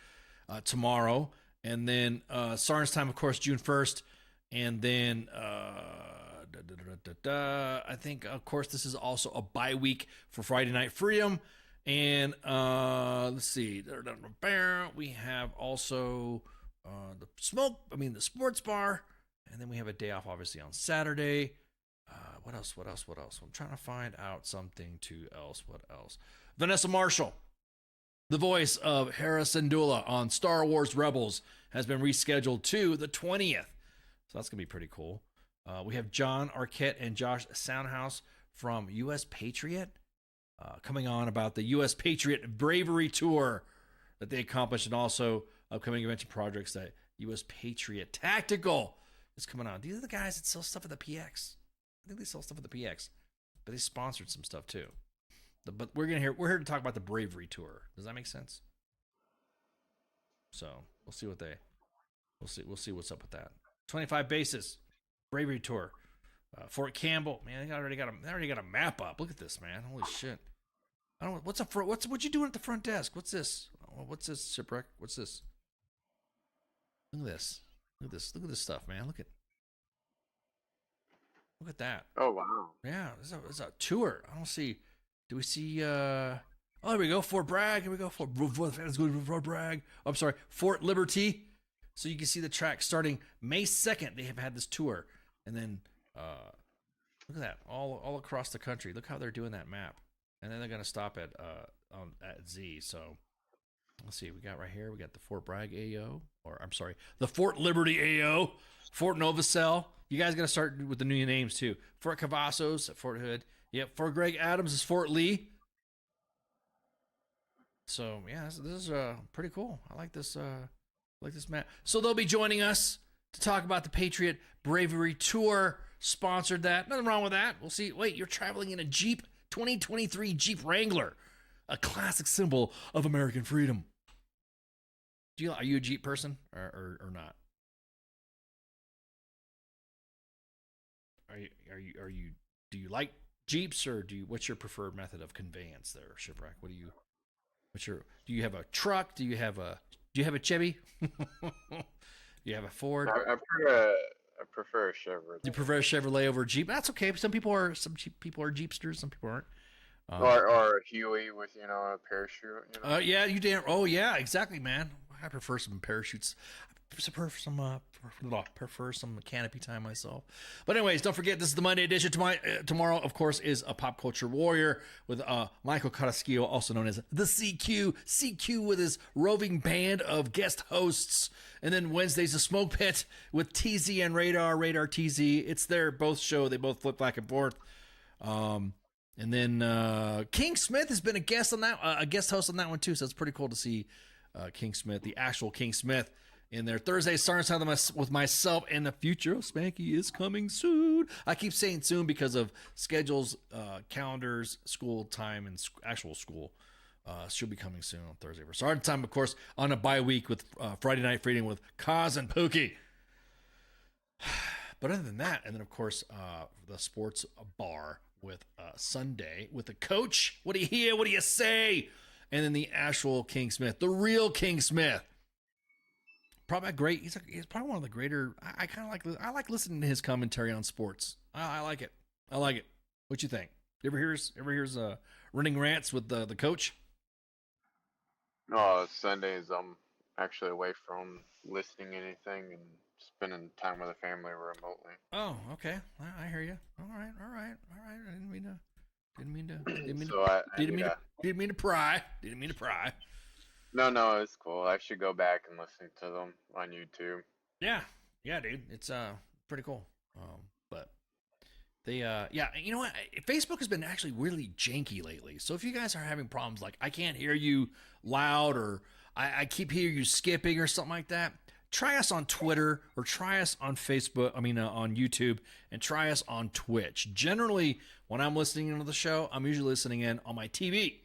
tomorrow. And then Sarn's Time, of course, June 1st. And then I think, of course, this is also a bye week for Friday Night Freedom. And let's see. We have also the sports bar. And then we have a day off, obviously, on Saturday. What else? I'm trying to find out something else. What else? Vanessa Marshall, the voice of Hera Syndulla on Star Wars Rebels, has been rescheduled to the 20th. So that's going to be pretty cool. We have John Arquette and Josh Soundhouse from U.S. Patriot coming on about the U.S. Patriot Bravery Tour that they accomplished, and also upcoming convention projects that U.S. Patriot Tactical is coming on. These are the guys that sell stuff at the PX. I think they sell stuff at the PX, but they sponsored some stuff too. But we're here to talk about the Bravery Tour. Does that make sense? So we'll see we'll see what's up with that. 25 bases, Bravery Tour, Fort Campbell. Man, they already got a map up. Look at this, man. Holy shit! I don't. What you doing at the front desk? What's this? What's this, Shipwreck? What's this? Look at this. Look at this stuff, man. Look at that. Oh, wow. Yeah, it's a tour. I don't see. Do we see? Oh, here we go. Fort Bragg. Here we go. Fort Bragg. I'm sorry, Fort Liberty. So you can see the track starting May 2nd. They have had this tour, and then look at that all across the country. Look how they're doing that map, and then they're gonna stop at Z. So let's see. We got right here. We got the Fort Bragg AO, or I'm sorry, the Fort Liberty AO, Fort Novacell. You guys got to start with the new names too. Fort Cavazos, Fort Hood. Yep. Fort Greg Adams is Fort Lee. So yeah, this is pretty cool. I like this map. So they'll be joining us to talk about the Patriot Bravery Tour. Sponsored that. Nothing wrong with that. We'll see. Wait, you're traveling in a Jeep 2023 Jeep Wrangler, a classic symbol of American freedom. Are you a Jeep person or not? Are you do you like Jeeps, or what's your preferred method of conveyance there, Shipwreck? Do you have a truck? Do you have a Chevy? Do you have a Ford? I prefer a Chevrolet. You prefer a Chevrolet over a Jeep? That's okay. Some people are Jeepsters, some people aren't. Or a Huey with a parachute. Yeah, you damn. Oh yeah, exactly, man. I prefer some parachutes. Prefer some canopy time myself. But anyways, don't forget, this is the Monday edition. Tomorrow, of course, is a Pop Culture Warrior with Michael Carrasquillo, also known as the CQ with his roving band of guest hosts. And then Wednesday's a Smoke Pit with TZ and Radar TZ. It's their both show. They both flip back and forth. And then King Smith has been a guest host on that one too. So it's pretty cool to see King Smith, the actual King Smith, in their Thursday Starting Time with myself, and the future of Spanky is coming soon. I keep saying soon because of schedules, calendars, school time, and actual school. She'll be coming soon on Thursday for Starting Time, of course, on a bye week with Friday Night Freedom with Kaz and Pookie. But other than that, and then of course the sports bar with Sunday with the coach. What do you hear? What do you say? And then the actual King Smith, the real King Smith. probably great. He's probably one of the greater. I kind of like listening to his commentary on sports. I like it. What you think? You ever hears running rants with the coach? No, Sundays I'm actually away from listening to anything and spending time with the family remotely. Oh, okay. I hear you. All right. I didn't mean to pry. No, it's cool. I should go back and listen to them on YouTube. Yeah, dude. It's pretty cool. But they you know what? Facebook has been actually really janky lately. So if you guys are having problems like I can't hear you loud or I keep hearing you skipping or something like that, try us on Twitter or try us on Facebook. On YouTube, and try us on Twitch. Generally, when I'm listening into the show, I'm usually listening in on my TV.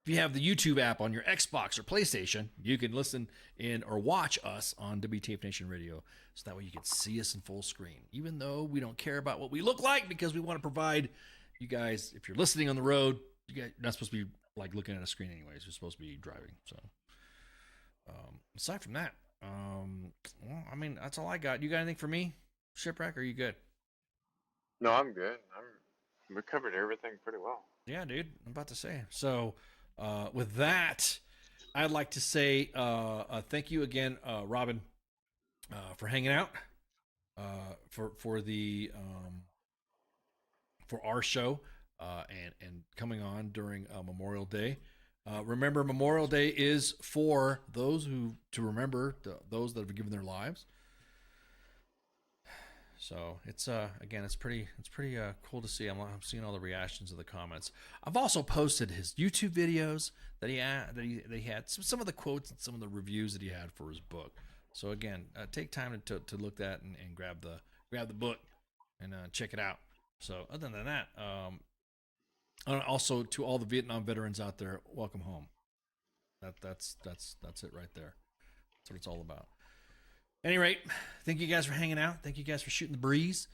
If you have the YouTube app on your Xbox or PlayStation, you can listen in or watch us on WTF Nation Radio. So that way you can see us in full screen. Even though we don't care about what we look like because we want to provide you guys, if you're listening on the road, you're not supposed to be like looking at a screen anyways. You're supposed to be driving. So aside from that, that's all I got. You got anything for me, Shipwreck? Or are you good? No, I'm good. We covered everything pretty well. Yeah, dude. I'm about to say. So with that, I'd like to say thank you again, Robin, for hanging out for our show and coming on during Memorial Day. Remember, Memorial Day is for those to remember those that have given their lives. So it's again, it's pretty cool to see. I'm seeing all the reactions of the comments. I've also posted his YouTube videos that he had some of the quotes and some of the reviews that he had for his book. So again, take time to look at and grab the book and check it out. So other than that, also to all the Vietnam veterans out there, welcome home. That's it right there. That's what it's all about. At any rate, thank you guys for hanging out. Thank you guys for shooting the breeze.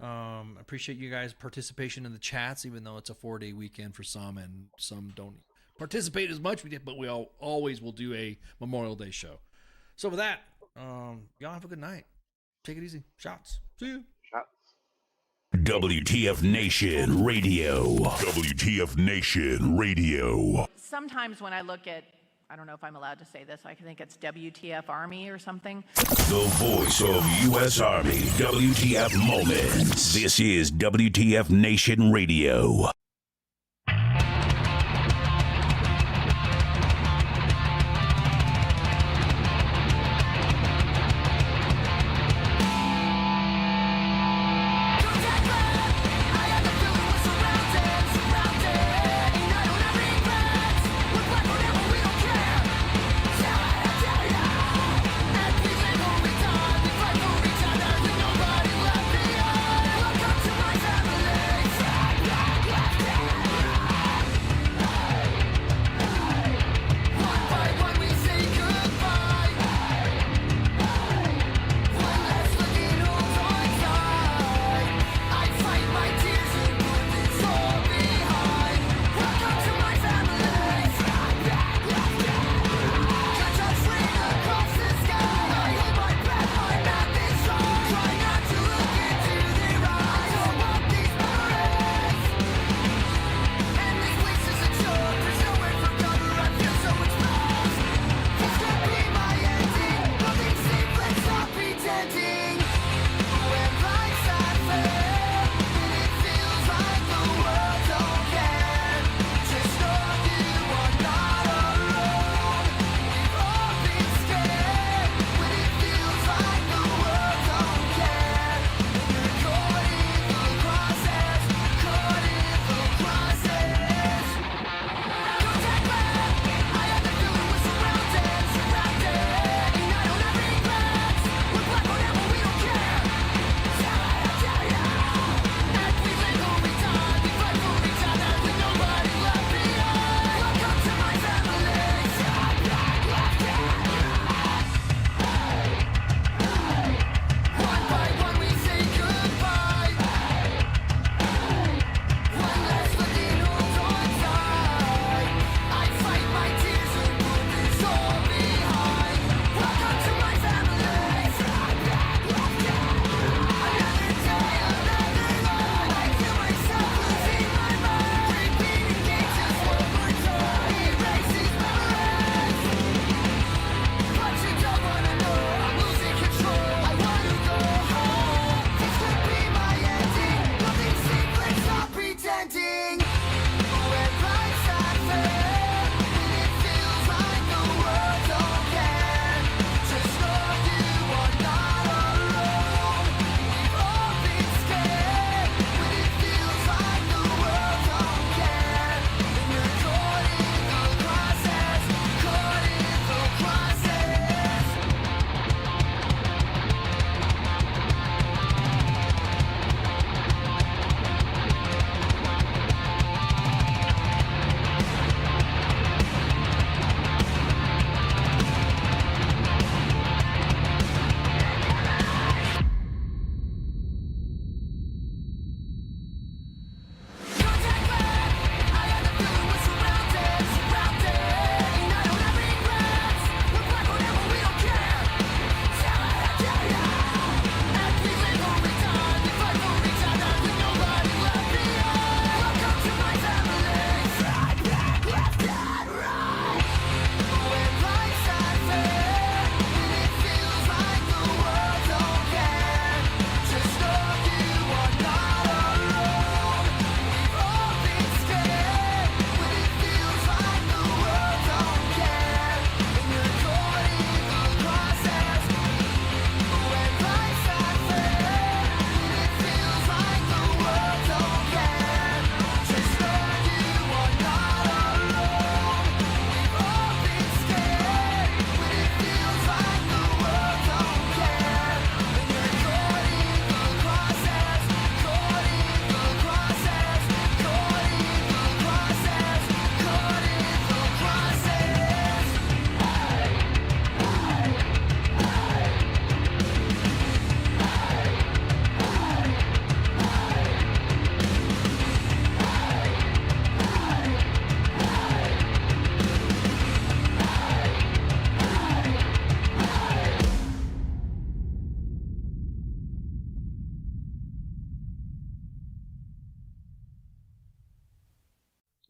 Appreciate you guys' participation in the chats, even though it's a 4-day weekend for some and some don't participate as much. But we always will do a Memorial Day show. So with that, y'all have a good night. Take it easy. Shots. See you. WTF Nation Radio. WTF Nation Radio. Sometimes when I look at, I don't know if I'm allowed to say this, I think it's WTF Army or something. The voice of U.S. Army, WTF Moments. This is WTF Nation Radio.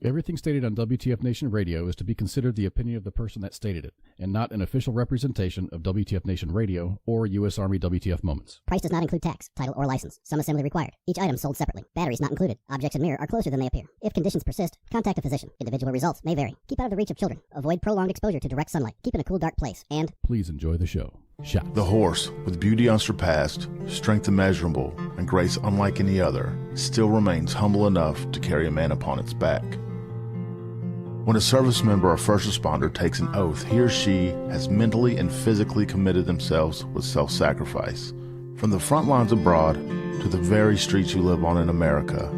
Everything stated on WTF Nation Radio is to be considered the opinion of the person that stated it, and not an official representation of WTF Nation Radio or U.S. Army WTF Moments. Price does not include tax, title, or license. Some assembly required. Each item sold separately. Batteries not included. Objects in mirror are closer than they appear. If conditions persist, contact a physician. Individual results may vary. Keep out of the reach of children. Avoid prolonged exposure to direct sunlight. Keep in a cool, dark place. And please enjoy the show. Shots. The horse, with beauty unsurpassed, strength immeasurable, and grace unlike any other, still remains humble enough to carry a man upon its back. When a service member or first responder takes an oath, he or she has mentally and physically committed themselves with self-sacrifice. From the front lines abroad to the very streets you live on in America,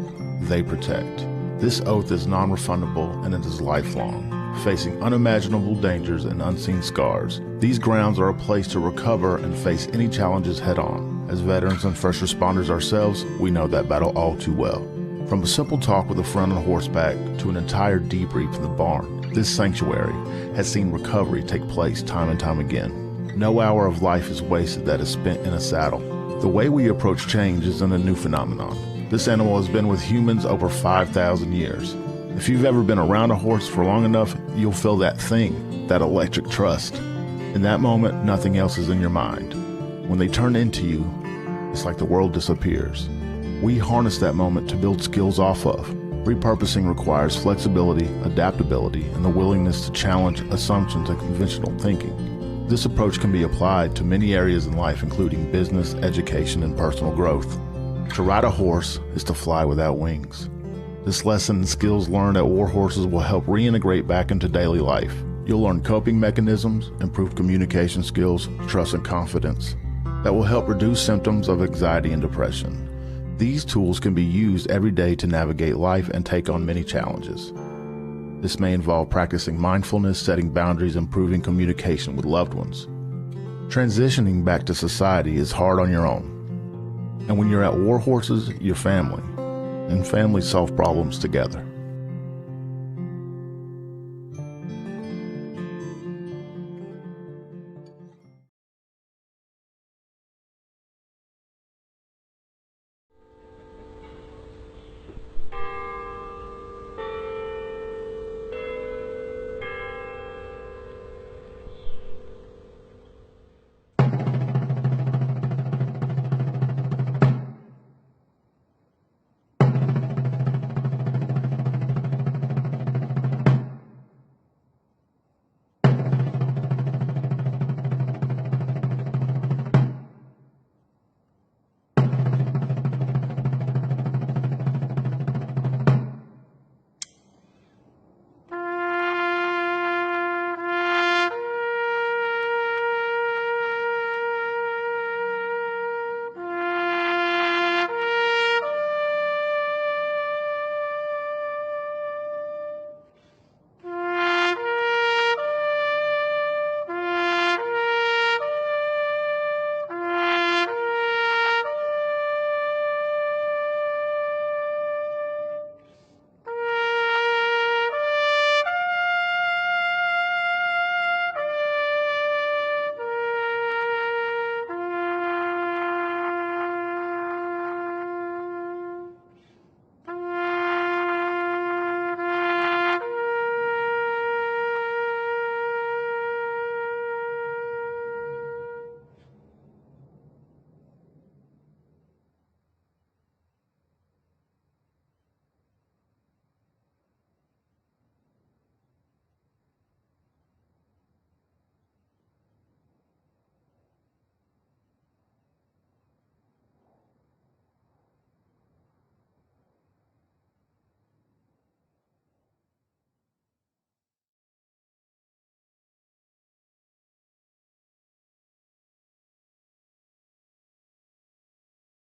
they protect. This oath is non-refundable and it is lifelong. Facing unimaginable dangers and unseen scars, these grounds are a place to recover and face any challenges head-on. As veterans and first responders ourselves, we know that battle all too well. From a simple talk with a friend on horseback to an entire debrief in the barn, this sanctuary has seen recovery take place time and time again. No hour of life is wasted that is spent in a saddle. The way we approach change isn't a new phenomenon. This animal has been with humans over 5,000 years. If you've ever been around a horse for long enough, you'll feel that thing, that electric trust. In that moment, nothing else is in your mind. When they turn into you, it's like the world disappears. We harness that moment to build skills off of. Repurposing requires flexibility, adaptability, and the willingness to challenge assumptions and conventional thinking. This approach can be applied to many areas in life, including business, education, and personal growth. To ride a horse is to fly without wings. This lesson and skills learned at war horses will help reintegrate back into daily life. You'll learn coping mechanisms, improve communication skills, trust and confidence that will help reduce symptoms of anxiety and depression. These tools can be used every day to navigate life and take on many challenges. This may involve practicing mindfulness, setting boundaries, improving communication with loved ones. Transitioning back to society is hard on your own. And when you're at war horses, you're family. And families solve problems together.